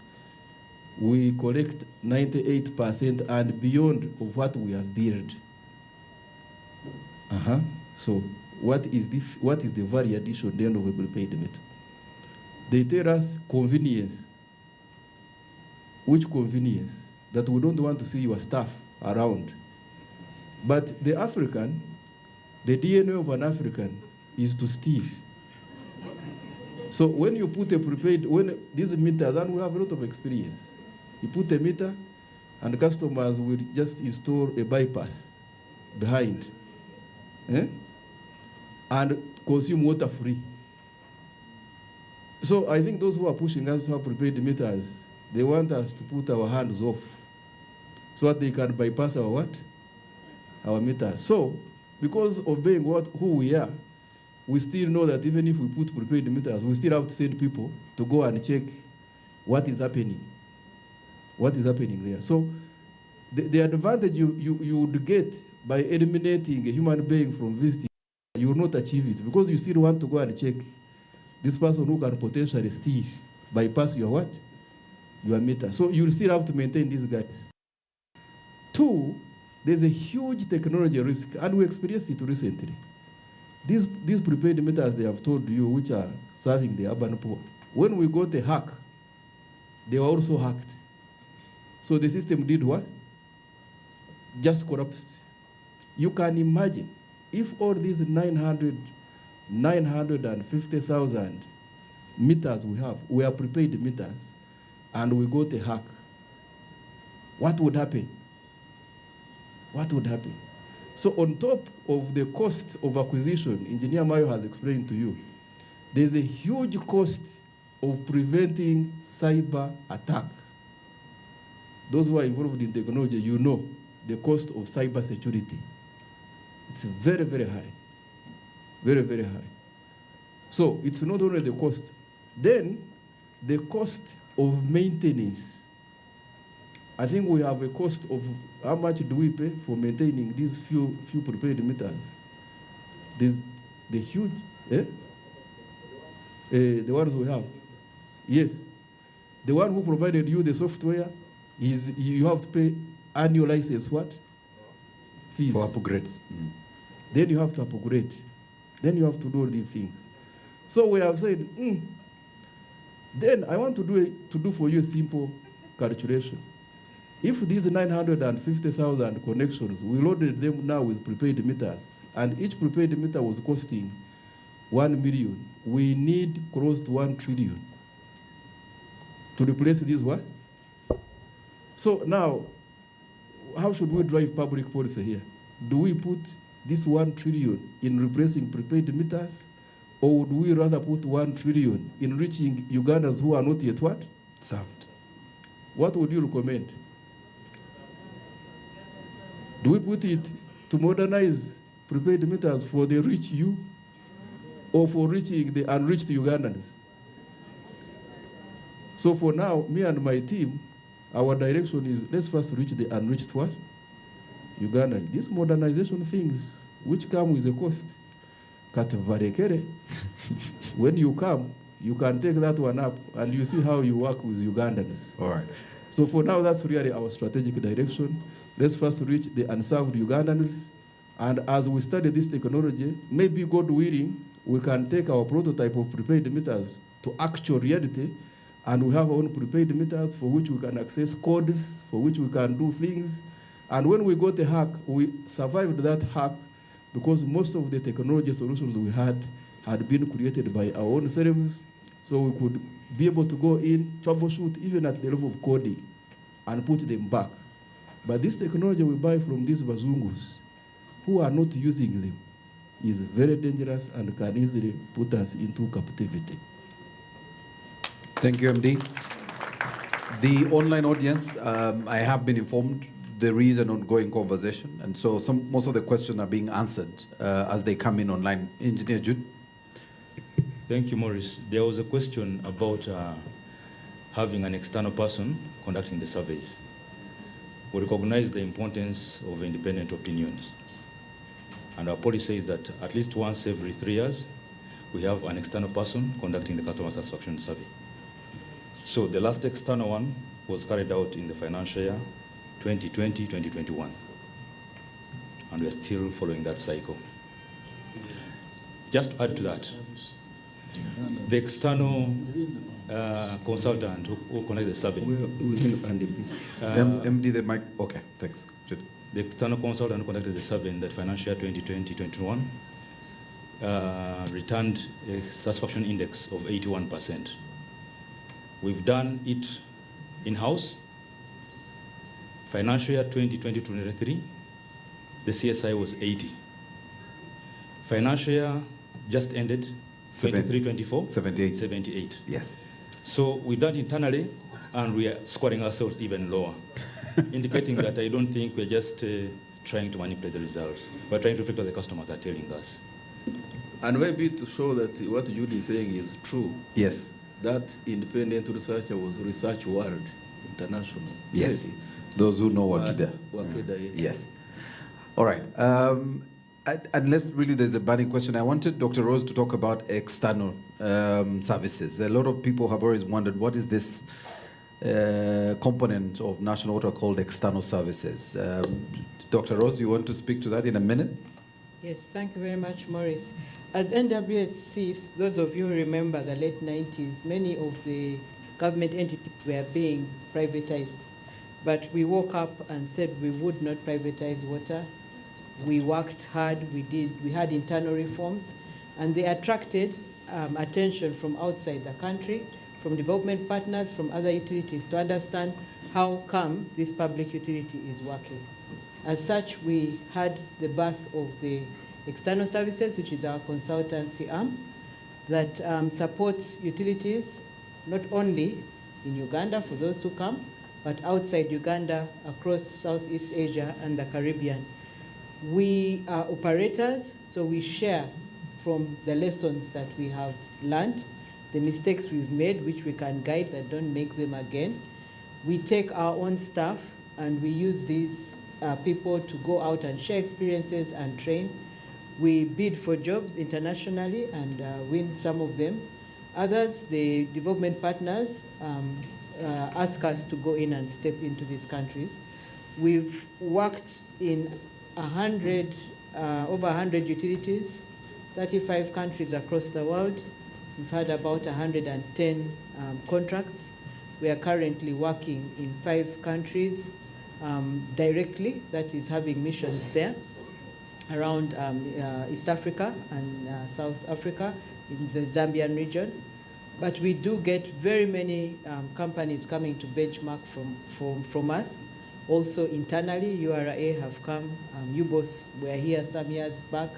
we collect 98% and beyond of what we have billed. So what is this? What is the value addition at the end of a prepaid meter? They tell us convenience. Which convenience? That we don't want to see your staff around. But the African, the DNA of an African is to steal. So when you put a prepaid, when these meters, and we have a lot of experience, you put a meter and the customers will just install a bypass behind. And consume water free. So I think those who are pushing us to have prepaid meters, they want us to put our hands off so that they can bypass our what? Our meters. So because of being who we are, we still know that even if we put prepaid meters, we still have to send people to go and check what is happening. What is happening there. So the advantage you would get by eliminating a human being from visiting, you will not achieve it because you still want to go and check this person who can potentially steal, bypass your what? Your meter. So you still have to maintain these guys. Two, there's a huge technology risk, and we experienced it recently. These prepaid meters they have told you, which are serving the urban poor, when we got a hack, they were also hacked. So the system did what? Just collapsed. You can imagine if all these 950,000 meters we have were prepaid meters and we got a hack, what would happen? What would happen? So on top of the cost of acquisition, Engineer Mayo has explained to you, there's a huge cost of preventing cyber attack. Those who are involved in technology, you know the cost of cyber security. It's very, very high. Very, very high. So it's not only the cost. Then the cost of maintenance. I think we have a cost of how much do we pay for maintaining these few prepaid meters? The huge, the ones we have. Yes. The one who provided you the software, you have to pay annual license what? Fees. For upgrades. Then you have to upgrade. Then you have to do all these things. So we have said, then I want to do for you a simple calculation. If these 950,000 connections, we loaded them now with prepaid meters, and each prepaid meter was costing 1 million, we need close to 1 trillion to replace this what? So now, how should we drive public policy here? Do we put this 1 trillion in replacing prepaid meters, or would we rather put 1 trillion in reaching Ugandans who are not yet what? Served. What would you recommend? Do we put it to modernize prepaid meters for the rich you, or for reaching the unreached Ugandans? So for now, me and my team, our direction is let's first reach the unreached what? Ugandan. These modernization things, which come with a cost, when you come, you can take that one up and you see how you work with Ugandans. All right. So for now, that's really our strategic direction. Let's first reach the unserved Ugandans. And as we study this technology, maybe God willing, we can take our prototype of prepaid meters to actual reality, and we have our own prepaid meters for which we can access codes, for which we can do things. And when we got a hack, we survived that hack because most of the technology solutions we had been created by our own selves, so we could be able to go in, troubleshoot, even at the level of coding, and put them back. But this technology we buy from these bazungus, who are not using them, is very dangerous and can easily put us into captivity. Thank you, MD. The online audience, I have been informed there is an ongoing conversation, and so most of the questions are being answered as they come in online. Engineer Jude. Thank you, Maurice. There was a question about having an external person conducting the surveys. We recognize the importance of independent opinions. And our policy is that at least once every 3 years, we have an external person conducting the customer satisfaction survey. So the last external one was carried out in the financial year 2020-2021. And we're still following that cycle. Just to add to that, the external consultant who conducted the survey. Within NDB. MD, the mic. Okay, thanks. Good. The external consultant who conducted the survey in that financial year 2020-2021 returned a satisfaction index of 81%. We've done it in-house. Financial year 2020-2023, the CSI was 80. Financial year just ended, 23-24, 78. Yes. So we've done it internally, and we are scoring ourselves even lower, indicating that I don't think we're just trying to manipulate the results. We're trying to reflect what the customers are telling us. And maybe to show that what Judy is saying is true. Yes. That independent researcher was Research World International. Yes. Those who know Wakida. Wakida, yes. All right. Unless really there's a burning question, I wanted Dr. Rose to talk about external services. A lot of people have always wondered, what is this component of national water called external services? Dr. Rose, you want to speak to that in a minute? Yes, thank you very much, Maurice. As NWSC, those of you who remember the late 90s, many of the government entities were being privatized. But we woke up and said we would not privatize water. We worked hard, we had internal reforms, and they attracted attention from outside the country, from development partners, from other utilities, to understand how come this public utility is working. As such, we had the birth of the external services, which is our consultancy arm, that supports utilities not only in Uganda for those who come, but outside Uganda, across Southeast Asia and the Caribbean. We are operators, so we share from the lessons that we have learned, the mistakes we've made, which we can guide that don't make them again. We take our own staff and we use these people to go out and share experiences and train. We bid for jobs internationally and win some of them. Others, the development partners, ask us to go in and step into these countries. We've worked in over 100 utilities, 35 countries across the world. We've had about 110 contracts. We are currently working in 5 countries directly, that is having missions there, around East Africa and South Africa, in the Zambian region. But we do get very many companies coming to benchmark from us. Also internally, URA have come, UBOS were here some years back.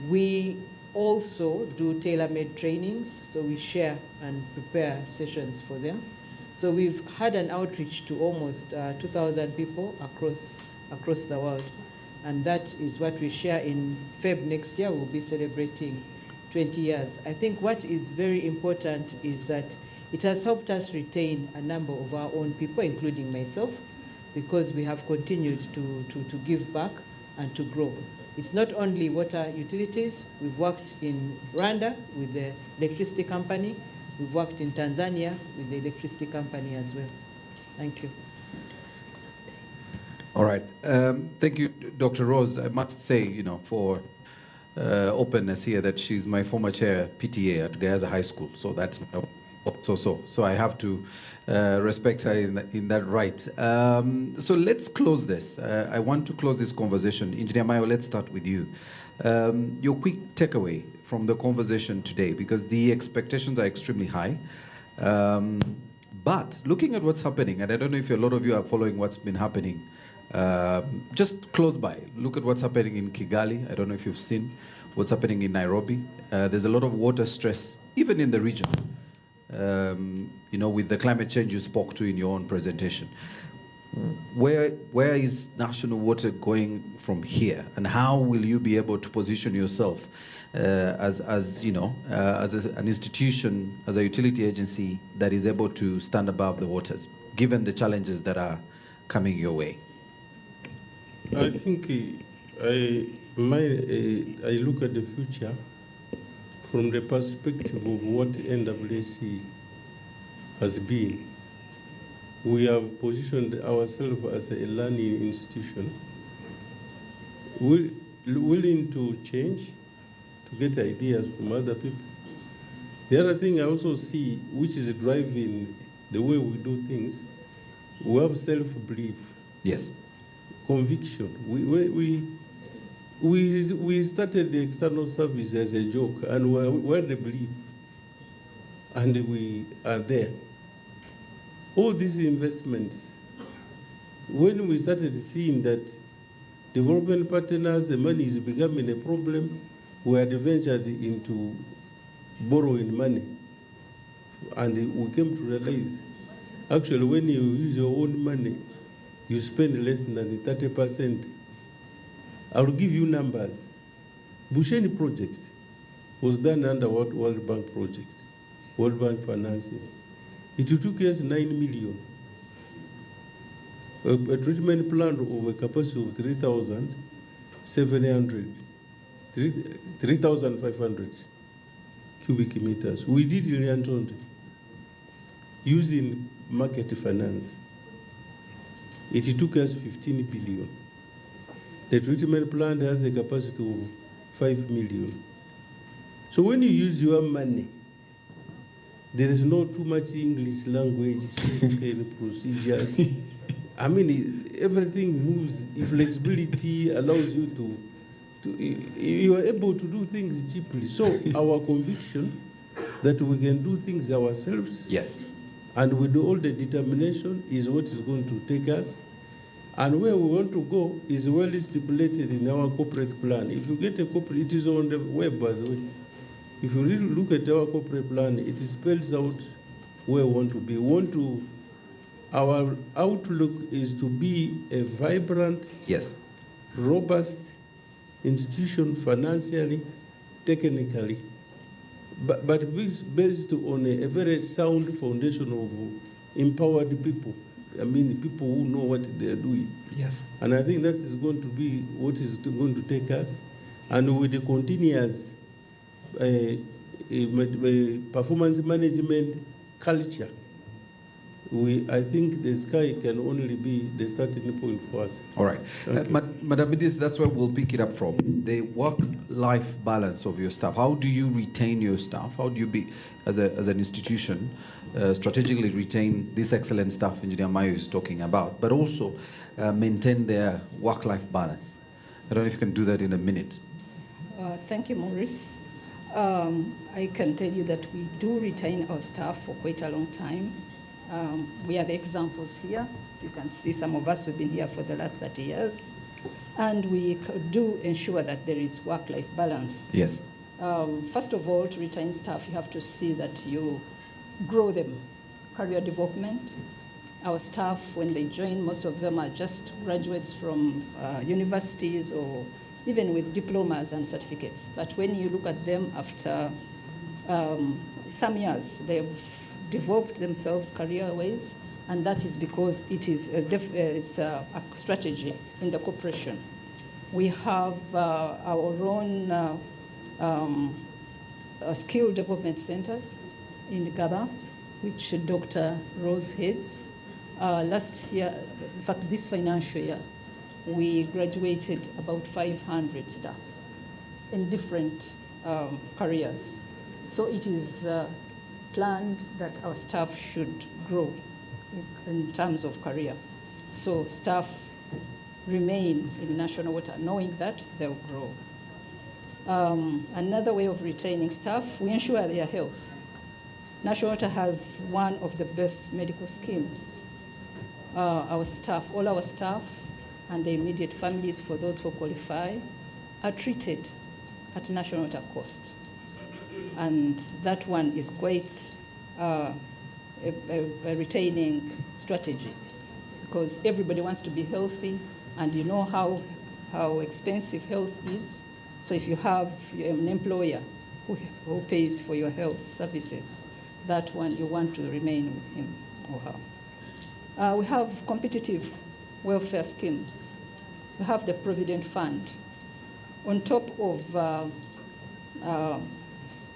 We also do tailor-made trainings, so we share and prepare sessions for them. So we've had an outreach to almost 2,000 people across the world. And that is what we share. In Feb next year, we'll be celebrating 20 years. I think what is very important is that it has helped us retain a number of our own people, including myself, because we have continued to give back and to grow. It's not only water utilities. We've worked in Rwanda with the electricity company. We've worked in Tanzania with the electricity company as well. Thank you. All right. Thank you, Dr. Rose. I must say, for openness here, that she's my former chair PTA at Gayaza High School. So that's so I have to respect her in that right. So let's close this. I want to close this conversation. Engineer Mayo, let's start with you. Your quick takeaway from the conversation today, because the expectations are extremely high. But looking at what's happening, and I don't know if a lot of you are following what's been happening, just close by, look at what's happening in Kigali. I don't know if you've seen what's happening in Nairobi. There's a lot of water stress, even in the region, with the climate change you spoke to in your own presentation. Where is national water going from here, and how will you be able to position yourself as an institution, as a utility agency that is able to stand above the waters, given the challenges that are coming your way? I think I look at the future from the perspective of what NWSC has been. We have positioned ourselves as a learning institution, willing to change, to get ideas from other people. The other thing I also see, which is driving the way we do things, we have self-belief. Yes. Conviction. We started the external service as a joke, and we're the belief, and we are there. All these investments, when we started seeing that development partners, the money is becoming a problem, we had ventured into borrowing money. And we came to realize, actually, when you use your own money, you spend less than 30%. I'll give you numbers. Busheni project was done under World Bank project, World Bank financing. It took us 9 million. A treatment plant of a capacity of 3,500 cubic meters. We did in Yantonde using market finance. It took us 15 billion. The treatment plant has a capacity of 5 million. So when you use your money, there is not too much English language, spoken procedures. I mean, everything moves. Flexibility allows you you are able to do things cheaply. So our conviction that we can do things ourselves, yes, and with all the determination is what is going to take us. And where we want to go is well stipulated in our corporate plan. If you get a corporate, it is on the web, by the way. If you really look at our corporate plan, it spells out where we want to be. Our outlook is to be a vibrant, yes, robust institution financially, technically, but based on a very sound foundation of empowered people. I mean, people who know what they are doing. Yes. And I think that is going to be what is going to take us. And with the continuous performance management culture, I think the sky can only be the starting point for us. All right. Madam Edith, that's where we'll pick it up from. The work-life balance of your staff. How do you retain your staff? How do you, as an institution, strategically retain this excellent staff Engineer Mayo is talking about, but also maintain their work-life balance? I don't know if you can do that in a minute. Thank you, Maurice. I can tell you that we do retain our staff for quite a long time. We are the examples here. You can see some of us have been here for the last 30 years. And we do ensure that there is work-life balance. Yes. First of all, to retain staff, you have to see that you grow them. Career development. Our staff, when they join, most of them are just graduates from universities or even with diplomas and certificates. But when you look at them after some years, they've developed themselves career-wise, and that is because it's a strategy in the corporation. We have our own skill development centers in Gaba, which Dr. Rose heads. Last year, in fact, this financial year, we graduated about 500 staff in different careers. So it is planned that our staff should grow in terms of career. So staff remain in National Water knowing that they'll grow. Another way of retaining staff, we ensure their health. National Water has one of the best medical schemes. Our staff, all our staff and their immediate families, for those who qualify, are treated at National Water cost. And that one is quite a retaining strategy, because everybody wants to be healthy, and you know how expensive health is. So if you have an employer who pays for your health services, that one you want to remain with him or her. We have competitive welfare schemes. We have the Provident Fund. On top of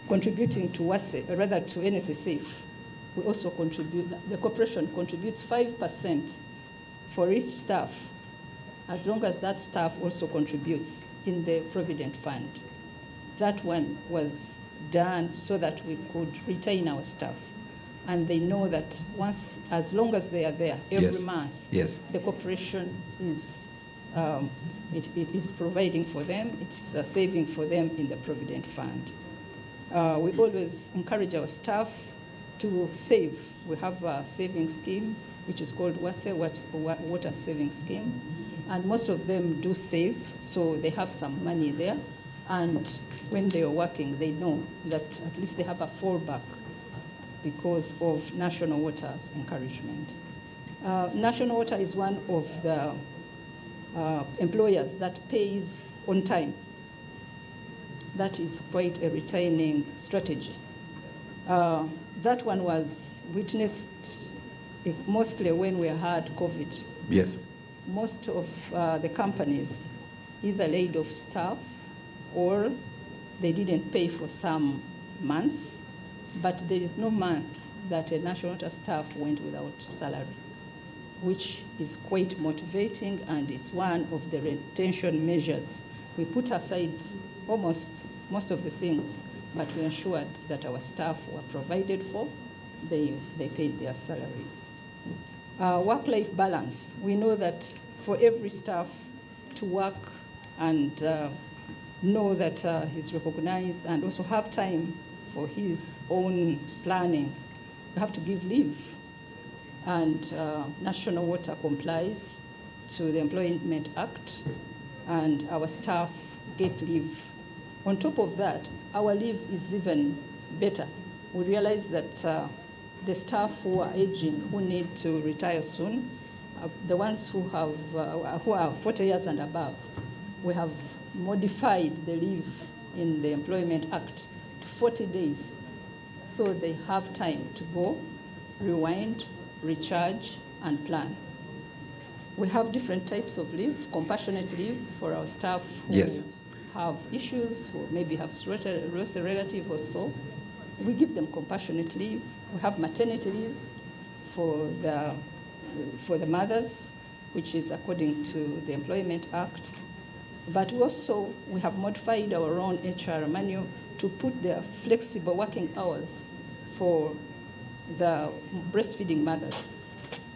contributing to WASE, or rather to NSSF, we also contribute, the corporation contributes 5% for each staff, as long as that staff also contributes in the Provident Fund. That one was done so that we could retain our staff. And they know that as long as they are there every month, the corporation is it is providing for them, it's a saving for them in the Provident Fund. We always encourage our staff to save. We have a saving scheme, which is called WASE, Water Saving Scheme. And most of them do save, so they have some money there. And when they are working, they know that at least they have a fallback because of National Water's encouragement. National Water is one of the employers that pays on time. That is quite a retaining strategy. That one was witnessed mostly when we had COVID. Yes. Most of the companies either laid off staff or they didn't pay for some months, but there is no month that a National Water staff went without salary, which is quite motivating, and it's one of the retention measures. We put aside most of the things, but we ensured that our staff were provided for, they paid their salaries. Work-life balance. We know that for every staff to work and know that he's recognized and also have time for his own planning, you have to give leave. And National Water complies to the Employment Act, and our staff get leave. On top of that, our leave is even better. We realize that the staff who are aging, who need to retire soon, the ones who are 40 years and above, we have modified the leave in the Employment Act to 40 days, so they have time to go, rewind, recharge, and plan. We have different types of leave, compassionate leave for our staff who have issues, who maybe have lost a relative or so. We give them compassionate leave. We have maternity leave for the mothers, which is according to the Employment Act. But also, we have modified our own HR manual to put the flexible working hours for the breastfeeding mothers.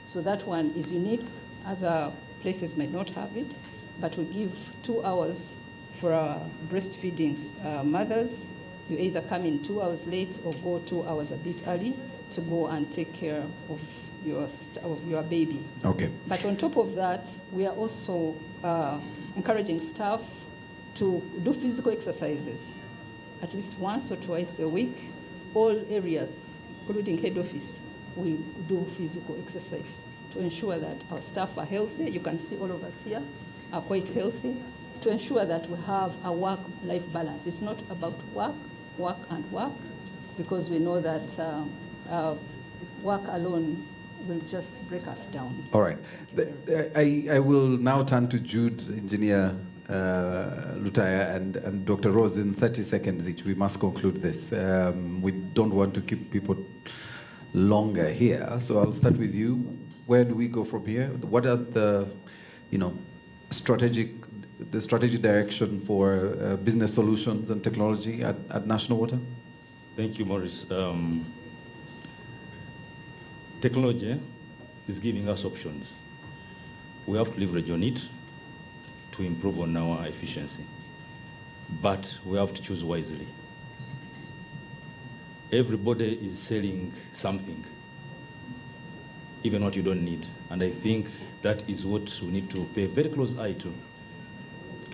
So that one is unique. Other places might not have it, but we give 2 hours for our breastfeeding mothers. You either come in 2 hours late or go 2 hours a bit early to go and take care of your baby. Okay. But on top of that, we are also encouraging staff to do physical exercises at least once or twice a week. All areas, including head office, we do physical exercise to ensure that our staff are healthy. You can see all of us here are quite healthy, to ensure that we have a work-life balance. It's not about work, and work, because we know that work alone will just break us down. All right. I will now turn to Jude, Engineer Lutaya, and Dr. Rose in 30 seconds each. We must conclude this. We don't want to keep people longer here, so I'll start with you. Where do we go from here? What are the, strategic direction for business solutions and technology at National Water? Thank you, Maurice. Technology is giving us options. We have to leverage on it to improve on our efficiency, but we have to choose wisely. Everybody is selling something, even what you don't need. And I think that is what we need to pay a very close eye to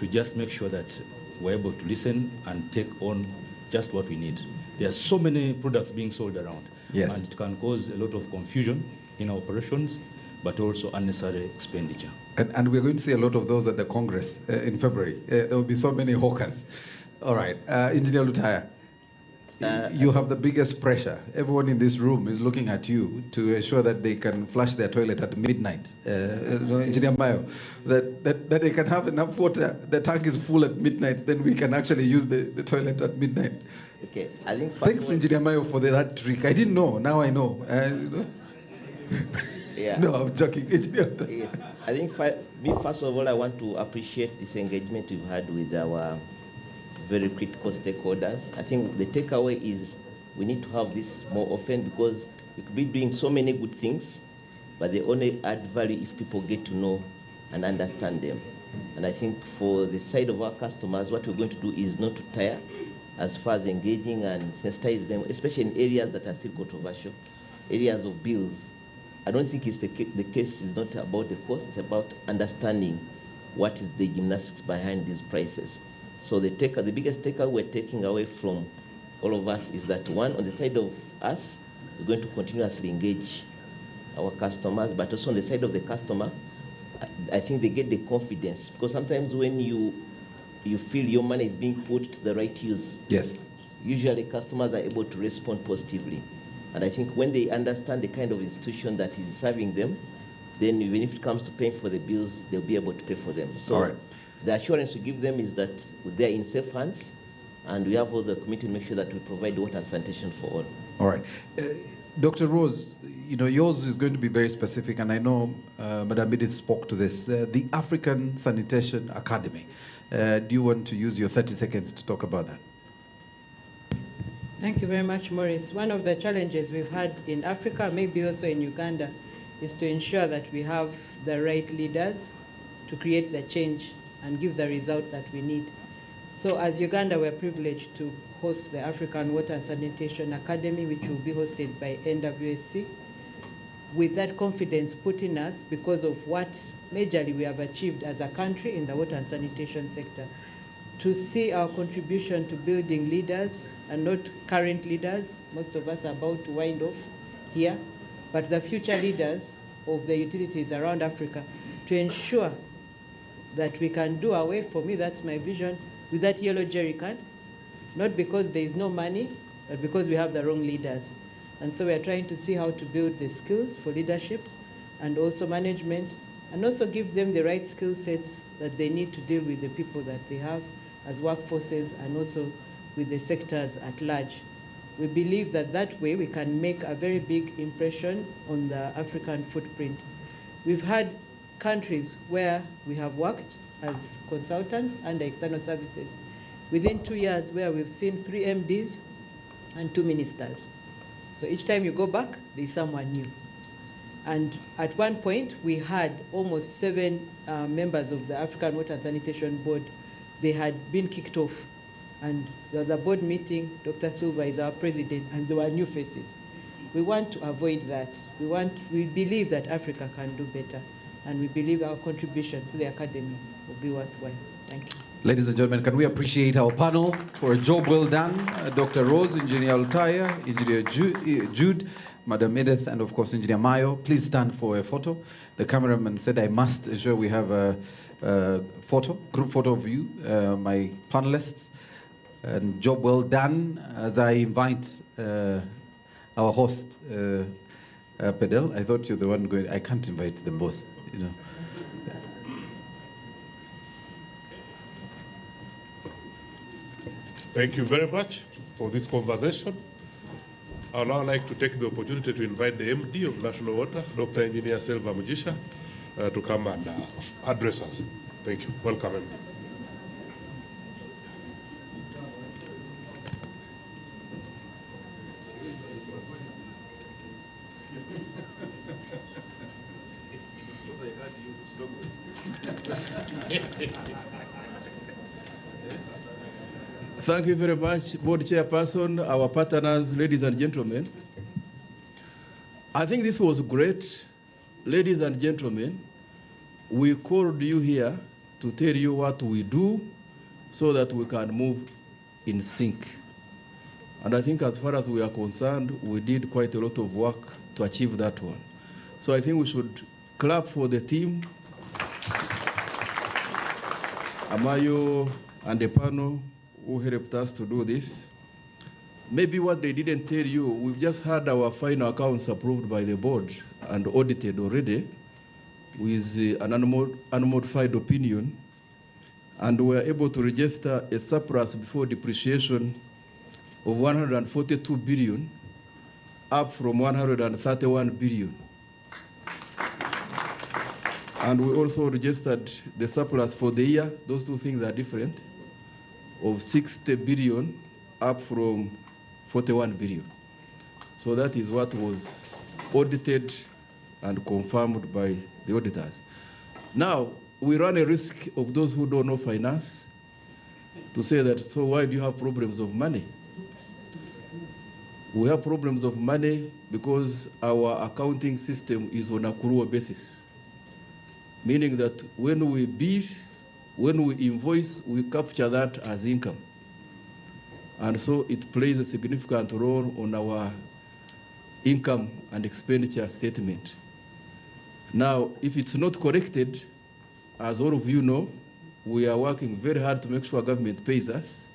just make sure that we're able to listen and take on just what we need. There are so many products being sold around. Yes. And it can cause a lot of confusion in our operations, but also unnecessary expenditure. And we're going to see a lot of those at the Congress in February. There will be so many hawkers. All right. Engineer Lutaya, you have the biggest pressure. Everyone in this room is looking at you to ensure that they can flush their toilet at midnight. Engineer Mayo, that they can have enough water. The tank is full at midnight, then we can actually use the toilet at midnight. Okay, I think thanks, Engineer Mayo, for that trick. I didn't know. Now I know. Yeah. No, I'm joking. Yes. I think first of all, I want to appreciate this engagement we've had with our very critical stakeholders. I think the takeaway is we need to have this more often, because we could be doing so many good things, but they only add value if people get to know and understand them. And I think for the side of our customers, what we're going to do is not to tire as far as engaging and sensitize them, especially in areas that are still controversial, areas of bills. I don't think it's the case is not about the cost, it's about understanding what is the gymnastics behind these prices. So the biggest takeaway we're taking away from all of us is that, one, on the side of us, we're going to continuously engage our customers, but also on the side of the customer, I think they get the confidence, because sometimes when you feel your money is being put to the right use, yes, usually customers are able to respond positively. And I think when they understand the kind of institution that is serving them, then even if it comes to paying for the bills, they'll be able to pay for them. So all right, the assurance we give them is that they're in safe hands, and we have all the committee to make sure that we provide water and sanitation for all. All right. Dr. Rose, yours is going to be very specific, and I know Madam Edith spoke to this. The African Sanitation Academy. Do you want to use your 30 seconds to talk about that? Thank you very much, Maurice. One of the challenges we've had in Africa, maybe also in Uganda, is to ensure that we have the right leaders to create the change and give the result that we need. So as Uganda, we're privileged to host the African Water and Sanitation Academy, which will be hosted by NWSC, with that confidence put in us because of what majorly we have achieved as a country in the water and sanitation sector. To see our contribution to building leaders and not current leaders, most of us are about to wind off here, but the future leaders of the utilities around Africa, to ensure that we can do away, for me that's my vision, with that yellow jerry can, not because there is no money, but because we have the wrong leaders. And so we are trying to see how to build the skills for leadership and also management, and also give them the right skill sets that they need to deal with the people that they have as workforces and also with the sectors at large. We believe that that way we can make a very big impression on the African footprint. We've had countries where we have worked as consultants under external services within 2 years where we've seen 3 MDs and 2 ministers. So each time you go back, there's someone new. And at one point, we had almost 7 members of the African Water and Sanitation Board. They had been kicked off. And there was a board meeting, Dr. Silva is our president, and there were new faces. We want to avoid that. We believe that Africa can do better, and we believe our contribution to the academy will be worthwhile. Thank you. Ladies and gentlemen, can we appreciate our panel for a job well done? Dr. Rose, Engineer Altaya, Engineer Jude, Madam Edith, and of course Engineer Mayo. Please stand for a photo. The cameraman said I must ensure we have a photo, group photo of you, my panelists. And job well done. As I invite our host, Pedel, I thought you're the one going. I can't invite the boss, you know. Thank you very much for this conversation. I would now like to take the opportunity to invite the MD of National Water, Dr. Engineer Silva Mujisha, to come and address us. Thank you. Welcome, MD. Thank you very much, Board Chairperson, our partners, ladies and gentlemen. I think this was great. Ladies and gentlemen, we called you here to tell you what we do so that we can move in sync. And I think as far as we are concerned, we did quite a lot of work to achieve that one. So I think we should clap for the team, Amayo and the panel who helped us to do this. Maybe what they didn't tell you, we've just had our final accounts approved by the board and audited already with an unmodified opinion, and we were able to register a surplus before depreciation of 142 billion, up from 131 billion. And we also registered the surplus for the year, those two things are different, of 60 billion, up from 41 billion. So that is what was audited and confirmed by the auditors. Now, we run a risk of those who don't know finance to say that, so why do you have problems of money? We have problems of money because our accounting system is on an accrual basis, meaning that when we bill, when we invoice, we capture that as income. And so it plays a significant role on our income and expenditure statement. Now, if it's not corrected, as all of you know, we are working very hard to make sure government pays us.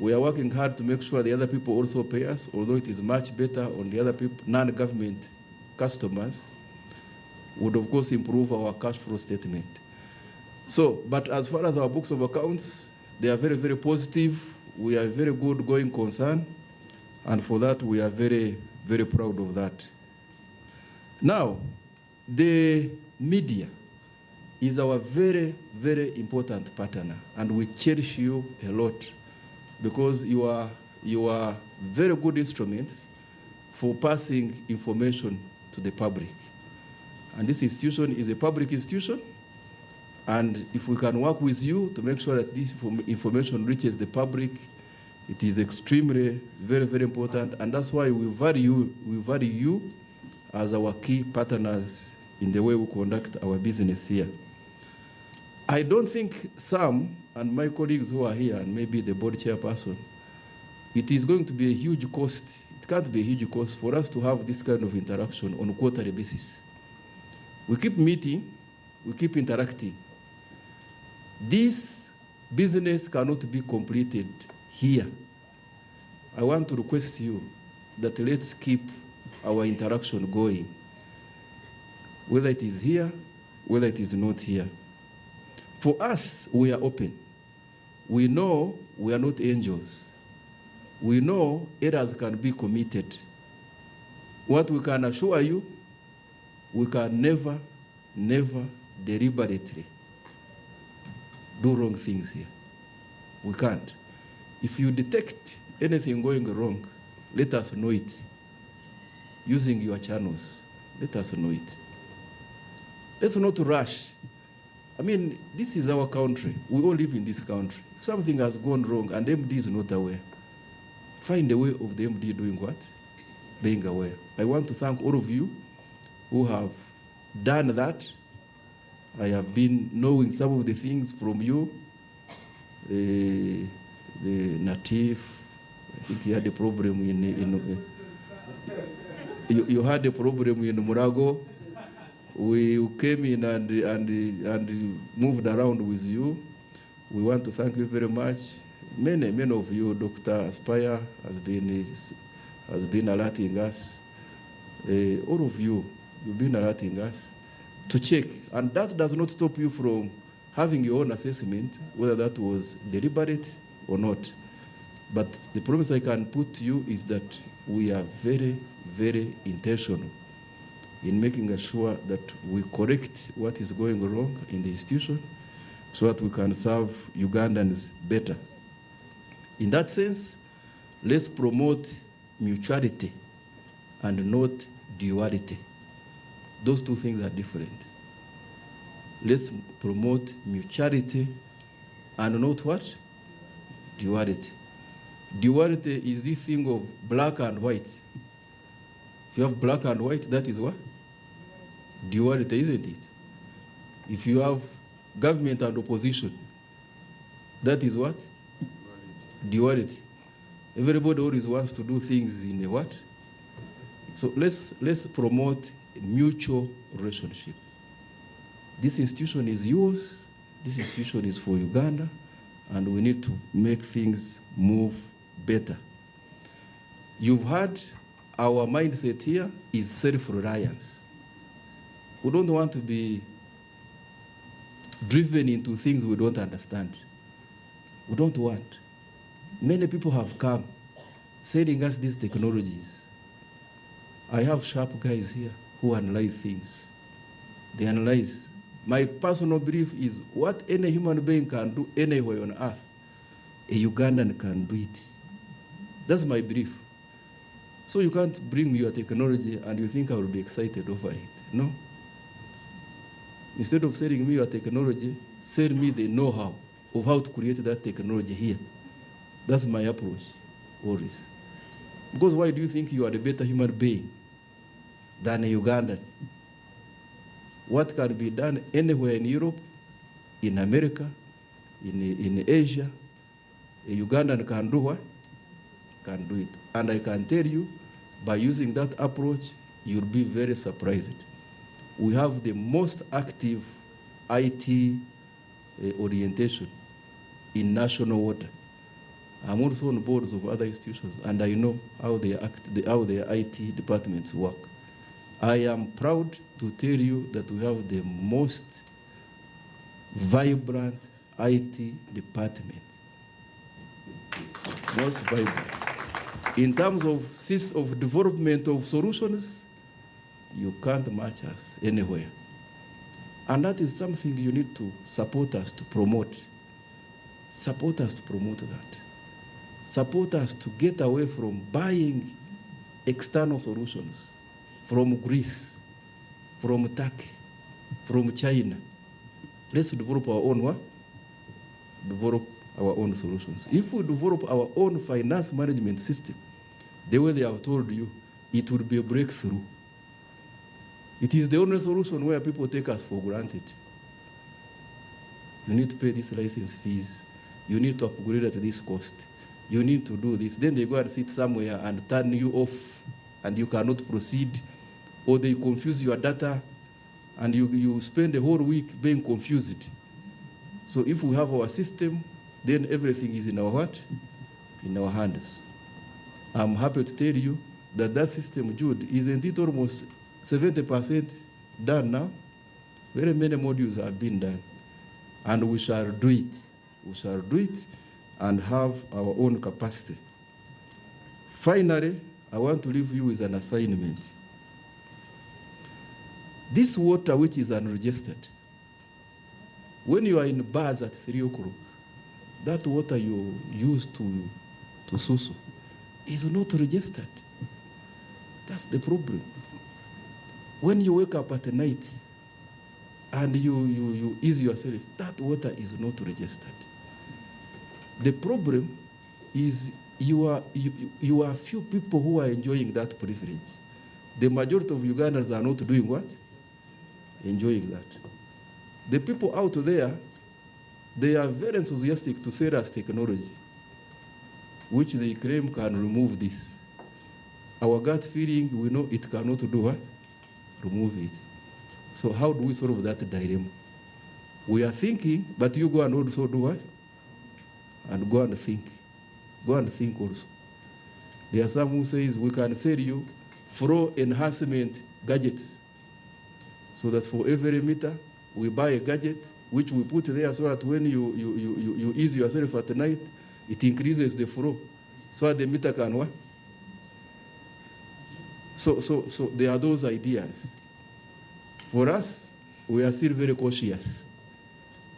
We are working hard to make sure the other people also pay us, although it is much better on the other people, non-government customers, would of course improve our cash flow statement. So, but as far as our books of accounts, they are very, very positive. We are a very good going concern, and for that we are very, very proud of that. Now, the media is our very, very important partner, and we cherish you a lot because you are very good instruments for passing information to the public. And this institution is a public institution, and if we can work with you to make sure that this information reaches the public, it is extremely, very, very important, and that's why we value you as our key partners in the way we conduct our business here. I don't think Sam and my colleagues who are here, and maybe the board chairperson, it is going to be a huge cost. It can't be a huge cost for us to have this kind of interaction on a quarterly basis. We keep meeting, we keep interacting. This business cannot be completed here. I want to request you that let's keep our interaction going, whether it is here, whether it is not here. For us, we are open. We know we are not angels. We know errors can be committed. What we can assure you, we can never deliberately do wrong things here. We can't. If you detect anything going wrong, let us know it. Using your channels, let us know it. Let's not rush. I mean, this is our country. We all live in this country. If something has gone wrong and MD is not aware, find a way of the MD doing what? Being aware. I want to thank all of you who have done that. I have been knowing some of the things from you. The native, I think he had a problem you had a problem in Murago. We came in and moved around with you. We want to thank you very much. Many of you, Dr. Aspire has been alerting us. All of you, you've been alerting us to check. And that does not stop you from having your own assessment, whether that was deliberate or not. But the promise I can put to you is that we are very, very intentional in making sure that we correct what is going wrong in the institution so that we can serve Ugandans better. In that sense, let's promote mutuality and not duality. Those two things are different. Let's promote mutuality and not what? Duality. Duality is this thing of black and white. If you have black and white, that is what? Duality, isn't it? If you have government and opposition, that is what? Duality. Everybody always wants to do things in a what? So let's promote a mutual relationship. This institution is yours, this institution is for Uganda, and we need to make things move better. You've heard our mindset here is self-reliance. We don't want to be driven into things we don't understand. We don't want. Many people have come selling us these technologies. I have sharp guys here who analyze things. They analyze. My personal belief is what any human being can do anywhere on earth, a Ugandan can do it. That's my belief. So you can't bring me your technology and you think I will be excited over it. No. Instead of selling me your technology, sell me the know-how of how to create that technology here. That's my approach, always. Because why do you think you are a better human being than a Ugandan? What can be done anywhere in Europe, in America, in Asia, a Ugandan can do what? Can do it. And I can tell you, by using that approach, you'll be very surprised. We have the most active IT orientation in national water. I'm also on boards of other institutions, and I know how how their IT departments work. I am proud to tell you that we have the most vibrant IT department. Most vibrant. In terms of development of solutions, you can't match us anywhere. And that is something you need to support us to promote. Support us to promote that. Support us to get away from buying external solutions from Greece, from Turkey, from China. Let's develop our own what? Develop our own solutions. If we develop our own finance management system, the way they have told you, it will be a breakthrough. It is the only solution where people take us for granted. You need to pay these license fees. You need to upgrade at this cost. You need to do this. Then they go and sit somewhere and turn you off, and you cannot proceed. Or they confuse your data, and you spend the whole week being confused. So if we have our system, then everything is in our what? in our hands. I'm happy to tell you that that system, Jude, is indeed almost 70% done now. Very many modules have been done. And we shall do it. We shall do it and have our own capacity. Finally, I want to leave you with an assignment. This water which is unregistered, when you are in bars at 3 o'clock, that water you use to susu is not registered. That's the problem. When you wake up at night and you ease yourself, that water is not registered. The problem is you are few people who are enjoying that privilege. The majority of Ugandans are not doing what? Enjoying that. The people out there, they are very enthusiastic to sell us technology, which they claim can remove this. Our gut feeling, we know it cannot do what? Remove it. So how do we solve that dilemma? We are thinking, but you go and also do what? And go and think. Go and think also. There are some who says we can sell you flow enhancement gadgets. So that for every meter, we buy a gadget, which we put there so that when you ease yourself at night, it increases the flow. So that the meter can what? So there are those ideas. For us, we are still very cautious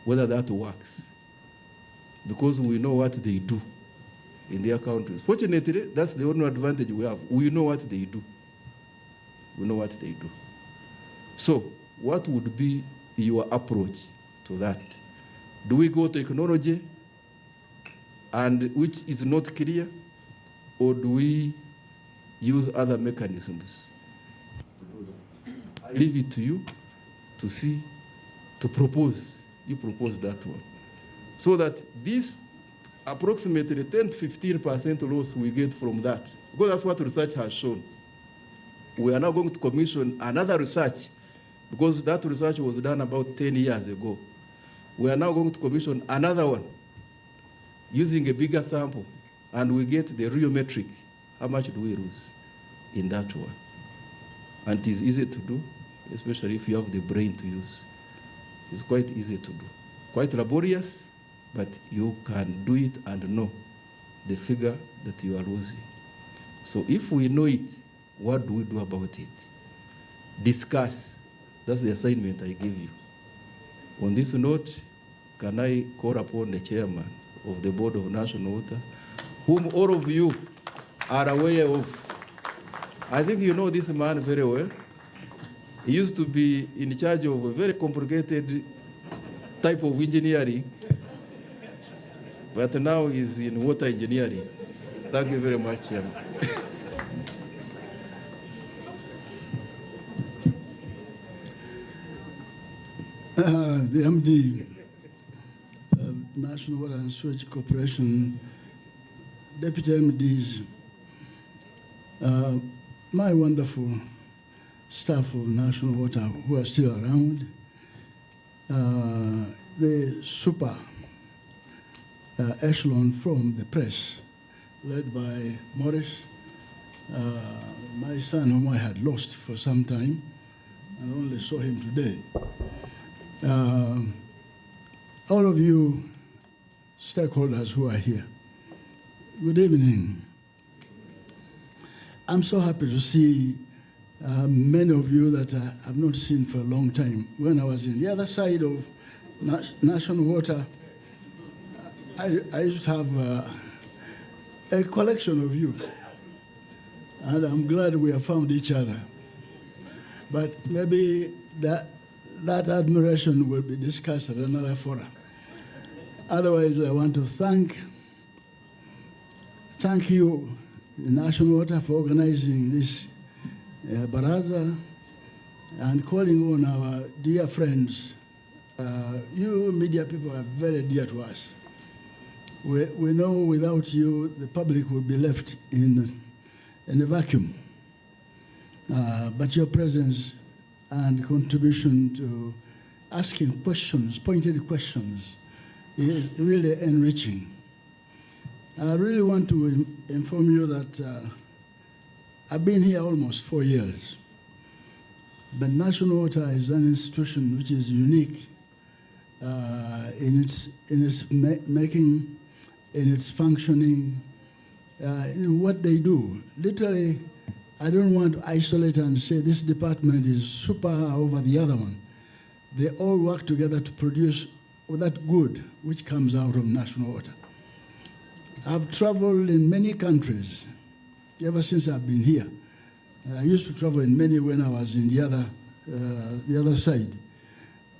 whether that works, because we know what they do in their countries. Fortunately, that's the only advantage we have. We know what they do. We know what they do. So what would be your approach to that? Do we go technology, and which is not clear, or do we use other mechanisms? I leave it to you to see, to propose. You propose that one. So that this approximately 10 to 15% loss we get from that, because that's what research has shown. We are now going to commission another research, because that research was done about 10 years ago. We are now going to commission another one using a bigger sample, and we get the real metric. How much do we lose in that one? And it is easy to do, especially if you have the brain to use. It's quite easy to do. Quite laborious, but you can do it and know the figure that you are losing. So if we know it, what do we do about it? Discuss. That's the assignment I give you. On this note, can I call upon the chairman of the Board of National Water, whom all of you are aware of. I think you know this man very well. He used to be in charge of a very complicated type of engineering, but now he's in water engineering. Thank you very much, Chairman. The MD, National Water and Sewage Corporation, Deputy MDs, my wonderful staff of National Water who are still around, the super echelon from the press, led by Morris, my son whom I had lost for some time and only saw him today. All of you stakeholders who are here, good evening. I'm so happy to see many of you that I have not seen for a long time. When I was in the other side of National Water, I used to have a collection of you, and I'm glad we have found each other. But maybe that admiration will be discussed at another forum. Otherwise, I want to thank you, National Water, for organizing this Baraza and calling on our dear friends. You media people are very dear to us. We know without you, the public will be left in a vacuum. But your presence and contribution to asking questions, pointed questions, is really enriching. I really want to inform you that I've been here almost 4 years. But National Water is an institution which is unique in its making, in its functioning, in what they do. Literally, I don't want to isolate and say this department is super over the other one. They all work together to produce that good which comes out of National Water. I've traveled in many countries ever since I've been here. I used to travel in many when I was in the other side.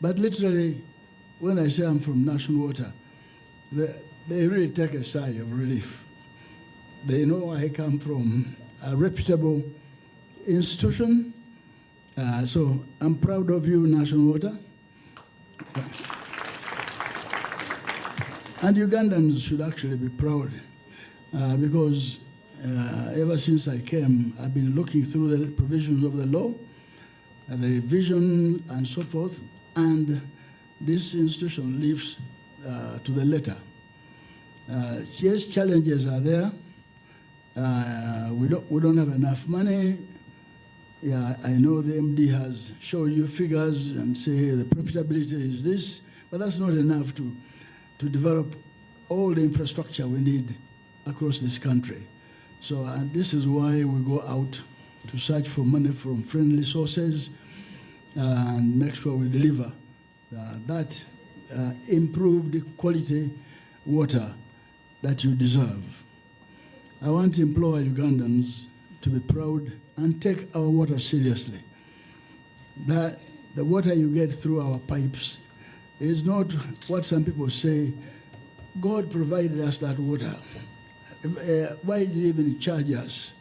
But literally, when I say I'm from National Water, they really take a sigh of relief. They know I come from a reputable institution. So I'm proud of you, National Water. And Ugandans should actually be proud because ever since I came, I've been looking through the provisions of the law, the vision and so forth, and this institution lives to the letter. Yes, challenges are there. We don't have enough money. Yeah, I know the MD has shown you figures and say the profitability is this, but that's not enough to develop all the infrastructure we need across this country. So this is why we go out to search for money from friendly sources and make sure we deliver that improved quality water that you deserve. I want to implore Ugandans to be proud and take our water seriously. That the water you get through our pipes is not what some people say, God provided us that water. Why do you even charge us?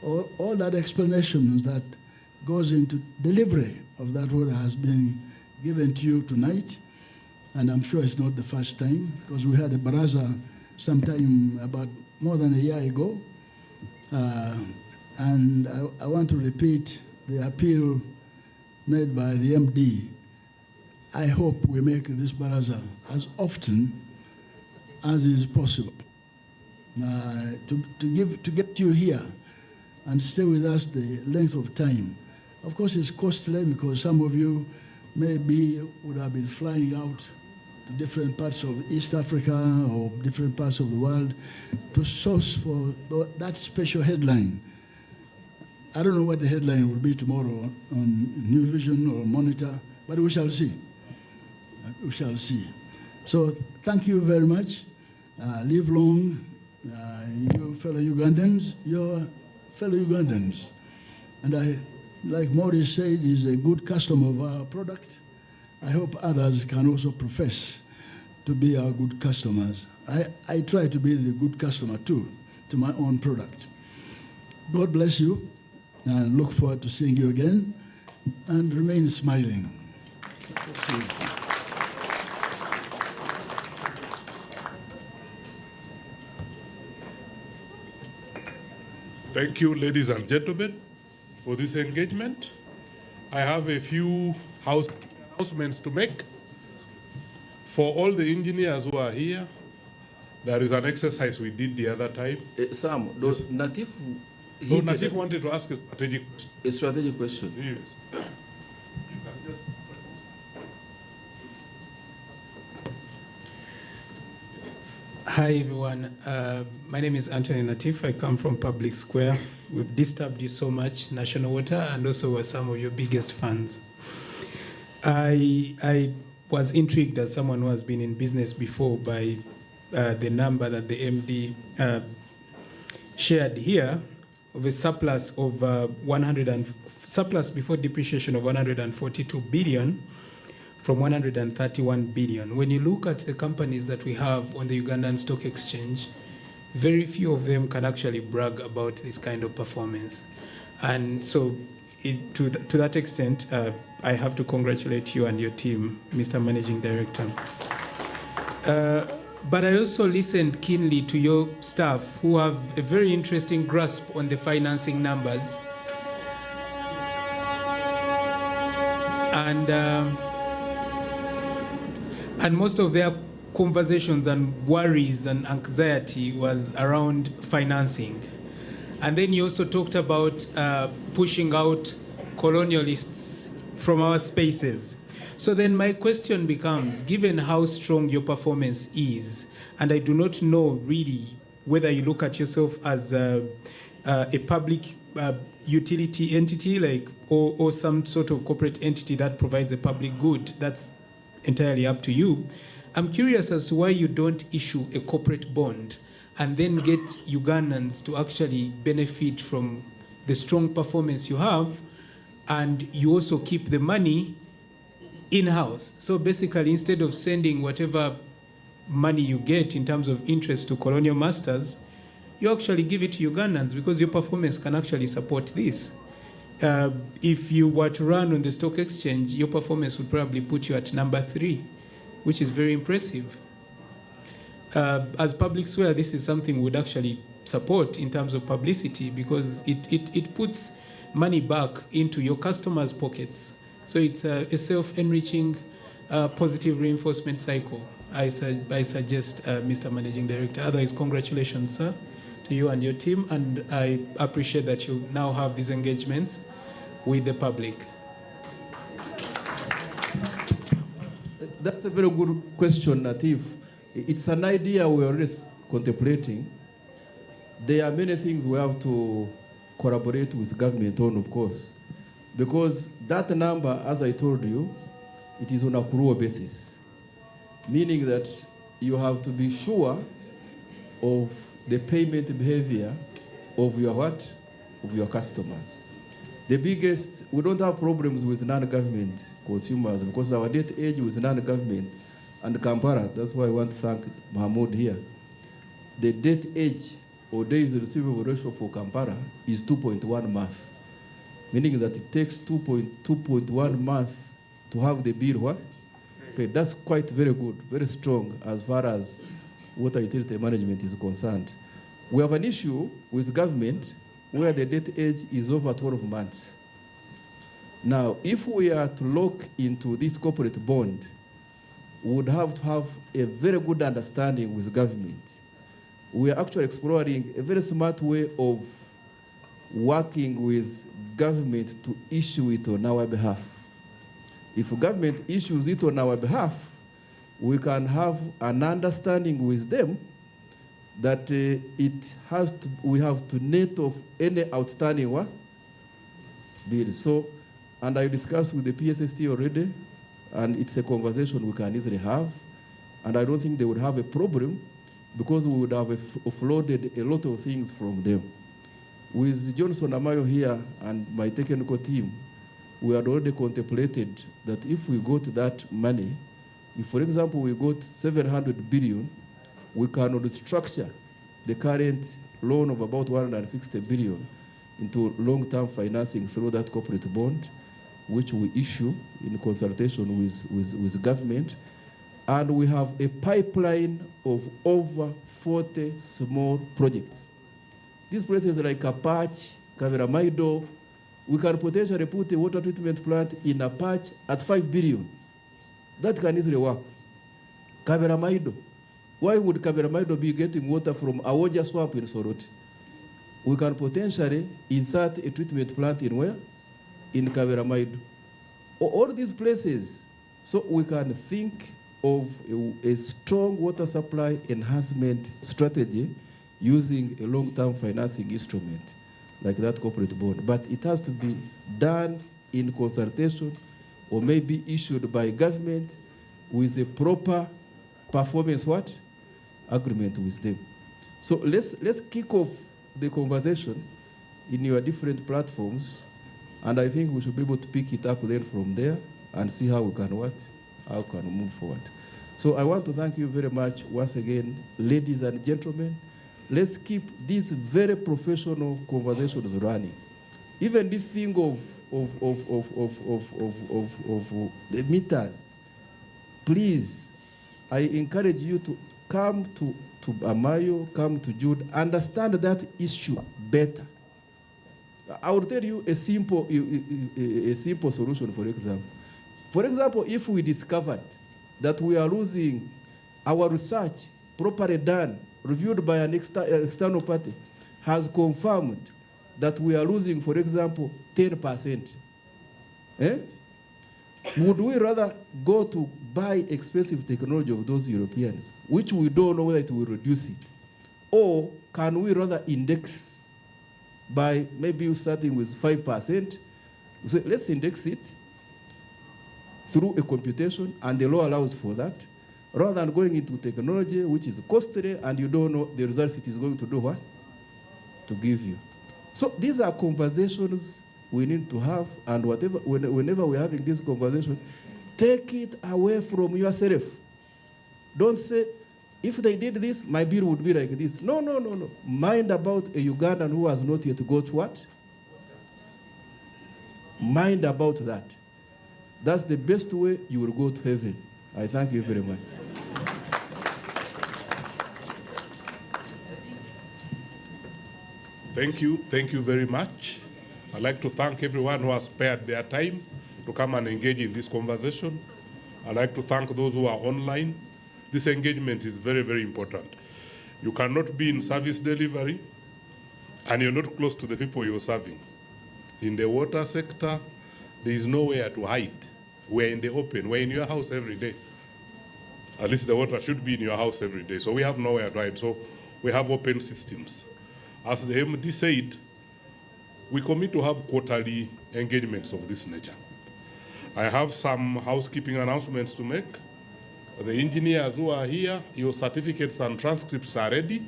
All that explanation that goes into delivery of that water has been given to you tonight, and I'm sure it's not the first time, because we had a Baraza sometime about more than a year ago, and I want to repeat the appeal made by the MD. I hope we make this Baraza as often as is possible to get you here and stay with us the length of time. Of course, it's costly because some of you maybe would have been flying out to different parts of East Africa or different parts of the world to source for that special headline. I don't know what the headline will be tomorrow on New Vision or Monitor, but we shall see. We shall see. So thank you very much. Live long, you fellow Ugandans, your fellow Ugandans. And like Maurice said, he's a good customer of our product. I hope others can also profess to be our good customers. I try to be the good customer too, to my own product. God bless you, and look forward to seeing you again, and remain smiling. See you. Thank you, ladies and gentlemen, for this engagement. I have a few announcements to make. For all the engineers who are here, there is an exercise we did the other time. Sam, does Natif... Natif wanted to ask a strategic question. A strategic question? Yes. Hi, everyone. My name is Anthony Natif. I come from Public Square. We've disturbed you so much, National Water, and also we're some of your biggest fans. I was intrigued as someone who has been in business before by the number that the MD shared here of a surplus of surplus before depreciation of 142 billion from 131 billion. When you look at the companies that we have on the Ugandan Stock Exchange, very few of them can actually brag about this kind of performance. And so to that extent, I have to congratulate you and your team, Mr. Managing Director. But I also listened keenly to your staff who have a very interesting grasp on the financing numbers. And most of their conversations and worries and anxiety was around financing. And then you also talked about pushing out colonialists from our spaces. So then my question becomes, given how strong your performance is, and I do not know really whether you look at yourself as a public utility entity, or some sort of corporate entity that provides a public good, that's entirely up to you. I'm curious as to why you don't issue a corporate bond and then get Ugandans to actually benefit from the strong performance you have, and you also keep the money in-house. So basically, instead of sending whatever money you get in terms of interest to colonial masters, you actually give it to Ugandans, because your performance can actually support this. If you were to run on the stock exchange, your performance would probably put you at number 3, which is very impressive. As public sphere, this is something we would actually support in terms of publicity, because it puts money back into your customers' pockets. So it's a self-enriching, positive reinforcement cycle, I suggest, Mr. Managing Director. Otherwise, congratulations, sir, to you and your team, and I appreciate that you now have these engagements with the public. That's a very good question, Natif. It's an idea we're always contemplating. There are many things we have to collaborate with government on, of course, because that number, as I told you, it is on an accrual basis, meaning that you have to be sure of the payment behavior of your what? Of your customers. The biggest, we don't have problems with non-government consumers, because our debt age with non-government and Kampala, that's why I want to thank Mahmoud here. The debt age or days receivable ratio for Kampala is 2.1 months, meaning that it takes 2.1 months to have the bill what? Paid. That's quite very good, very strong as far as water utility management is concerned. We have an issue with government where the debt age is over 12 months. Now, if we are to look into this corporate bond, we would have to have a very good understanding with government. We are actually exploring a very smart way of working with government to issue it on our behalf. If government issues it on our behalf, we can have an understanding with them that we have to net off any outstanding what? Bill. So, and I discussed with the PSST already, and it's a conversation we can easily have, and I don't think they would have a problem, because we would have offloaded a lot of things from them. With Johnson Amayo here and my technical team, we had already contemplated that if we got that money, if, for example, we got 700 billion, we can restructure the current loan of about 160 billion into long-term financing through that corporate bond, which we issue in consultation with government. And we have a pipeline of over 40 small projects. These places like Apache, Kaveramaido, we can potentially put a water treatment plant in Apache at 5 billion. That can easily work. Kaveramaido. Why would Kaveramaido be getting water from Awoja swamp in Soroti? We can potentially insert a treatment plant in where? In Kaveramaido. All these places, so we can think of a strong water supply enhancement strategy using a long-term financing instrument like that corporate bond. But it has to be done in consultation or maybe issued by government with a proper performance what? Agreement with them. So let's kick off the conversation in your different platforms, and I think we should be able to pick it up then from there and see how we can what? How can we move forward. So I want to thank you very much once again, ladies and gentlemen. Let's keep these very professional conversations running. Even this thing of the meters, please, I encourage you to come to Amayo, come to Jude, understand that issue better. I will tell you a simple solution, for example. For example, if we discovered that we are losing our research, properly done, reviewed by an external party, has confirmed that we are losing, for example, 10%. Would we rather go to buy expensive technology of those Europeans, which we don't know whether it will reduce it? Or can we rather index by maybe starting with 5%? So let's index it through a computation, and the law allows for that, rather than going into technology which is costly and you don't know the results it is going to do what? To give you. So these are conversations we need to have, and whenever we're having this conversation, take it away from yourself. Don't say, if they did this, my bill would be like this. No, no, no, no. Mind about a Ugandan who has not yet got what? Mind about that. That's the best way you will go to heaven. I thank you very much. Thank you very much. I'd like to thank everyone who has spared their time to come and engage in this conversation. I'd like to thank those who are online. This engagement is very, very important. You cannot be in service delivery and you're not close to the people you're serving. In the water sector, there is nowhere to hide. We're in the open. We're in your house every day. At least the water should be in your house every day. So we have nowhere to hide. So we have open systems. As the MD said, we commit to have quarterly engagements of this nature. I have some housekeeping announcements to make. The engineers who are here, your certificates and transcripts are ready.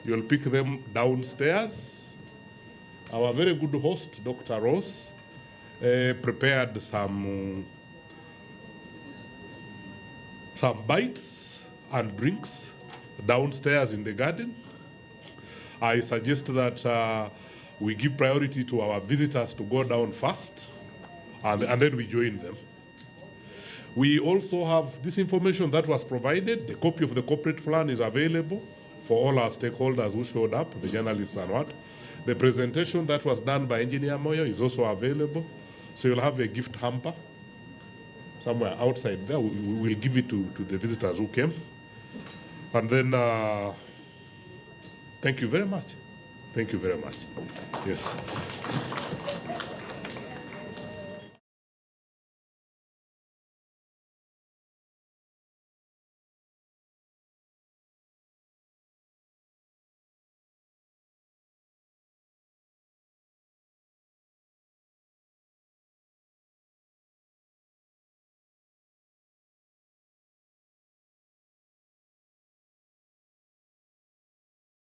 You'll pick them downstairs. Our very good host, Dr. Ross, prepared some bites and drinks downstairs in the garden. I suggest that we give priority to our visitors to go down first, and then we join them. We also have this information that was provided. The copy of the corporate plan is available for all our stakeholders who showed up, the journalists and what. The presentation that was done by Engineer Moyo is also available. So you'll have a gift hamper somewhere outside there. We will give it to the visitors who came. And then, thank you very much. Thank you very much. Yes.